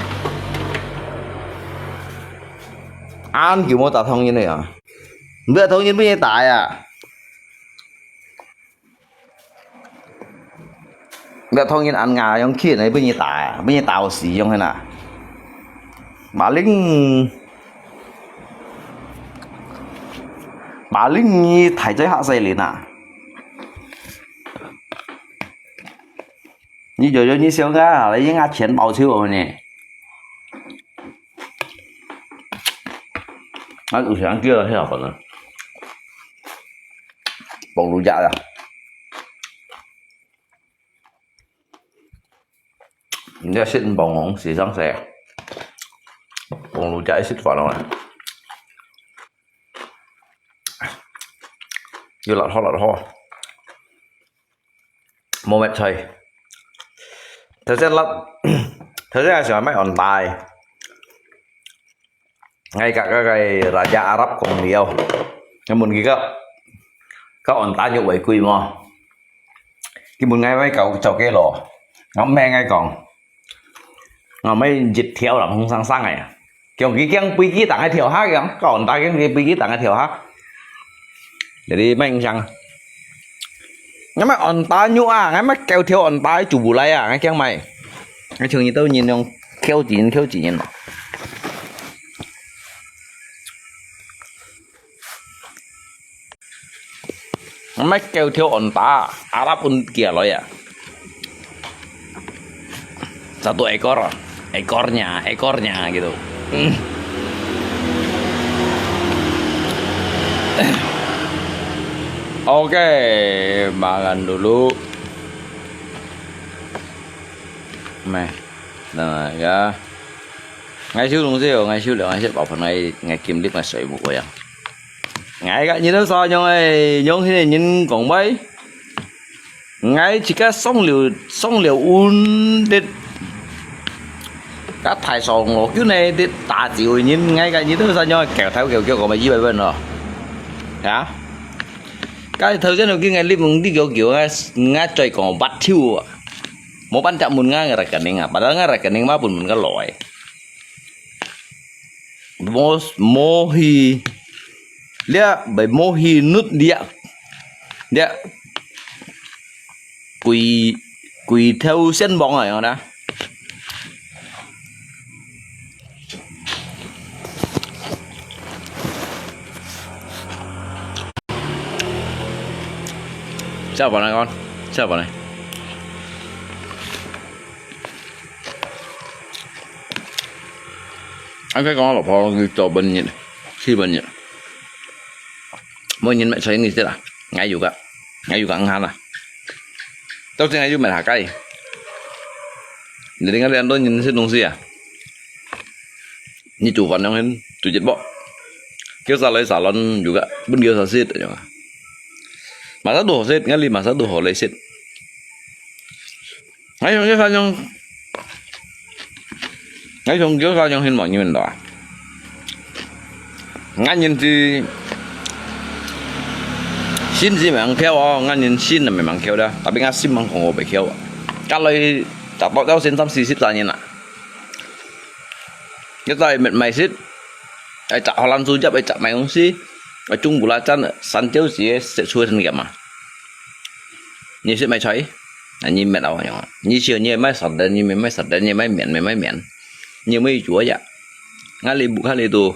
anh kiểu mô tả thông nhìn này à bữa thông nhìn bây giờ tại à bữa thông nhìn ăn ngà trong kia này bây giờ tàu xỉ trong thế nào bà linh thải chơi hạ dây lên à như giờ như siêu ga lấy những ngà chén bao siêu rồi nè nó tụi sáng kia là thế nào còn nữa bông lúa dạ à Dia xin bông xì sáng xe bông lũ cháy xích vào đâu này như lọt ho mô mệt thầy thế sẽ lắm thế ra sẽ mấy on tài ngay cả các cái raja Arab cũng nhiều nhưng mình kia các on tài như vậy quy mà cái mình ngay mấy cậu chào cái lò ngắm me ngay còn mấy dịch theo là không sang này kiểu cái quy ký tặng hay thiểu hát kìa còn ta cái quy ký tặng hay thiểu hát để đi mấy anh rằng ngắm mấy on ta nhũ ngay mấy kêu theo on ta chủ bù lại ngay kêu mày ngay thường như tôi nhìn ông kêu chỉ nhìn mấy kêu theo on ta Arab pun kia loh ya satu ekornya gitu. Oke, makan dulu. Mày, nah ya. Ngay xíu nữa sẽ bảo phần này ngay kim clip mà sợi một rồi à. Ngay cả như đó sao nhau ơi, nhau thế này nhìn còn mấy. Ngay chỉ có xong liều un đến các thải sòng ngộ kiểu này thì tạ chịu nhìn ngay cả như thế sao nhau kéo theo kiểu của mày gì bên rồi hả cái thời gian đầu kia ngày clip mình đi kiểu ngay trời còn bắt thiêu mau ban chạm muốn ngay rekening padahal ngay rekening mah pun mình có lỗi mohi dia bởi mohi nút dia quỳ theo sân bóng này đó sao vào này con sao vào này anh thấy con là phò cho bên nhỉ khi bên nhỉ mỗi nhìn mẹ thấy như thế là ngay juga ăn han à tao sẽ ngay juga mẹ cây jadi kalian tuh nhìn xem sih ya ini cuman yang ini tujuh bok kita lấy salon juga pun dia sasit aja masa tuh sit ngali masa tuh holay sit ngay trong kiểu sao trong hình mọi như mình đó ngay nhìn thì xin gì mà ăn khéo ngay nhìn xin là mình ăn khéo đó tapi ngay xin mang không có bị khéo kalau tak tahu tahu xin 3-4 tanya nak kita mày sit ai chặt Holland sujab ai chặt mày không xí ở chung bù la chân săn chiếu gì sẽ xuôi thân nghiệm mà như sẽ mày thấy như mẹ đâu nhỉ như chiều như mấy sọt đến như mấy sọt đến như mấy miệng như mấy chúa vậy ngay li bụng ngay li tù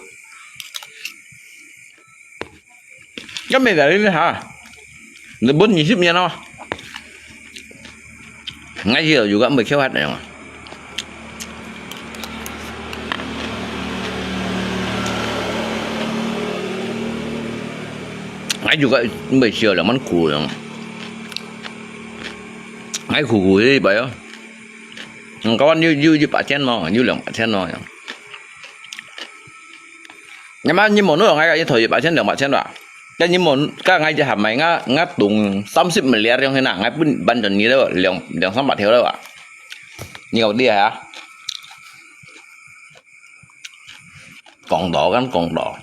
cái mày để đi hả nó 4-20 nha nó ngay giờ juga mày khéo hết này mà ngay juga mày chiều là món cù rồi ngay cù đi vậy đó có như bà chen nó như lượng bà chen nó nhưng mà như một nước ngay cái thời bà chen lượng bà chen đó cái như một cái ngay chỉ hàm mày ngã tùng 30 miliar trong thế nào ngay ban trần như đó lượng 3 thiếu đâu ạ nhiều đi hả còn đỏ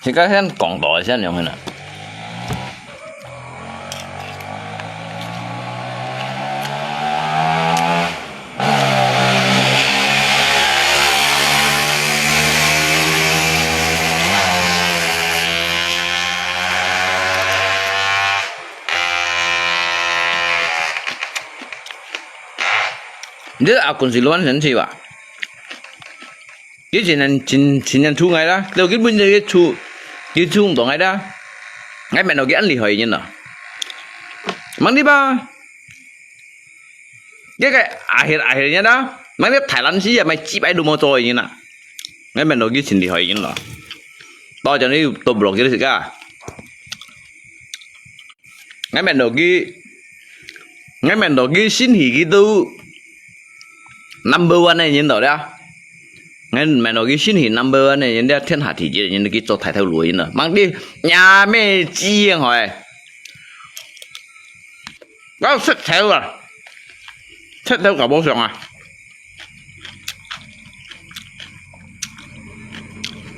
thì cái hen còn đỏ xem như thế nào Dia akun siluan sen sih pak. Cái chuyện nhân thu ngay đó, đâu cái bên cái thu tổng ngay đó, ngay mẹ nó cái ăn lì hồi như nào, mang đi ba, cái akhir nhá đó, mang cái Thái Lan xí giờ mày chỉ bay đồ mô tô như nào, ngay mẹ nó cái chuyện lì hồi như nào, to cho nên tôi blog cái gì cả, ngay mẹ nó cái xin hỉ cái tu number one này nhìn đó đấy ngay mẹ nói cái xin hình number one này nhìn đấy thiên hạ thị gì nhìn cái chỗ thái theo lúa nhìn đó mang đi nhà mẹ chi hỏi có thích theo à thích theo cả bố sòng à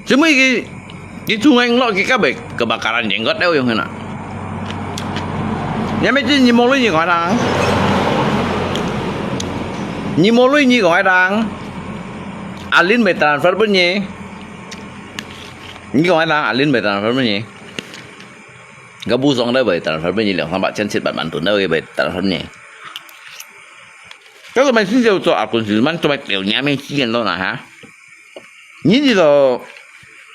chứ mấy cái chung anh lo cái bể kebakaran jenggot đâu yang mana nhà mẹ chi nhìn mồi gì gọi rằng nhìn mồi gì gọi rằng alin về transfer bên nhé như gọi rằng alin về transfer bên nhé cái bút song đấy về transfer bên nhé liệu thằng bạn chân chết bạn tuần đâu về transfer nhé cái mày xin chào cho akun Sulaiman cho mày tiểu nhà mày chi đó là hả nhìn gì đó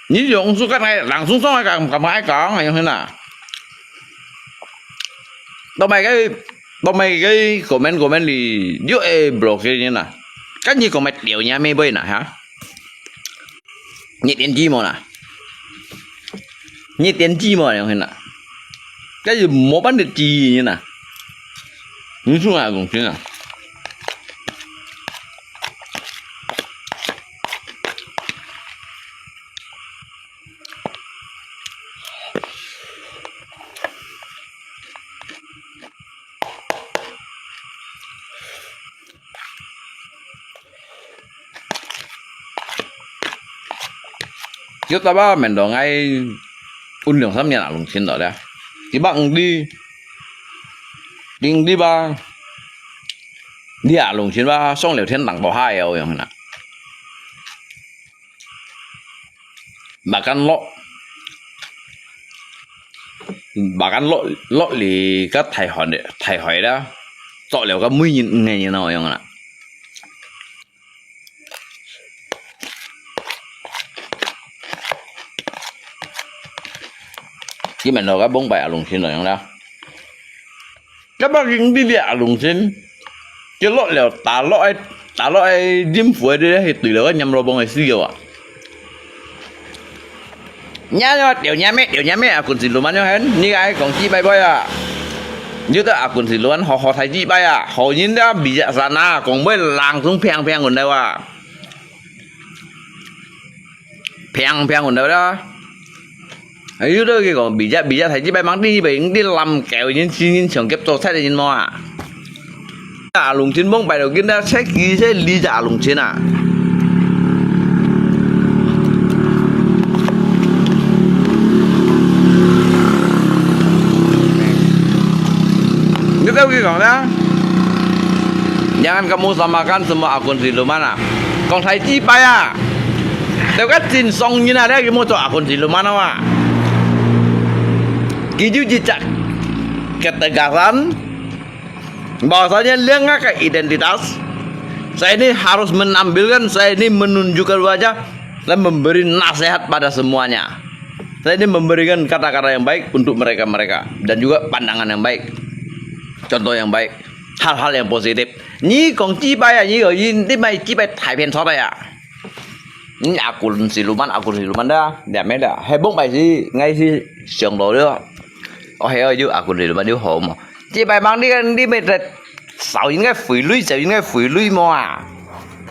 nhìn gì ông số cái này làng xuống sông hay cả ai có này như thế nào tao mày cái comment thì giữa block cái như nào cái gì của mày tiểu nhà mày bây nè hả nhị tiền chi mà nè nhị tiền chi mà như thế nào cái gì một bán được chi như nào như thế nào cũng thế nào trước ta ba mình đó ngay un đường sắm nhà nào lùng xin đó đấy thì bạn đi ba đi lùng xin ba xong liều thiên đẳng bảo hai rồi vậy nè bà căn lọ thì các thầy hỏi đó chọn liều các mũi nhìn ngày như nào vậy nè chứ mình đâu có 47 lùng xin rồi không đâu các bác đi địa lùng xin cái lọ liều tá lọ diêm phối đấy thì tùy đó nhầm rồi bọn người siêu à nhá tiểu nhà mẹ akun xin luôn mà hết như ai còn chi bay à như ta akun xin luôn họ thấy chi bay à họ nhìn đã bị dạ sàn à còn mới làng xuống phèn còn đâu à phèn còn đâu đó ấy đó cái còn bị dạ thấy chi bay mang đi làm kẹo nhìn trường kép cho sách nhìn mò à lùng chín bông bài đầu tiên đã sách ký sẽ lý giả lùng chín à itu lagi kau ya jangan kamu samakan semua akun siluman ah kau thay chi bay à theo cách tin song như nào đấy cái mô cho akun siluman ah kiju jejak ketegasan bahwasanya lihat identitas saya ini harus menampilkan saya ini menunjukkan wajah dan memberi nasihat pada semuanya saya ini memberikan kata-kata yang baik untuk mereka dan juga pandangan yang baik contoh yang baik hal-hal yang positif ni còn chi bay à ni rồi đi mày chi bay thải phiền xót đây à ni akun siluman đó đẹp mấy đó hay bốc bài gì ngay khi trường đồ nữa hay ơi chứ akun siluman điếu hộ mà chi bay mang đi mày sáu những cái phủi lưới mò à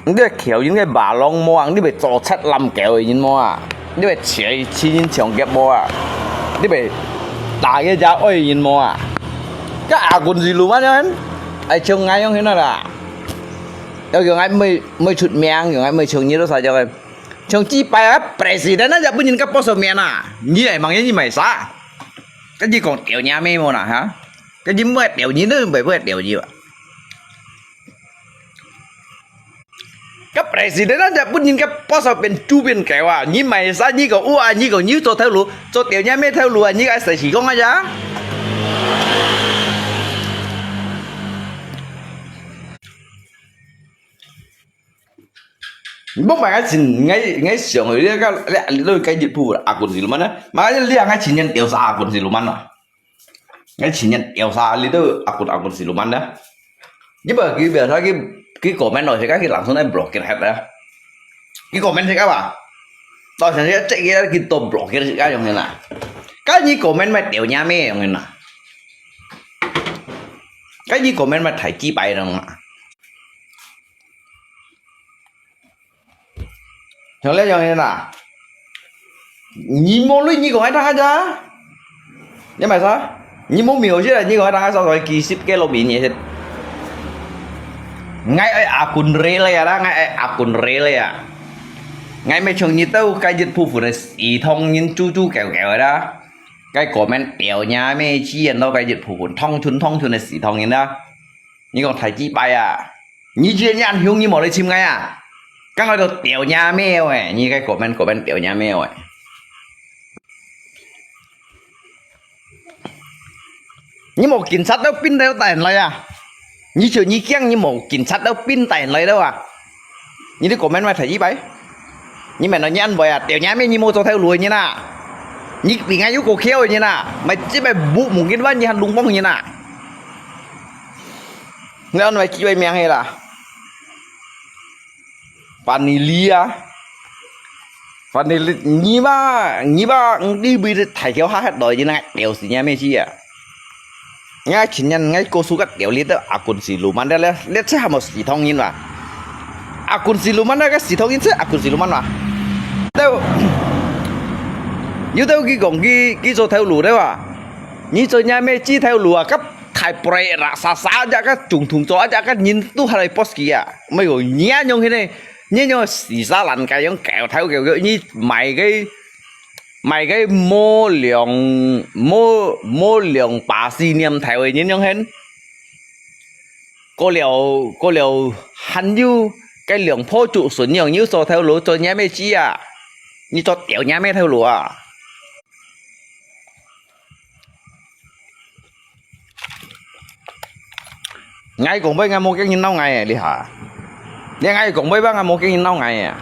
những cái kéo những cái bà long mò đi mày cho chất làm kéo rồi nhìn mò à đi mày chỉ nhìn trường kẹp mò à đi mày đá cái giá ơi nhìn mò à cái akun siluman đó ai chừng ngay không thế nào là đâu kiểu ngay mới chụt miang kiểu ngay mới chừng như đó sao cho em chừng chi bay á president á giờ bây giờ cái post miang à như này bằng như mày xá cái gì còn tiểu nhà mê mà nè hả cái gì mới tiểu như nữa bởi với tiểu gì vậy cái president á giờ bây giờ cái post bên chu bên kẹo à như mày xá như còn à như còn như cho theo lúa cho tiểu nhà mê theo lúa như ai sẽ chỉ có ngay giá bốc bài cái chuyện ngay sưởng rồi đấy cái đôi cái dịch vụ akun siluman á mà cái liang cái chỉ nhận tiểu xa akun siluman à cái chỉ nhận tiểu xa lý đó akun siluman đó chứ mà cái bây giờ cái comment rồi thì cái làm xuống em block cái hết đó cái comment thì các bạn tôi sẽ chạy cái tôm block cái trong này nè cái gì comment mà tiểu nhà mẹ trong này nè cái gì comment mà thải chi bài rồi nè 정래 정해나. Nhí mô lui nhí của ai đang ra? Nhưng mà sao? Nhí mô miêu chứ là nhí của ai đang sao rồi kỳ ship cái lô bị nhỉ hết. Ngay ở akun rele ya, ngay ở akun rele ya. Ngay mấy chồng nhí tao cái dịch phụ phụ này ý thông nhìn chu chu kẹo kẹo đó. Cái comment biểu nhà mấy chi anh đâu cái dịch phụ phụ thông chun này ý thông nhìn đó. Nhí còn thấy chi bài à? Nhí chi anh ăn hiếu nhí mò lấy chim ngay à? Các người được biểu nhà mèo ấy, nhí cái comment biểu nhà mèo ấy. Nhí một cảnh sát đâu pin đâu tiền lại à? Nhí chưa nhí kiêng nhí một cảnh sát đâu pin tiền lại đâu à? Nhí đi comment mà thấy gì vậy? Nhí mày nói nhăn vậy à? Tiểu nhá mày nhí một cho theo lùi như nào? Nhí bị ngay yếu cổ khéo như nào? Mày chỉ mày bụ một cái văn như hắn lúng bông như nào? Nên mày chỉ mày miệng hay là? Vanilla nhí ba đi bị thải kéo hát đòi như này đều gì nha mày chi à? Ngay chỉ nhân ngay cô số các tiểu lý đó akun siluman đó lấy sẽ làm một sĩ thông nhiên mà akun siluman đó cái sĩ thông nhiên sẽ akun siluman mà đâu như đâu cái số theo lù đấy mà như số nhà mẹ chỉ theo lù à các thải bể ra xa ra các trùng thùng chó ra các nhìn tu hay post kia mấy người nhớ nhung thế này nhớ nhung xì xa lăn cái giống kẹo theo kiểu như mày cái mô lượng bà si niệm thay về nhân hen có liệu hắn như cái lượng phô trụ xuân nhiều như so theo lúa cho nhà mẹ chi à như cho tiểu nhà mẹ theo lúa à ngay cùng với ngay một cái nhìn nào ngày đi hả ngay cùng với bác ngay một cái nhìn nào ngày à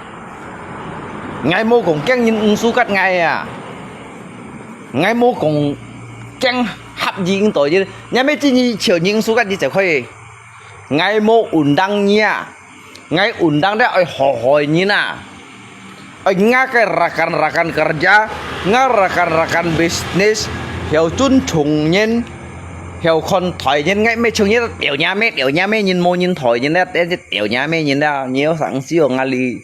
ngay mô cùng cái nhìn su cắt ngay à ngay mô cùng cái hấp dẫn tội chứ nhà mấy chỉ chiều nhìn su cắt đi sẽ khơi ngay mô ổn đăng nha ngay ổn đăng đấy hỏi như nào ngay cái rakan kerja ngay rakan business hiểu chun trùng nhân hiểu con thỏi nhân ngay mấy chừng như tiểu nhà mấy nhìn mô nhìn thỏi nhân đấy tiểu nhà mấy nhìn đó nhiều sáng siêu ngay li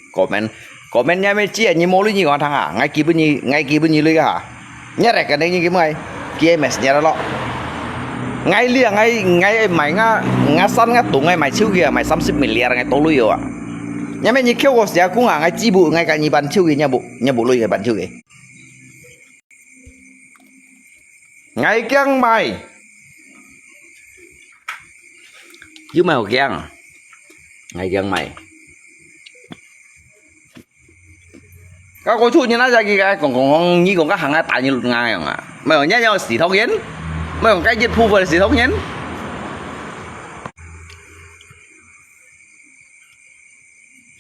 comment nhà mấy chị như mô lưu như con thằng à ngay kia bên như lưu hả nhớ lại cái này như cái mày kia mày nhớ đó ngay liền ngay mày ngã săn ngã tụng ngay mày chiêu kia mày 30 miliar ngay to lưu à nhà mấy như kêu có cũng à ngay chi bộ ngay cả như bàn chiêu kia nhà bộ lưu cái bàn chiêu kia ngay kiêng mày chứ mày kiêng ngay kiêng mày các cô chú như nó ra kia còn như còn các hàng tại như lụt ngai à mày ở nhá nhau xỉ thông yến mày còn cái dịch phu về xỉ thông yến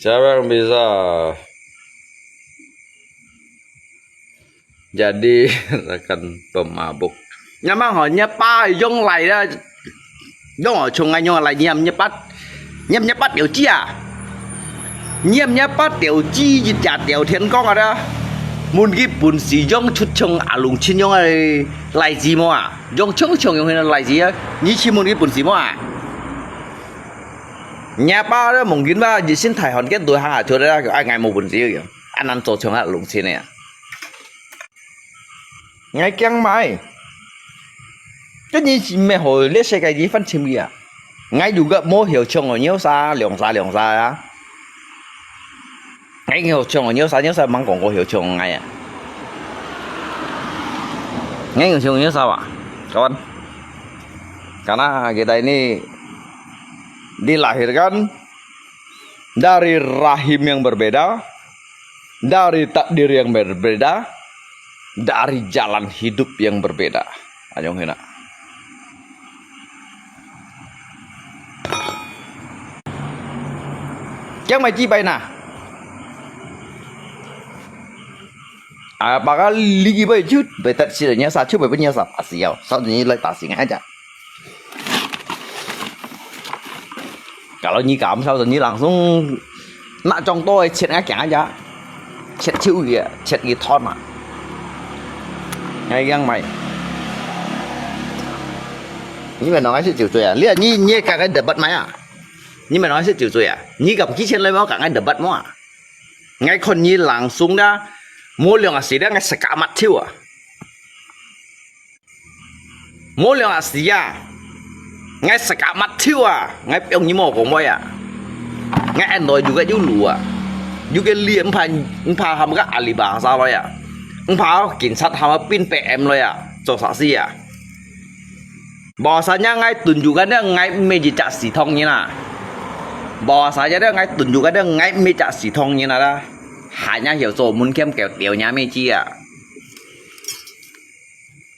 siapa yang bisa jadi rekan pemabuk nyamang họ nhấp ba dông lại đó dông ở chung anh nhau lại nhấp bắt điều chi à nhấp bắt điều chi dịch trả điều thiên con ở đó muốn cái bún xì dông chút chung à lùng chín dông lại gì mà à dông chung dông hay là lại gì á như chỉ muốn cái bún xì mà à nhà ba đó mong kiến ba chỉ xin thải hòn kết đôi hàng à chỗ đó ai ngày một bún xì kìa anh ăn tổ chung à lùng chín này ngay kiêng mày cái gì mẹ hồi lấy xe cái gì phân chim kìa ngay dù gặp mô hiểu chung ở nhiều xa lượng xa á ngay hiểu chung ở nhiều xa mang còn có hiểu chung ngay à ngay hiểu chung nhiều sao à kawan karena kita ini dilahirkan dari rahim yang berbeda dari takdir yang berbeda dari jalan hidup yang berbeda anjong hina Chẳng mày chi bay nè bà lý bay chút về tận xí nhớ sao chút về nhớ sao tạt xíu sao như lại tạt xí ngay chả kalau như cảm sao như langsung nạ trong tôi chết ngay cả chả chết chịu kìa chết cái thon mà ngay găng mày nhưng mà nói sẽ chịu chơi à lý như cả cái đập bật máy à nhưng mà nói sẽ chịu chơi à như gặp chiếc trên lấy máu cả cái đập bật máu à ngay con như làng xuống đó mua lượng xí đó ngay sẽ cả mặt thiêu à mua lượng xí à ngay sẽ cả mặt thiêu à ngay ông như mồ của mày à ngay anh nói juga dulu à juga liam pha ham cái Alibaba rồi à pha cảnh sát ham pin PM rồi à cho啥事啊bahasanya ngay tunjukannya ngay meja si thong như nào bahasanya dia ngay tunjukannya ngay meja si thong như nào đó hanya hiểu rồi muốn kem kẹo tiểu nhà mê chi à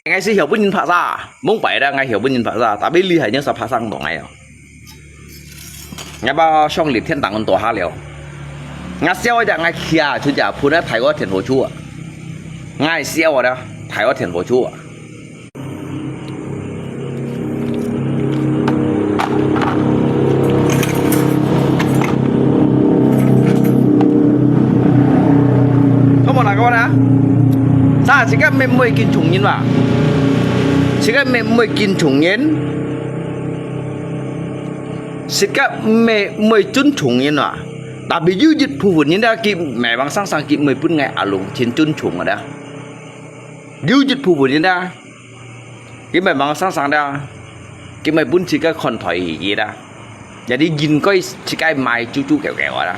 ngay sẽ hiểu bên phá ra muốn phải ra ngay hiểu bên phá ra tapi li hanya sa phá sang tổ ngay ngay bao xong liệt thiên tàng con tổ ha liều ngay xeo ở ngay kia chú giả phun đã thái có thiền hồ chua ngay xeo ở đó thái có thiền hồ chua các bạn á, sao chỉ các mình mới kinh trùng nhiên mà, chỉ các mình mới kinh trùng nhiên, chỉ các mình mới chun trùng nhiên mà, đặc biệt như dịch phù vốn nhiên đó kịp mẹ bằng sang kịp 10 phút ngày à lùng trên chun trùng ở đó, như dịch phù vốn nhiên đó, kịp mẹ bằng sang đó, kịp 10 phút chỉ các con thỏi gì đó, jadi nhìn coi chỉ cái mai chú kẹo ở đó,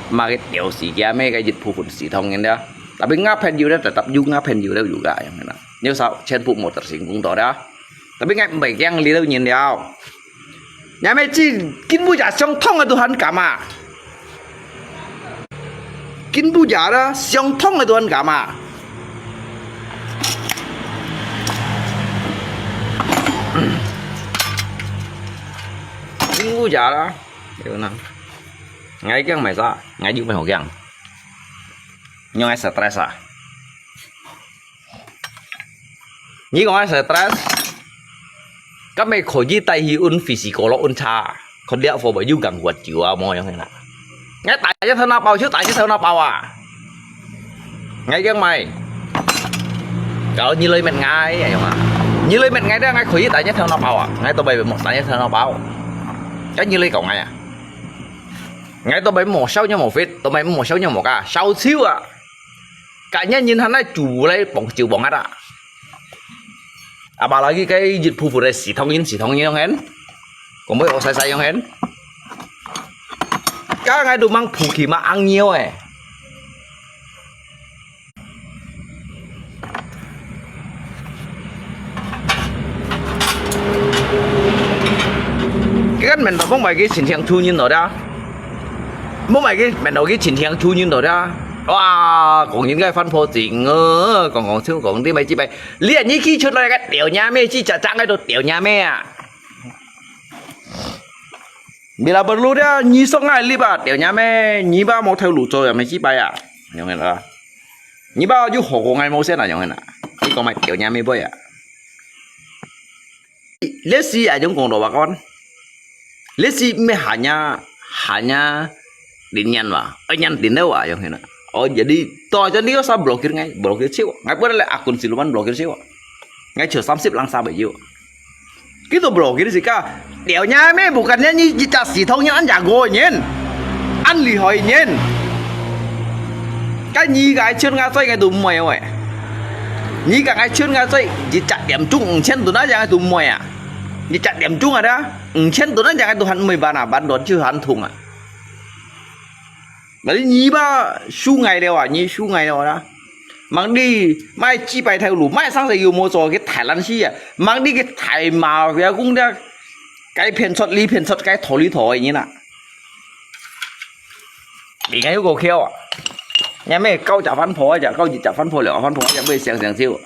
mà cái tiểu sĩ kia mấy cái dịch phù vốn sĩ thông nhiên đó. Tapi ngapain juga tetap juga ngapain juga yang enak. Nếu sao trên phụ một tersinggung đó đó. Tapi ngay bảy yang lý đâu nhìn đâu. Nhà mẹ chi kinh bu giả song thông ở Tuhan cả mà. Kinh bu giả đó song thông ở Tuhan cả mà. Kinh bu giả đó. Điều nào. Ngay cái mày ra, ngay giúp mày học rằng. Nhưng ai stress à? Như con ai stress, các mày khỏi gì tay hi un physical lo un cha, con đeo vào bởi dung càng quật chịu à mồi như thế nào? Ngay tại cho thằng nào bao chứ tại cho thằng nào bao à? Ngay cái mày, cỡ như lấy mệt ngay vậy mà, như lấy mệt ngay đó ngay khỏi gì tại cho thằng nào bao à? Ngay tao bày một tại cho thằng nào bao, cái như lấy cậu ngay à? Ngay tao bày một sáu nhau một phết, tao bày một sáu nhau một à, sáu xíu à? Cả nhà nhìn hắn này chủ lấy bóng chiều bóng hết à bà lagi cái dịch vụ này xỉ thông nhiên không hén còn mới ở sai không hén các ngày đồ mang phụ khí mà ăn nhiều ấy cái mình nó bóng mày cái trình thiang thu nhiên rồi đó bóng mày cái mình đầu cái trình thiang thu nhiên rồi đó wow, còn những cái phân phối chuyện còn xưa còn đi mấy chị bay liền như khi chút này cái tiểu nhà mẹ chị chả trang cái đồ tiểu nhà mẹ à bila perlu dia nyi song ai liba tiểu nhà mẹ nyi ba mau theo lũ rồi à mấy chị bay à nhung nghe là nyi ba du hồ của ngày mau xem là nhung nghe là chỉ còn mày tiểu nhà mẹ bơi à lết xí à giống còn đồ bà con lết xí mới hả nha đến nhân mà ở nhân đến đâu à nhung nghe là oh jadi toh jadi saya blokir sih nggak boleh akun siluman blokir sih nggak cuma 30 langsa baju gitu blokir sih kak đéo nha mẹ bukannya như chỉ xì thông nhưng ăn jago nhiên ăn lì hỏi nhiên cái nhí cái chân ngã xoay cái tụm mày vậy nhí cả cái chân ngã xoay chỉ chặt điểm chung trên tụi nó chẳng cái tụm mày à chỉ chặt điểm chung à đó trên tụi nó chẳng cái tụi hắn 13 à bán đón chưa hắn thùng à đấy nhí ba su ngày đều à nhí su ngày đều đó mang đi mai chi bài theo lũ mai sang giờ mua rồi cái thải lăn chi à mang đi cái thải màu cái cũng đã cái phiền sọt cái thổi lý thổi như nào đi ngay cô kêu à nhà mẹ câu chả phán phổi chả câu gì chả phán phổi liệu phán phổi chả bây sàng siêu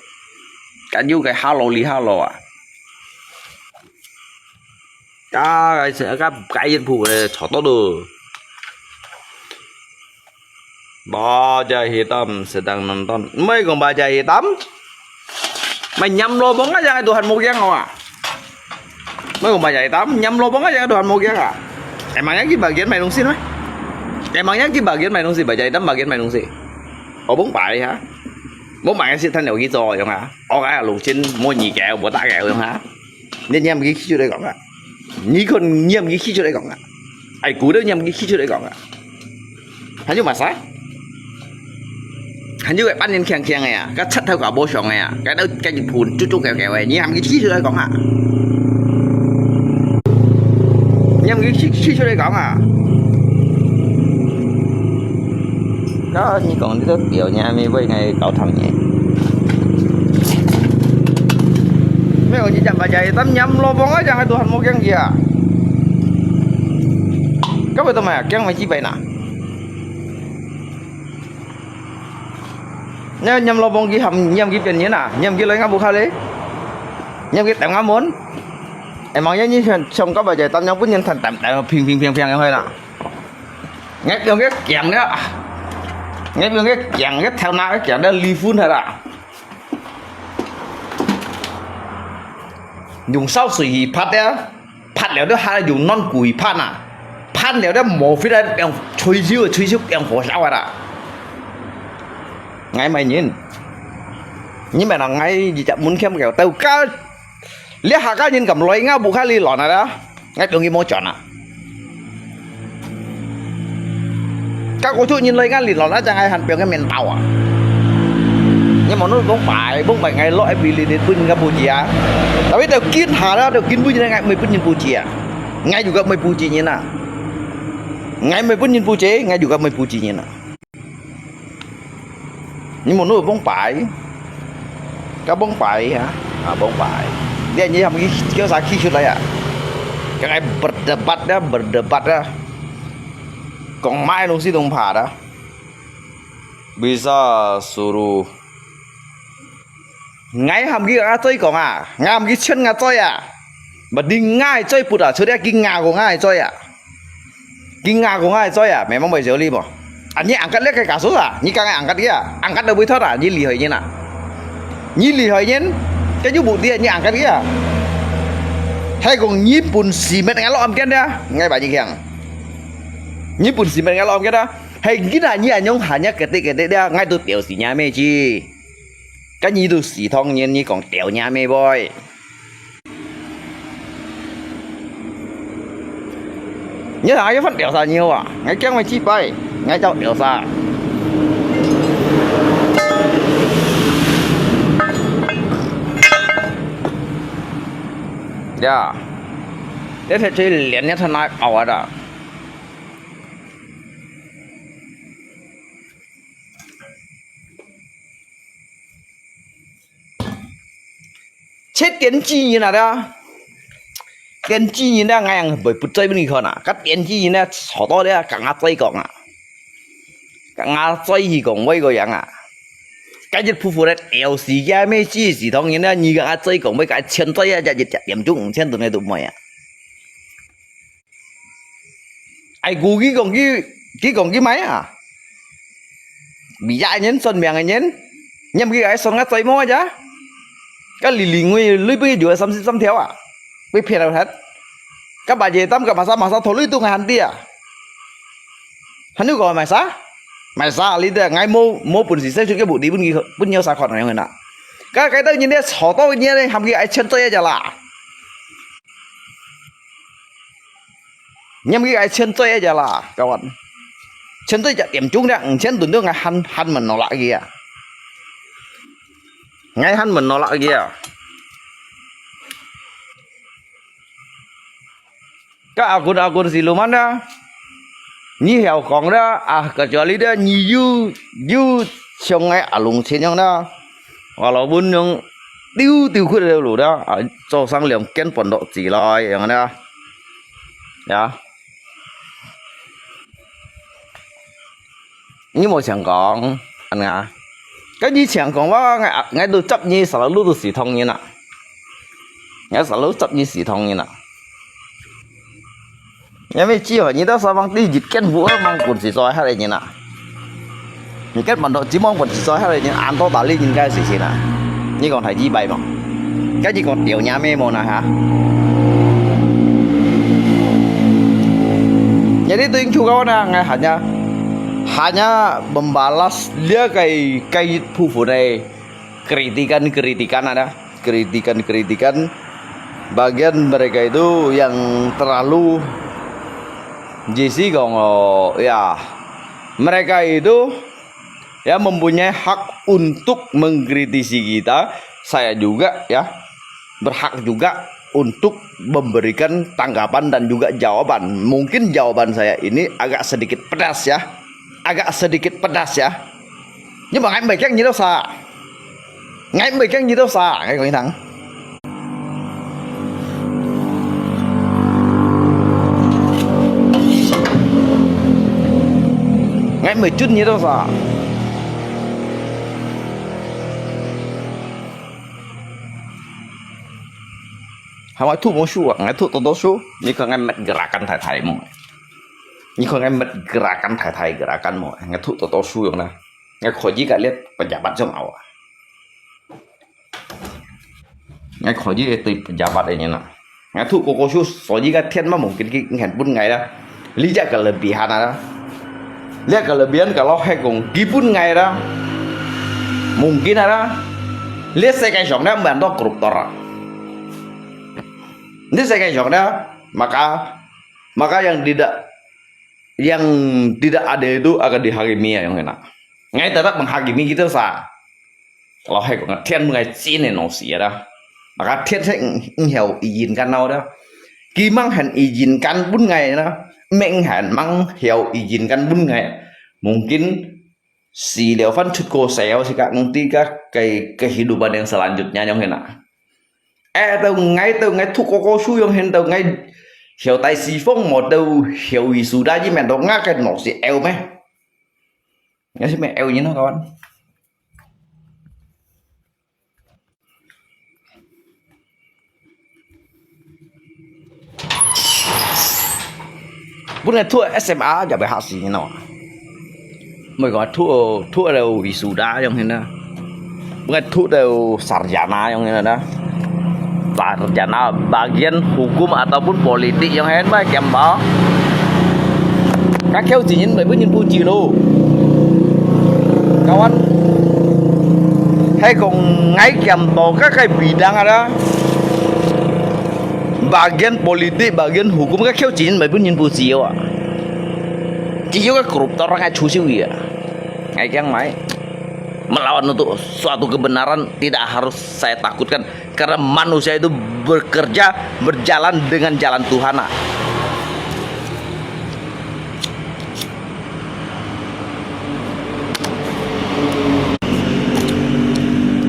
cả như cái halo à cái sẽ cái dân phụ này chọn tốt được baca hitam sedang nonton mấy còn baca hitam mày nhầm lô bóng aja Tuhan mau giang à mấy còn baca hitam nhầm lô bóng aja Tuhan mau giang à emangnya cái bagian mày nung xin mấy emangnya cái bagian mày nung xin baca hitam bagian mày nung xin bóng bại hả bóng bại xin thanh đầu ghi rồi không hả cái là lục trên môi nhì kẹo bộ ta kẹo không hả nên nhầm cái khi chưa đây gọn à nhí con nhầm cái khi chưa đây gọn à ai cú đâu nhầm cái khi chưa đây gọn à hả nhưng mà sai hình như vậy ban nhân khen này à cái chất theo cả bố sòng này à cái đó cái dịch phùn chút chút kẹo kẹo này nhằm cái chi đây có à nhằm cái chi đây có à đó như còn đi tới kiểu nhà mi với ngày cậu thằng nhỉ mấy con chỉ chậm bà chạy tắm nhắm lo bóng ấy chẳng hay tụi hành mua cái gì à các bạn tụi mày cái mày chi vậy nè nhá nhâm lo bông kia hầm nhâm kia tiền như nè nhâm kia lấy ngắm bù khai lấy nhâm kia tạm ngắm muốn em mong nhá như xong có bà chạy tắm nhắm với nhân thành tạm tạm phiền em hơi nè nghe đường cái kèm đó nghe đường cái kèm cái theo nào cái kèm đó li phun hay là dùng sao sủi phát đấy phátแล้วđó hay là dùng non củi phát à phátแล้วđó mổ phía đây em chui siêu em phổ sao à ngay mày nhìn nhưng mà là ngay gì chậm muốn khem kẹo tàu cá liếc hạ cá nhìn cầm loay ngao bù khai li lọ này đó ngay đường đi mua chọn à các cô chú nhìn lấy ngao li lọ nó chẳng ai hẳn biểu cái miền tàu à nhưng mà nó không phải ngày lõi vì li đến bên Campuchia tapi đều kiên hà đó đều kiên vui như ngay mấy bên Campuchia ngay juga mấy Campuchia như nào ngay mấy bên Campuchia ngay juga mấy Campuchia như nào nhưng mà nó bóng phải cái bóng phải hả bóng phải dia như hàm cái sao khi đây à cái này berdebat đó còn mai luôn si đồng phá đó bisa suruh ngay hàm cái chơi còn à ngay hàm cái chân ngay chơi à mà đi ngay chơi bụt à chơi kinh ngà của ngay chơi à kinh ngà của ngay chơi à mẹ mong mày giờ đi bỏ anh như angkat lihat kayak kasus ah, ni kan angkat dia, angkat dah boleh thora, ni lihai je nak, ni lihai je, cái chú bụt dia ni angkat dia, hay còn ni pun simen ngalok am kan dia, ngay bà gì kìa, ni pun simen ngalok am kan dia, hay kita ni anyong hanya ketik dia, ngay tu tiểu si nhà mẹ chi, cái ni tu si thong nhiên ni còn tiểu nhà mẹ boy. Nhớ thằng cái phân tiểu sao nhiều à, ngay cái mày chi bay, ngay trong tiểu sao. Ya, để thấy chơi liền nhất thằng này ảo à đó. Chết tiến chi như nào đó. Tiền chi nhìn ra ngay bởi bút chơi bên kia nè, các tiền chi nhìn ra sổ to đấy cả ngã chơi còn à, cả ngã chơi gì còn mấy cái dạng à, cái dịch phụ phụ đấy eo xì cái mấy chi xì thong nhìn ra như cả ngã chơi còn mấy cái chân chơi à, dịch điểm chung chân tụi này tụi mày à, ai cú cái còn máy à, bị dại nhấn xuân miệng này nhấn, nhầm cái xuân ngã chơi mua chứ, cái lì nguy lưỡi bây giờ xăm theo à. Với phiền nào hết các bà về tâm gặp mà sao thổi lưỡi tu ngày hắn tia hắn nói gọi mày xa lý thế ngay mô bùn gì sẽ cho cái bụi đi bún nhiều sao còn này người nào cái đó như thế sổ to như thế hàm cái ai chân chơi chả lạ nhâm cái ai chân chơi chả lạ các bạn chân chơi chả điểm chung đấy chân tuần trước ngày hắn mình nó lại kìa ngay hắn mình nó lại kìa các akun siluman đó như heo con đó kecuali dia như xong ngay lùng trên nhau đó kalau pun yang tiêu khuyết đều lũ đó cho sang liềm kén phần độ chỉ lạiอย่างđó ya như một chẳng còn anh à cái gì chẳng còn quá ngay tôi chấp như sao lúc tôi xỉ thông như nào ngay sao lúc chấp như xỉ thông như nào nhà mấy chi hỏi như đó sao mang đi dịch kết vũ mang quần xì xoay hay là như nào những kết bản độ chỉ mong quần xì xoay hay là như ăn to tali nhìn cái xì nào như còn thấy gì bày mà cái gì còn tiểu nhà mê mồ này hả jadi itu yang juga nè hanya membalas dia kayak fufu này kritikan ada kritikan bagian mereka itu yang terlalu JC ya mereka itu ya mempunyai hak untuk mengkritisi kita. Saya juga ya berhak juga untuk memberikan tanggapan dan juga jawaban. Mungkin jawaban saya ini agak sedikit pedas ya, agak sedikit pedas ya. Nhưng mà anh bày cách như đâu xa, anh bày cách như đâu xa, anh có thắng. Anh bày chút như đâu xa. Hawai tu mau shu, ngai tu todo shu. Ni kau ngai met gerakan thai mo. Ni kau ngai met gerakan thai gerakan mo. Ngai tu todo shu yang na. Ngai kau ji kat lihat pejabat jom awak. Ngai kau ji itu pejabat ini na. Ngai tu kau shu soji kat tian mah mungkin ngai pun ngai dah. Lihat kelebihan ada. Lihat kelebihan kalau hekong gipun ngai dah. Mungkin ada. Lihat saya kayak soknya bantu koruptor. Ini saya kayak maka yang tidak ada itu akan dihakimi yang enak. Ngai tetap menghakimi kita sah. Kalau hai kok thiên ngai chin no si dah. Maka thiên sẽ hiểu izinkan nào đó. Khi mang hẳn izinkan pun ngai dah. Meng hẳn mang hiểu izinkan pun ngai. Mungkin si Levan cukup saya sih kak nanti kak kehidupan yang selanjutnya yang enak. Tao ngay thu có su yang hen tao ngay hiểu tại si phong một tao hiểu ý su đa với mẹ tao ngã cái nọ si eo mẹ nhớ si mẹ eo như nó con bữa nay thua SMA giờ phải học gì như nào mới gọi thua đều ý su đa yang hen đó bữa nay thua đều sarjana yang hen đó sarjana bagian hukum ataupun politik yang hen baik kem đó các khéo chỉ nhìn với nhìn puji lo kawan hay còn ngay kem to các cái bidang ada bagian politik bagian hukum các khéo chỉ nhìn với nhìn puji à chỉ có koruptor orang yang cuci ya ngay yang mai melawan untuk suatu kebenaran tidak harus saya takutkan karena manusia itu bekerja berjalan dengan jalan Tuhan.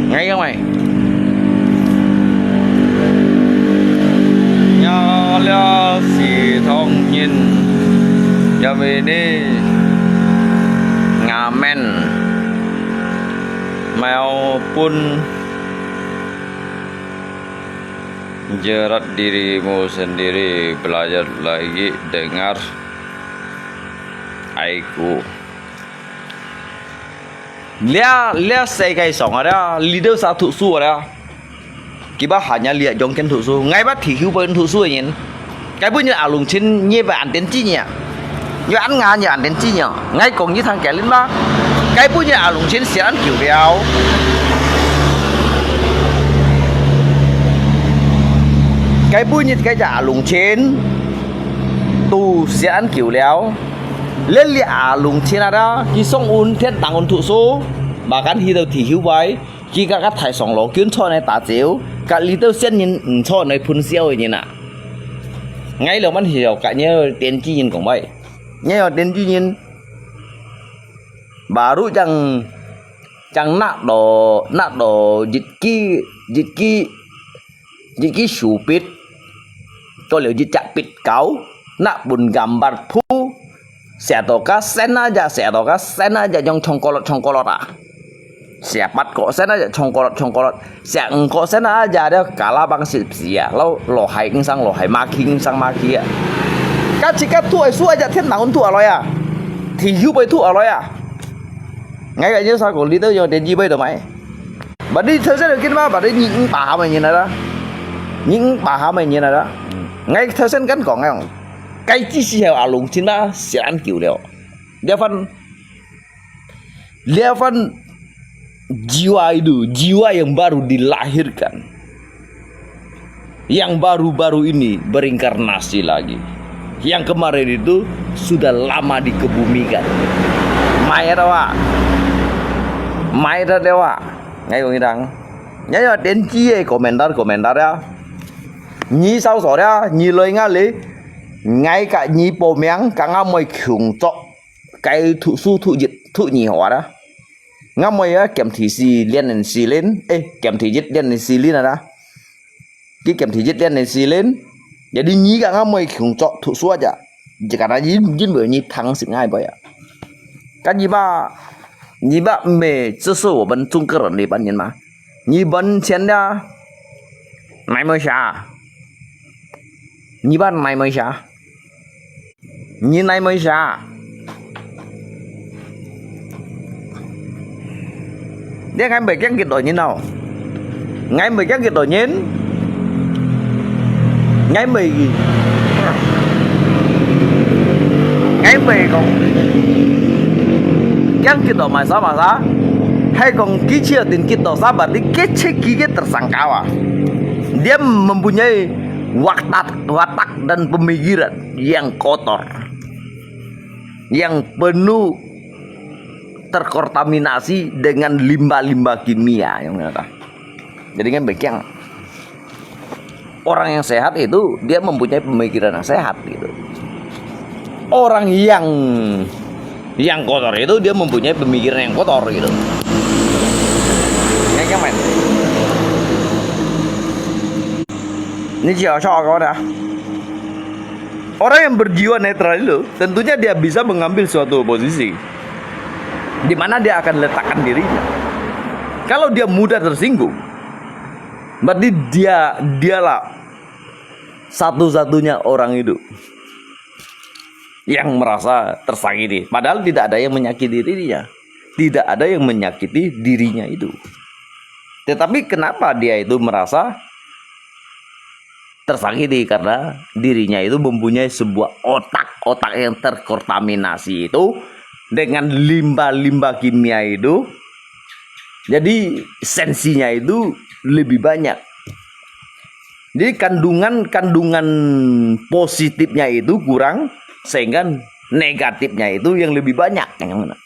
Ngay không mày? Nhớ si thông nhìn cho về đi ngamen maupun jerat dirimu sendiri belajar lagi dengar aku lihat saya kayak song ada leader satu su ada kita hanya lihat jongken thủ su ngay bắt thì hữu bên thủ su nhìn cái bữa như alung trên như vậy ăn đến chi nhỉ như ăn ngà như ăn đến chi nhỉ ngay cùng như thằng kẻ lên ba cái bữa như alung trên sẽ ăn kiểu đeo cái bữa như cái giả alung trên tu sẽ ăn kiểu đeo lên lihat alung trên ada khi song un thiết tàng un thủ số bahkan hidup thì hữu vậy khi các thải song lỗ kiến cho này tả chiếu các lý tơ sen nhìn cho này phun siêu như nè ngay lúc mình hiểu cả nhớ tiền chi nhìn cũng vậy nhớ tiền chi nhìn baru chẳng nak do jiki supit to liu jicak pit kau nak bun gambar pu setoka sen aja jong congkolot siapat kok sen aja congkolot siang kok sen aja dia kalah bang sia lo hai sang lo hai maki sang maki ya các chị các tuổi xua aja thiên nào tuổi rồi à thì hữu bấy tuổi rồi à ngay cả như sao còn đi tới giờ đến gì bây giờ mày bà đi thời gian được kia mà bà đi những bà mày như này đó ngay thời gian gắn còn ngay cái chi siêu alung chín ba sẽ ăn kiểu đều Levan jiwa yang baru dilahirkan yang baru-baru ini berinkarnasi lagi yang kemarin itu sudah lama dikebumikan Maya tawa mai ra dewa ngay còn đang nhớ là đến chi komentar ya nhi sao sổ ya nhi lời ngã lý ngay cả nhi bộ miếng cả ngã mày khủng cho cái thụ su thụ dịch thụ nhì hóa đó ngã mày á kèm thị xì liên đến xì lên kèm thị dịch liên đến xì lên đó cái kèm thị dịch liên đến xì lên jadi nhi cả ngã mày khủng cho thụ su aja jika ada jin bởi nhi thắng sự ngay vậy cái你把美这是我们中国人的本人嘛？你本钱的买没啥？你把买没啥？你买没啥？dia ngay mấy cái đổi như nào? Ngay mấy cái đổi nhến? Ngay mấy còn yang kita masa hai kong kecil dan kita sabar di kecil tersangka dia mempunyai watak dan pemikiran yang kotor yang penuh terkontaminasi dengan limbah-limbah kimia yang kata. Jadi kan baik yang orang yang sehat itu dia mempunyai pemikiran yang sehat gitu. Orang yang kotor itu dia mempunyai pemikiran yang kotor gitu. Nghe men. Ini siapa kau dah? Orang yang berjiwa netral itu tentunya dia bisa mengambil suatu posisi di mana dia akan letakkan dirinya. Kalau dia mudah tersinggung, berarti dialah satu-satunya orang itu yang merasa tersakiti, padahal tidak ada yang menyakiti dirinya, tidak ada yang menyakiti dirinya itu. Tetapi kenapa dia itu merasa tersakiti? Karena dirinya itu mempunyai sebuah otak yang terkontaminasi itu dengan limbah-limbah kimia itu. Jadi sensinya itu lebih banyak. Jadi kandungan positifnya itu kurang, sehingga negatifnya itu yang lebih banyak. Yang mana?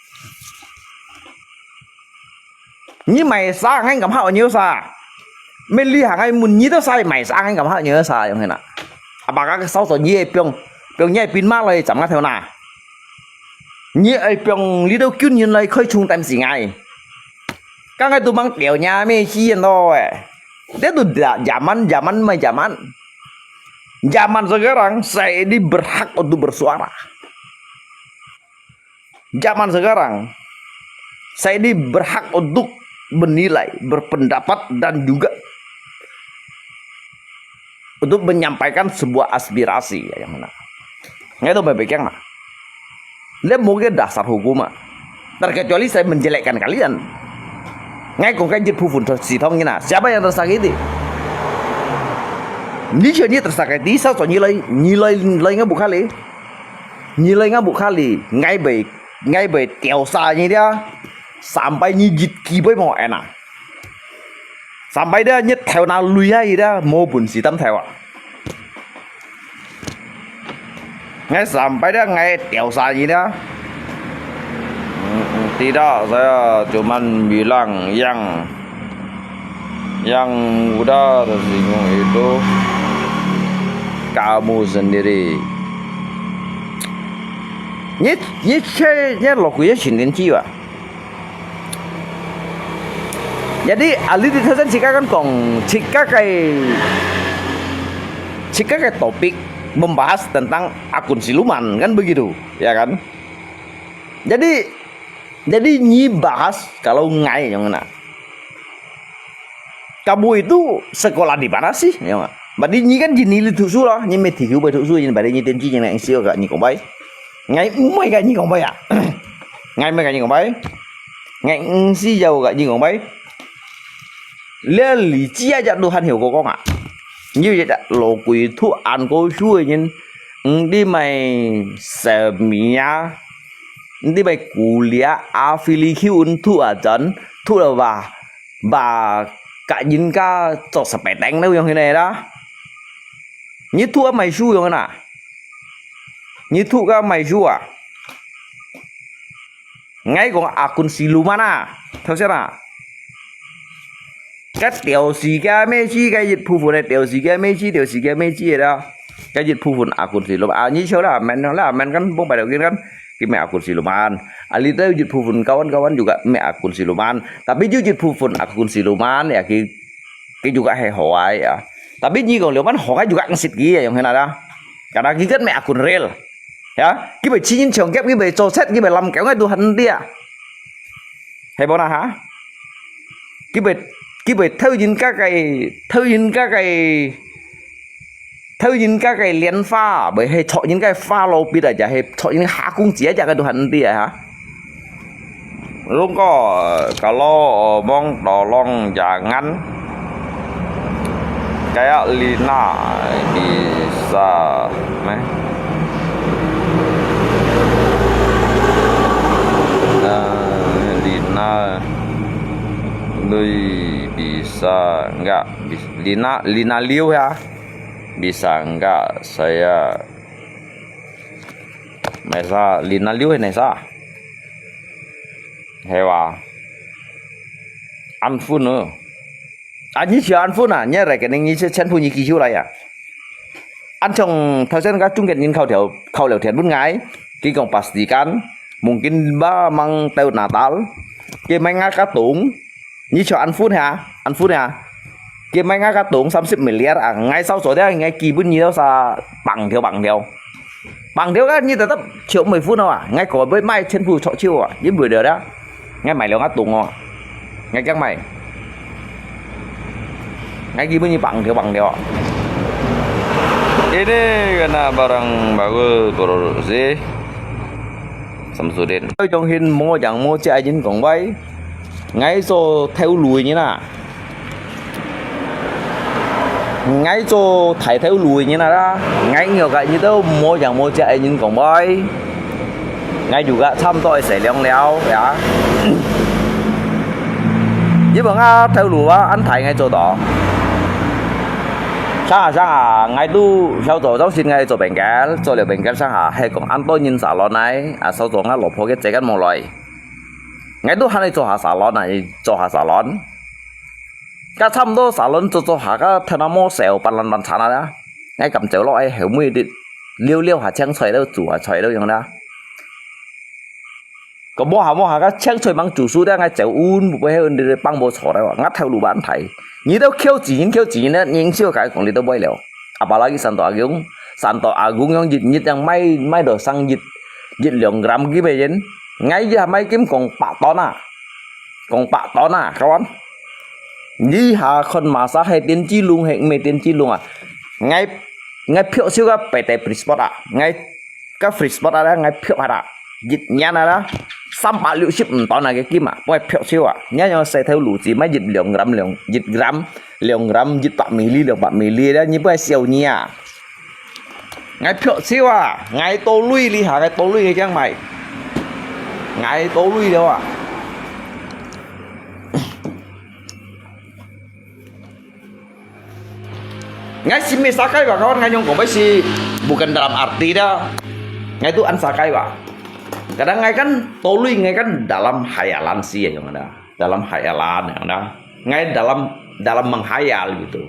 Như mày sang anh cảm hạo nhiều sa, mình li hàng anh muốn như đó sai mày sang anh cảm hạo nhiều sa như thế nào? À bà cái sau rồi như piong nhảy pin máเลยchẳng theo nào? Như ai piong li đâu cứu nhân lại khơi chung tâm gì ngay? Các anh tụi mang tiểu nhà mấy chi thôi. Dia tuh zaman sekarang saya ini berhak untuk bersuara. Zaman sekarang saya ini berhak untuk menilai, berpendapat, dan juga untuk menyampaikan sebuah aspirasi yang mana. Itu baik yang mana? Dia mungkin dasar hukum, terkecuali saya menjelekkan kalian. Ngay cùng cái dịch phu phun si thông như nào? Siapa yang tersakiti? Ini tersakiti sao so nilai ngabuk kali. Nilai ngabuk kali. Ngay bởi kéo xa như thế sampai nyijit kiboi mau enak. Sampai dia nyet theo nào lui hay dia mau pun si tâm theo. Ngay sampai dia ngay kéo xa như thế. Tidak, saya cuman bilang yang udah tersinggung itu kamu sendiri. Ini lokunya Shinrin Jiwa. Jadi ahli di sana jika kayak topik membahas tentang akun siluman kan begitu, ya kan? Jadi nyi bahas kalau ngai yang mana? Kamu itu sekolah di mana sih? Ya nggak? Berarti nyi kan jini itu sulah, nyi meti hiu bai tu jini bai nyi tenji yang ngai sio gak nyi kong bai. Ngai umai gak nyi kong bai ya? Ngai mai gak nyi kong bai? Ngai si jauh gak nyi kong bai? Lihat li chi aja Tuhan hiểu của con ạ. Như vậy đã lộ quỷ thu ăn cô chui nhưng đi mày sợ mía. Đi mày kuliah affiliation thu ở trấn thu là và cả những cái trò sập bẻ đánh đâu như này đó. Như thu mày chui không nào? Như thu cái mày chui à? ngay còn akun siluman à theo xem nào cái điều gì cái mấy chi cái dịch phụ phụ này điều gì cái mấy chi điều gì cái mấy chi đó cái dịch phụ phụ akun siluman như thế là men kan bông bài đầu tiên kan cái mẹ akun siluman ali itu dịch phụ phụ kawan-kawan juga mẹ akun siluman tapi dịch phụ phụ akun siluman ya cái juga hewai ya tapi như còn liệu bắn hỏi juga ngesit kia yang hena dah karena cái mẹ akun real ya cái bài chi nhân trường kép cái bài cho xét cái bài làm kéo ngay tu hành đi à hay bao nào hả cái bài theo nhìn các cái liên pha bởi hay chọn những cái pha lâu bây giờ hay chọn những hạ cung chỉ cho cái tu hành đi à hả lúc có kalau bong đỏ long jangan kayak Lina bisa Lina bisa enggak Lina Liu ya bisa enggak saya Nesa Lina Liu Nesa hewa Anfun nữa anh như chưa Anfun à nhớ rekening như chân phu như kỳ chú lại à anh trong thời gian các trung kết nhìn khẩu lều thiệt bút ngái khi còn pastikan mungkin ba mang teu Natal kia mấy ngã cá tủng như cho Anfun hả kia mấy ngã cá tủng 30 miliar à ngay sau số đấy ngay kỳ bút nhiều sa bằng theo các như tập triệu 10 phút đâu à ngay có với mai chân phu chọn chiêu à những buổi đời đó ngay mày leo ngã tủng à ngay các mày ngay gini bunyi bang dia ini karena barang bagus korupsi Samsudin trong hình mua chẳng mua chạy chính còn bay ngay cho theo lùi như nào ngay cho thải theo lùi như nào đó ngay nhiều cái như đâu mua chẳng mua chạy nhưng còn bay ngay juga thăm tôi sẽ leo ya với bằng theo lùi anh thải ngay chỗ đó sang à ngay tu sau tổ giáo xin ngay chỗ bệnh cá cho liệu bệnh cá sang à hay còn ăn tôi nhìn xả lon này à sau tổ ngay lột phố cái trái cắt màu loài ngay tu hắn này cho hạ xả lon này cho hạ xả lon cái thăm đó xả lon cho hạ cái thân mô xèo bàn lần chán đó ngay cầm chéo loại hiểu mùi đi liêu hạ trang xoay đâu chủ hạ xoay đâuอย่างđó có mua hạ cái trang xoay bằng chủ số đó ngay chéo un một cái hơn đi băng bộ sổ đấy ngắt theo lũ bán thầy你都扣钱呢，营銷界講你都唔了。apalagi Santo Agung yang dịch yang mấy đồ xăng dịch lượng gram cái bây giờ ngay giờ mấy kiếm còn 8 ton à các bạn như hà con mà sao hay tiên chi luôn hay mày tiên chi luôn à ngay phiếu siêu cái PT Free Sport à ngay cái Free Sport à ngay phiếu à dịch nha đó xăm bả liệu ship tao này cái kim à, quay phiếu siêu à, nhớ nhau sẽ theo lũ chỉ mấy dịch gram dịch bạc mili đó như vậy siêu nha, ngay phiếu siêu à, ngay tô lui đi hả cái tô lui cái trang mày, ngay tô lui đâu à, ngay si mie sakai pak kawan nganyong kok sih bukan dalam arti dah, ngay itu an sakai pak. Kadang ngay kan tolui ngay kan dalam hayalan sih ya yang ada dalam hayalan yang ada ngay dalam menghayal gitu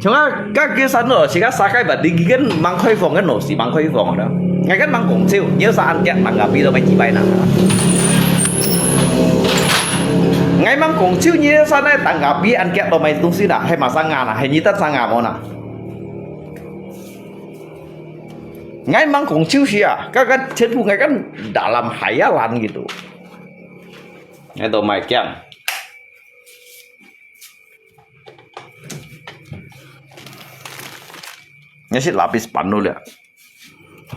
cuma các cái sẵn ở chỉ các sakai và đi cái mang khơi phòng cái nổ xì mang khơi phòng đó ngay kan mang cũng siêu nhớ sao ăn chặt bằng gặp đi đâu mấy chỉ bay nào ngay mang cũng siêu nhớ sao này tặng gặp đi ăn chặt đâu mấy tung xí đã hay mà sang ngàn à hay như tất sang ngàn không nào ngay mang cũng siêu sih ya các chân phu ngay kan dalam hayalan gitu ngay tàu mày kian ngay sih lapis pan dulu ya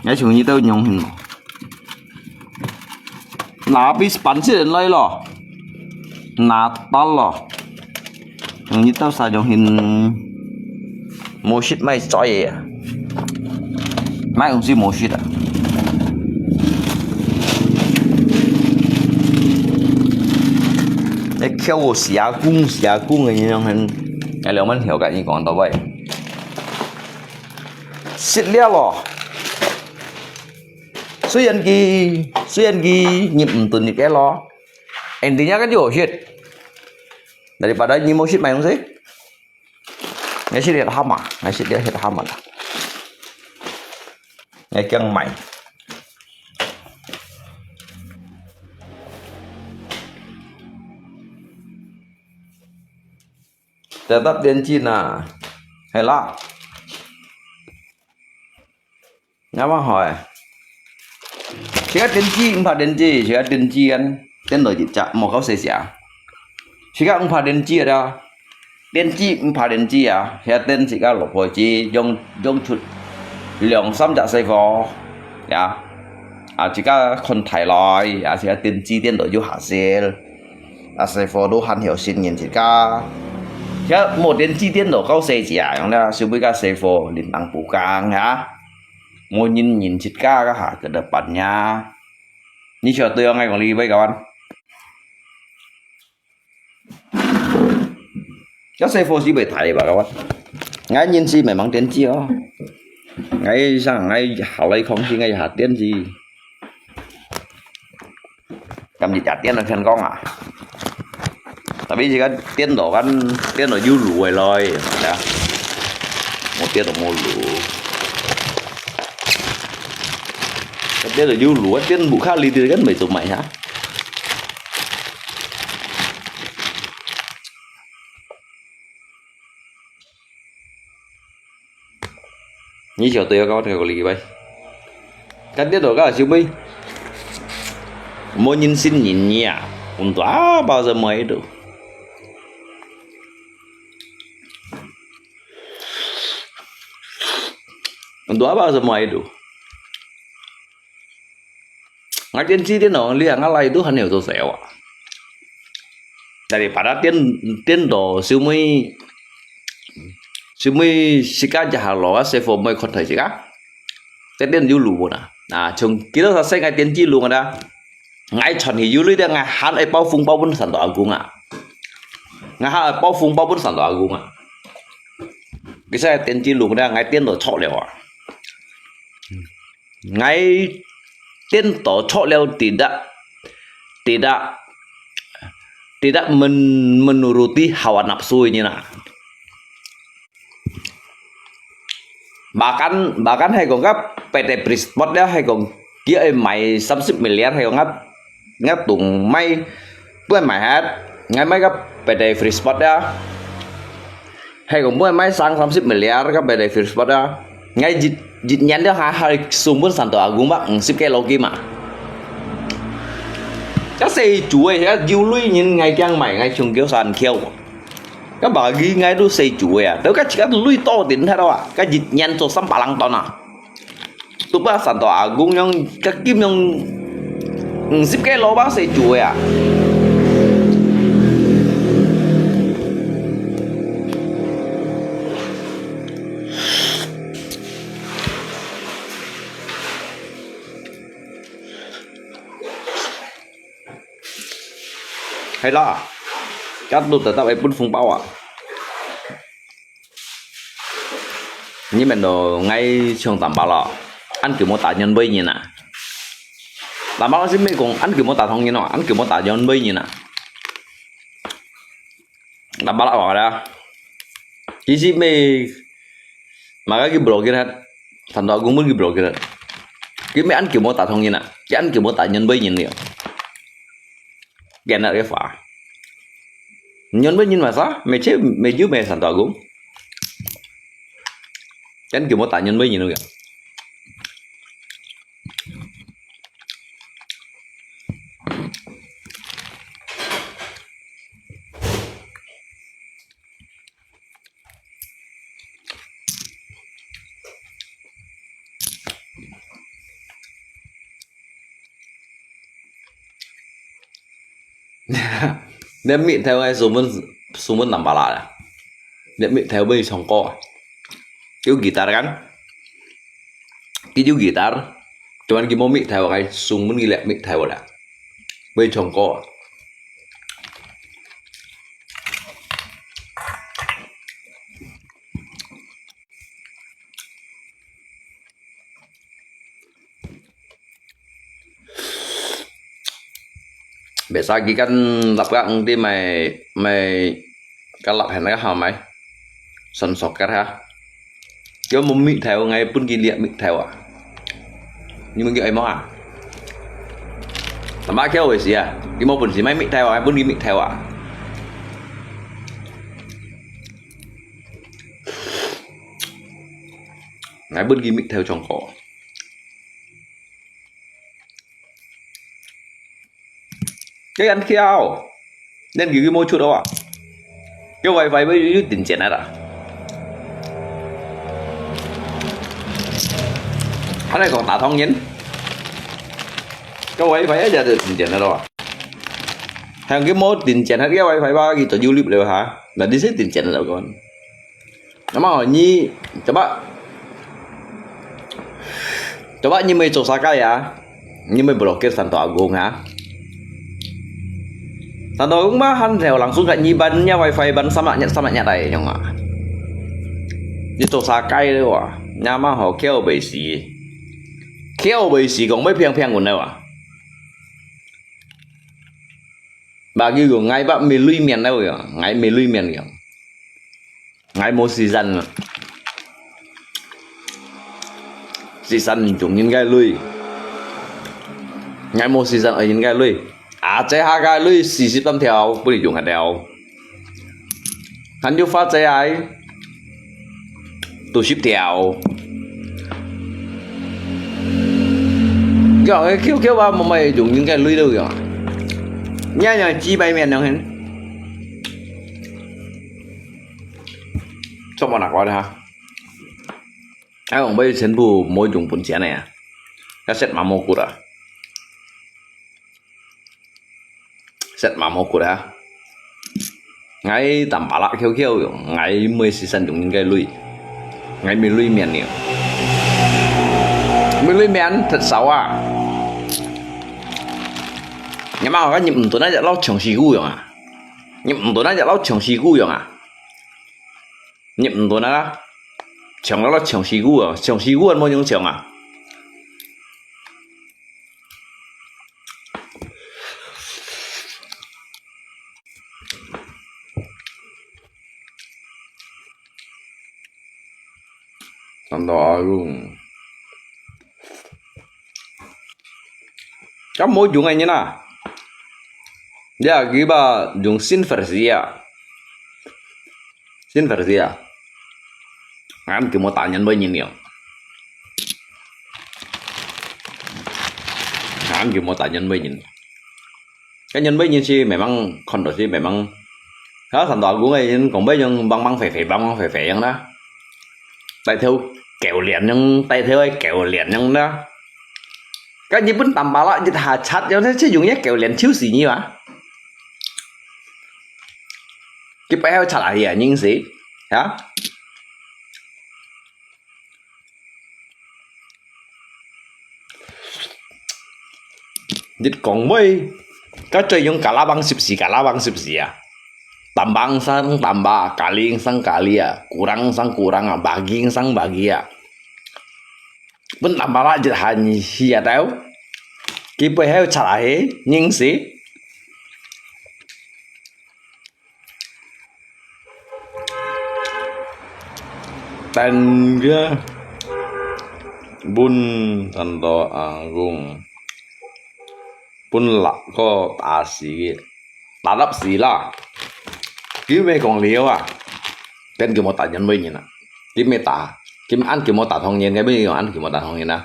ngay cuma itu nyong lapis pan sih dan lain loh Natal loh yang itu saya nyongin moshit mai coy ya mai cũng chỉ một chút à, cái kêu xia cung người như hình cái lượng mình hiểu cái gì còn tao vậy, xịt lia lò, Suyan ki nyimpen ni kelo. Intinya kan yo shit. Daripada nyimo shit main sih. Ngasih dia hama, ngasih dia hama lah. Ngày cân mày tetap đến chi là hay là nhá mà hỏi chỉ có đến chi không phải đến chi chỉ có đến chi ăn đến rồi chỉ chạm một câu xì xả chỉ có không phải đến chi ở đâu đến chi không phải đến chi à hiện đến chỉ có lục hồi chi dùng chút lượng xăm chặt xây vò ya chỉ cóคนไทยลอยchỉ có đến chi đến rồi vô hạ xe xây vò đồ hành hiệu xin nhìn chỉ có một đến chi đến rồi câu xây xả chúng ta sử dụng cái xây vò liền tăng phụ càng hả một nhìn chỉ có cái hả cái đập bản nha như chờ tôi ngay còn đi với các bạn cái xe phô chỉ bị thải bà các bạn ngay nhìn gì mà mang tiền chi đó ngay sang ngay hảo lấy không chỉ ngay hạt tiền gì cầm gì trả tiền là thành công à tại vì chỉ có tiền đổ ăn tiền đổ dư lùi rồi đã một tiền đổ một lùi cái tiền đổ dư lùi tiền bù khá lì từ cái mấy tụi mày hả như chiều tôi có thể có lì vậy cái tiết độ các siêu bi mỗi nhìn xin nhìn nhẹ cũng tỏa bao giờ mới được cũng tỏa bao giờ mới được ngay tiên chi tiên độ liang ngay lại itu hanya itu sewa daripada tiên độ siêu mi sika jahat lo se phô mới không thấy gì cả cái tiền du lù nè chung kita selesai ngay tiền chi luôn ada ngay chọn thì du lịch đây ngay hắn ấy bao phung bao bốn sản phẩm cũng ngay hắn bao phung bao bốn sản phẩm cũng cái xe tiền chi luôn đây ngay tiền đồ chọn liệu ngay tiền đồ chọn liệu tidak menuruti hawa nafsu ini nah bahkan hay còn các PT Prisport đó hay còn kia em mày 30 miliar hay còn ngắt tụng may bữa mày hết ngay mấy các PT Prisport đó hay còn bữa máy sang 30 miliar các PT Prisport đó ngay dịch nhắn đó hai sum pun santo agung bác ship cái logi mà chắc xe chủ ấy sẽ diêu lui nhìn ngày trang mày ngay chung kéo sàn kêu các bà ghi ngay đó xây chủ à đâu các chỉ có lui to tiền thế đâu à cái dịch nhanh cho sắm balang to nào tụi ba sản tòa agung yang các kim yang ship cái lô bác xây chủ à hay là các tôi tetap pun phung bao à như mình đồ ngay trường tạm bảo là ăn kiểu mô tả nhân bây như nè tạm bảo là mấy cùng ăn kiểu mô tả thông như nào ăn kiểu mô tả nhân bây như nè tạm bảo là bảo ra chỉ gì mấy mà cái blog kia hết thành đó cũng muốn cái blog kia hết cái mấy ăn kiểu mô tả thông như nè cái ăn kiểu mô tả nhân bây như nhiều ghen là cái phá nhân với nhìn mà sao mày chết mày giúp mày sản tòa cũng chắn kiểu một tạ nhân với nhìn đâu kìa nên miệng theo ai số muốn làm bà lại à nên miệng theo bây sòng co kiểu guitar kan kiểu guitar cuman kita mau mic theo cái sung muốn ghi lại mic theo là bây sòng co biasa lagi kan laprak nanti mày cái lọc hành cái hòm mày sần sọc cái ha cái một mịt theo ngày pun ghi liệm mịt theo à nhưng mà cái ấy mà làm ba cái gì à cái một phần gì mấy mịt theo à pun ghi mịt theo à ngày pun ghi mịt theo trong cỏ cái ăn keo nên cái môi chuột đâu à cái wifi với tiền tiền này à cái này còn tạ thông nhín cái wifi giờ được tiền tiền này đâu à hàng cái mốt tiền tiền hết cái wifi ba cái tổ du lịch rồi hả là đi xếp tiền tiền rồi con nó mà hỏi nhi cho bạn như mấy chỗ xa cái à như mấy blockade sản tỏa gồm hả tao tôi cũng han theo langsung kayak nyiban nya wifi ban sama nya đây nhung à đi tổ xa cây đấy à nhà mà họ kéo bể xì còn mấy phiang của nào à bà kia của ngay bạn mì lui miền đâu rồi ngay mì lui miền kìa ngay một season chúng nhìn gai lui ngay một season ở nhìn gai lui à trái hai gai lui 45 條不如用下條hắn yêu phát trái ai tôi ship條kiểu ba mà mày dùng những cái lui đâu rồi nha nhờ chi bay miền đâu hết cho bọn nào qua đây ha ai còn bây giờ bù mỗi dùng bốn chén này à cái set mà mua cút à set mà mua cút à ngay tầm bà lạ kêu ngay 10 season dùng những cái lui ngay mình lui miền nhiều mình lui miền thật xấu à nhưng mà cái nhiệm tụi nóจะเล่า trường sĩ gu rồi à nhiệm tụi nóจะเล่า trường sĩ gu rồi à nhiệm tụi nó trường nó là trường sĩ gu à trường sĩ gu ăn bao nhiêu trường à tầm đó luôn các mối dùng anh như nào ya cái bà dùng xin versi anh kiểu một tài nhân bao nhiêu nhiều anh kiểu một tài nhân bao nhiêu cái nhân bao nhiêu chi mày mang còn đồ chi mày mang đó thành đoàn của người còn bây giờ băng phè vậy đó tay theo kẹo liền nhưng tay theo ấy kẹo liền nhưng đó cái gì vẫn tầm bảo lại dịch hà chặt cho nó chứ dùng nhé kẹo liền chiếu gì như vậy cái béo chặt lại à nhưng gì hả dịch còn mấy cái chơi dùng cả lá băng xịp xì à tambang sang tamba kaling sang kali à kurang sang kurang à baging sang bagi à vẫn tamba lại dịch hà hiệt đâu cái béo chặt lại nhưng gì tên kia bun thành đó gồm bun lạc có đá xì đá đắp xì là cứ mấy con liêu à tên kiểu một tài nhân mình nè cái mê tả cái ăn kiểu một tả thông nhiên cái bây giờ ăn kiểu một tả thông nhiên nè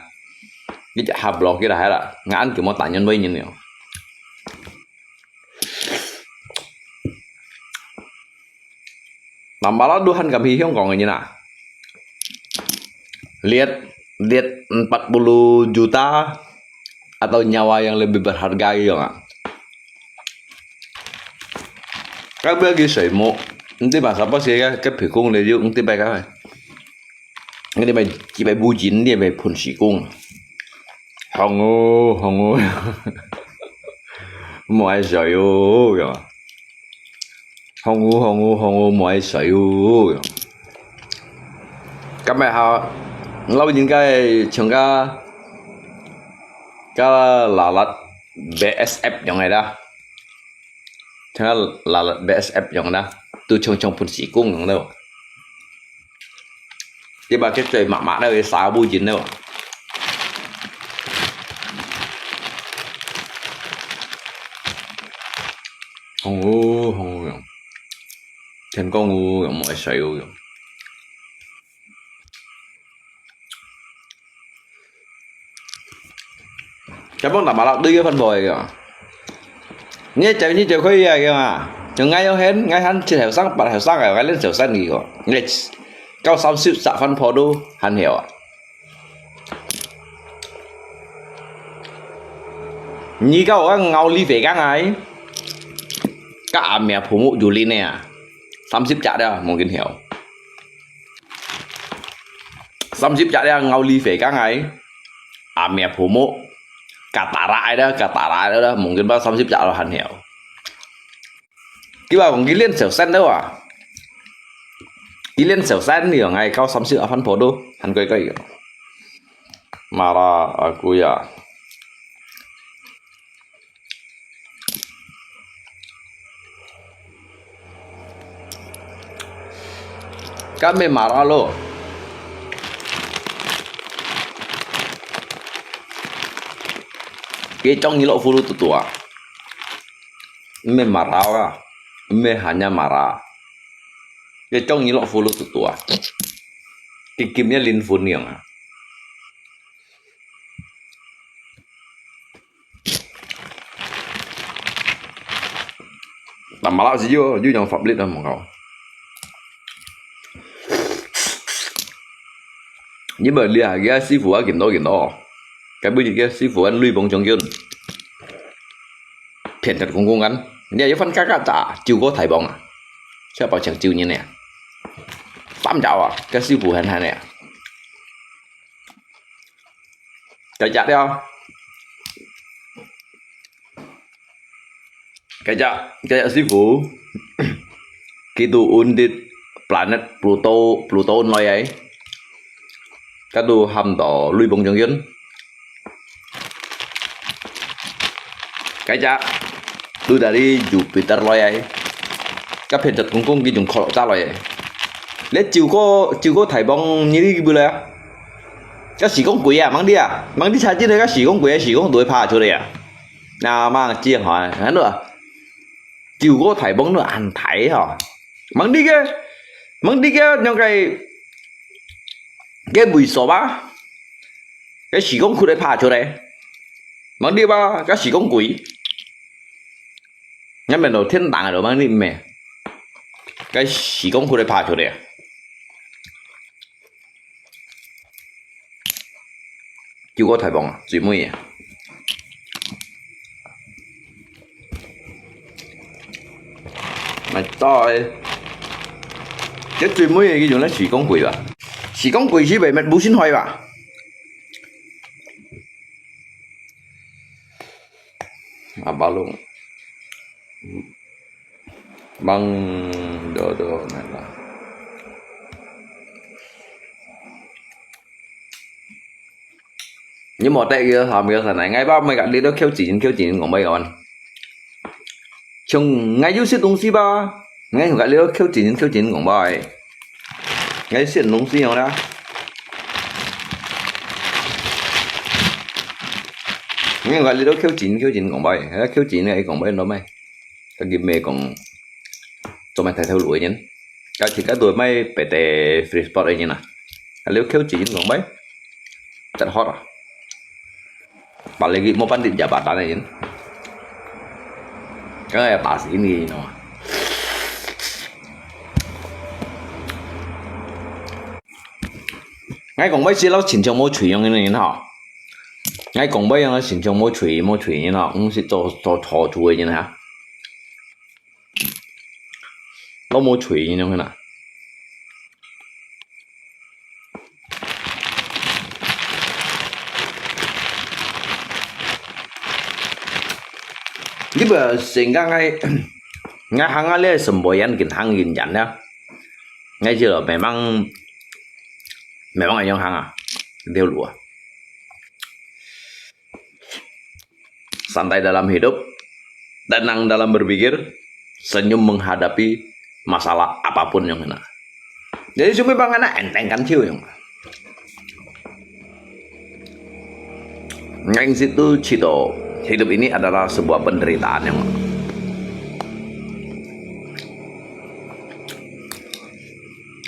cái chả hạp lọ cái là hay là ngã ăn kiểu một tài nhân mình như nào làm bao lâu han kami không còn người như nào lihat 40 juta atau nyawa yang lebih berharga gitu nggak? Các bagi sợi mộ, nanti bahasa apa sih cái phỉ cung này juga nanti baik apa? Nanti baik chỉ baik bujin dia baik pun si cung, hongo, mọi sợi u, hongo mọi sợi u, các mẹ họ lâu những cái chúng cái là BSF trong này đó Thế là BSF giống đó, từ trong phun sĩ cung giống đâu. Cái bà cái trời mạ mạ đâu sao bùi chín đâu. Không ngu thành con ngu mọi sự. Chắc bóng tạm bảo là đi cái phân bồi kìa. Nghe chạy như chạy khơi kìa mà. Chẳng ngay hết, ngay hắn chỉ hiểu sắc, bạn hiểu sắc rồi, ngay lên hiểu sắc gì kìa. Nghe cao xong xíu xạ phân phổ đô, hắn hiểu à. Như cao ở ngầu ly phế các ấy. Các mẹ phụ mụ dù lên nè. 30 chạ đây mungkin hiểu. 30 chạ đây ngầu ly phế các ấy. Mẹ phụ mụ kata rai đó mungkin bao 30 chạ là hắn hiểu. Cái bà còn ghi lên xẻo xanh đâu à. Ghi lên xẻo xanh thì ở ngày cao 30 phân phổ đô. Hắn cười cười. Mà là aku ya. Kami marah lo. Cái trong như lộ phụ tu tua. Me marah à. Me hanya marah. Cái trong như lộ phụ tu tua. Cái kimnya lin phun niang à. Làm mà lão gì vô, dưới dòng pháp lý đó một cậu. Nhưng mà lia cái sư phụ ở kiểm đó. Cái bây giờ cái sư phụ anh lui bóng trong chân. Phiền thật cũng ngắn. Nhà với phân các trả chưa có thầy bóng à. Sao bảo chẳng chịu như nè. 8 cháu à, cái sư phụ hèn hèn nè. Chạy chạy đi không? Cái chạy sư phụ. Khi tu undit planet Pluto nói ấy. Cái tu hầm tỏ lui bóng trong chân. Cái chạy tu dari Jupiter nói ấy. Cái phiền thật cũng ghi dùng khó ra nói ấy. Lấy chiều có thầy bóng như thế bữa này. Cái sĩ công quỷ à, mang đi xa chứ đây cái sĩ công quỷ, sĩ công tuổi phá chỗ đây à. Nào mang chiên hỏi, hắn nữa. Chiều có thầy bóng nữa ăn thấy hả. Mang đi cái trong cái bụi sổ bá. Cái sĩ công khu đây phá chỗ đây. Mang đi ba cái sĩ công quỷ. Nhắm mình đầu thiên tạng rồi mang đi mẹ. Cái sĩ công khu đây phá chỗ đây. Chưa có thầy bóng à, chỉ mũi à. Mà to cái chỉ mũi cái dùng là chỉ công quỷ à. Chỉ công quỷ chỉ về mặt bù sinh hoài à. À bao luôn. Bằng đồ này là. Nhưng mà tại kia thằng kia thằng này ngay bao mày gặp đi đó kêu chỉ của mấy con chung ngay dưới xịt东西吧ngay gặp đi đó kêu chỉ của mấy ngay xịt东西không đó ngay gặp đi đó kêu chỉ của mấy kêu chỉ này của mấy nó mày cái game mày còn cho mày thay theo lối nhá cái thì cái tuổi mày phải để free sport ấy như nào nếu kêu chỉ của mấy thật hot à. Bạn lagi mau pandit jabatan aja kayak tas ini no. Ngay còn mấy xí lâu chính trong mỗi chuyện như thế nào ngay còn mấy yang chính trong mỗi chuyện như thế nào cũng sẽ cho thọ chuối như thế nào nó mỗi chuyện như thế nào. Cái bữa sinh ngay hàng ngay semboyan hàng dặn đó ngay chưa memang ở trong hàng à đều lúa santai dalam hidup tenang dalam berpikir senyum menghadapi masalah apapun yang kena. Jadi cuma bang anak enteng kan ciu yang. Yang situ cito hidup ini adalah sebuah penderitaan yang.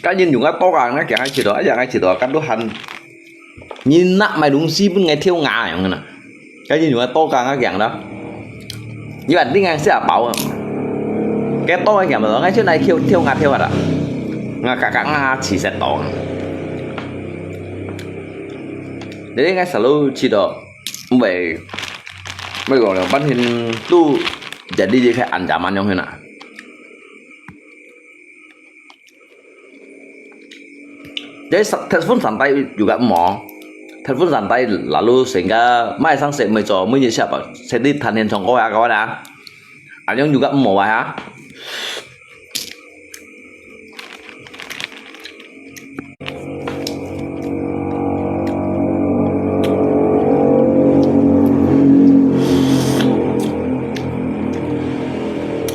Cái nhìn dùng cái to càng nó chẳng ai chỉ đó các đồ hành nhìn nặng mày đúng xí bên ngày theo ngàอย่างนั้นcái nhìn dùng cái to càng nó dạng đó như bạn tiếng Anh sẽ là bảo cái to cái dạng mà ngay trước này theo ngà theo à ngà cả ngà chỉ sẽ to để ngay selalu chỉ đó về mấy gọi là ban hình tu jadi dia kayak ancaman yang kena. Jadi telepon santai juga mau telepon santai lalu sehingga mai sang sẽ mới cho mới siapa sẽ đi thành hiện trong ya kawan ya. Anh juga mau ya.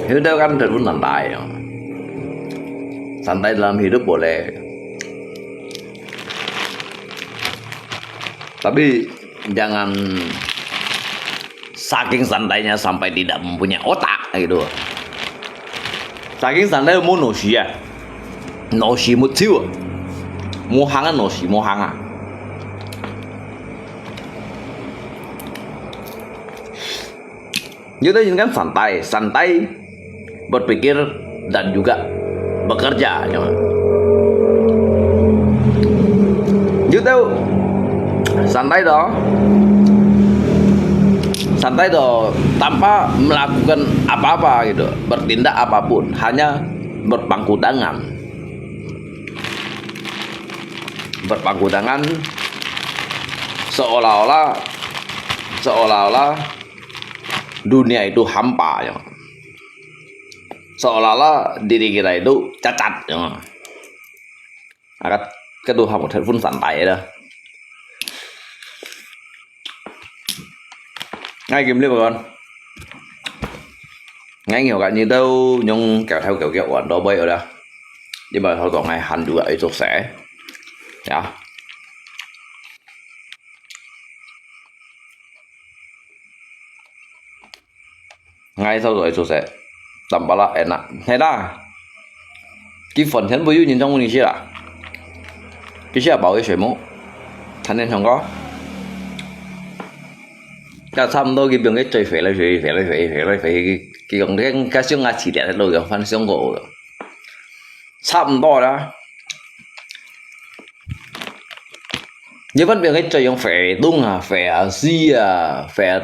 Hidup kan telepon santai dalam hidup boleh. Tapi jangan saking santainya sampai tidak mempunyai otak gitu. Saking santai mau nosi ya, nosi mutiu, mohanga nosi mohanga. Kita kan santai berpikir dan juga bekerja. Kita santai toh tanpa melakukan apa-apa gitu, bertindak apapun, hanya berpangku tangan seolah-olah dunia itu hampa ya. Seolah-olah diri kita itu cacat ya. Cái tôi học một telepon santai đó. Ngay kiếm lên con ngay nhiều cả như đâu nhưng kéo theo kiểu ổn đó bây ở đây nhưng mà thôi còn ngày hành juga itu sẽ ya ngay sau rồi itu sẽ tầm bao là enak hay là cái phần thân với nhìn trong mình là cái xe bảo cái水母thành nên không có差不多基本嘅最肥啦，佢用啲加上牙齒嚟喺度用翻上個，差唔多啦。你分別嘅最用肥東啊、肥啊、西啊、肥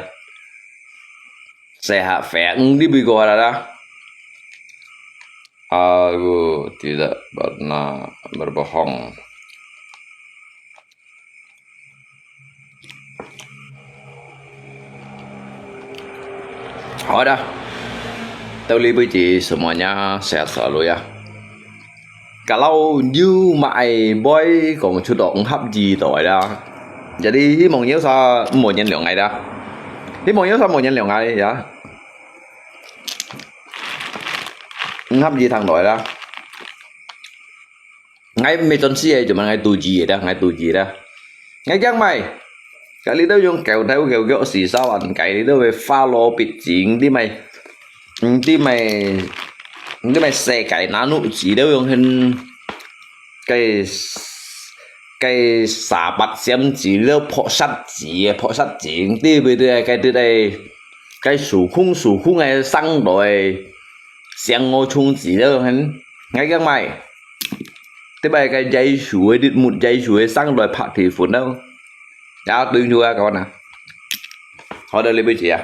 啲邊個啦？Aku tidak pernah berbohong. Udah, Tuli với chị semuanya sehat selalu ya. Kalau như mãi boy còn chút động hấp gì tội đó. Jadi hy vọng nhớ sao một nhân liệu ngày đó. Hy vọng nhớ sao một nhân liệu ngày vậy. Hấp gì thằng đội đó. Ngay mấy tuần xưa chúng mình ngay tù gì đó, ngay chắc mày. Cái lý đó dùng kéo theo xì sao anh cái lý đó về follow bịt chuyện đi mày xe cái ná nụ chỉ đâu dùng hình cái xả bát xem chỉ đâu phọ sắt chỉ đi bây giờ cái từ đây cái sủ khung này xăng rồi xem ngô chung chỉ đâu hình ngay các mày thế bây cái dây suối đi một dây suối xăng rồi phạt thì phun đâu. Dạ, tương chua các bạn ạ. Hỏi đây lên với chị à.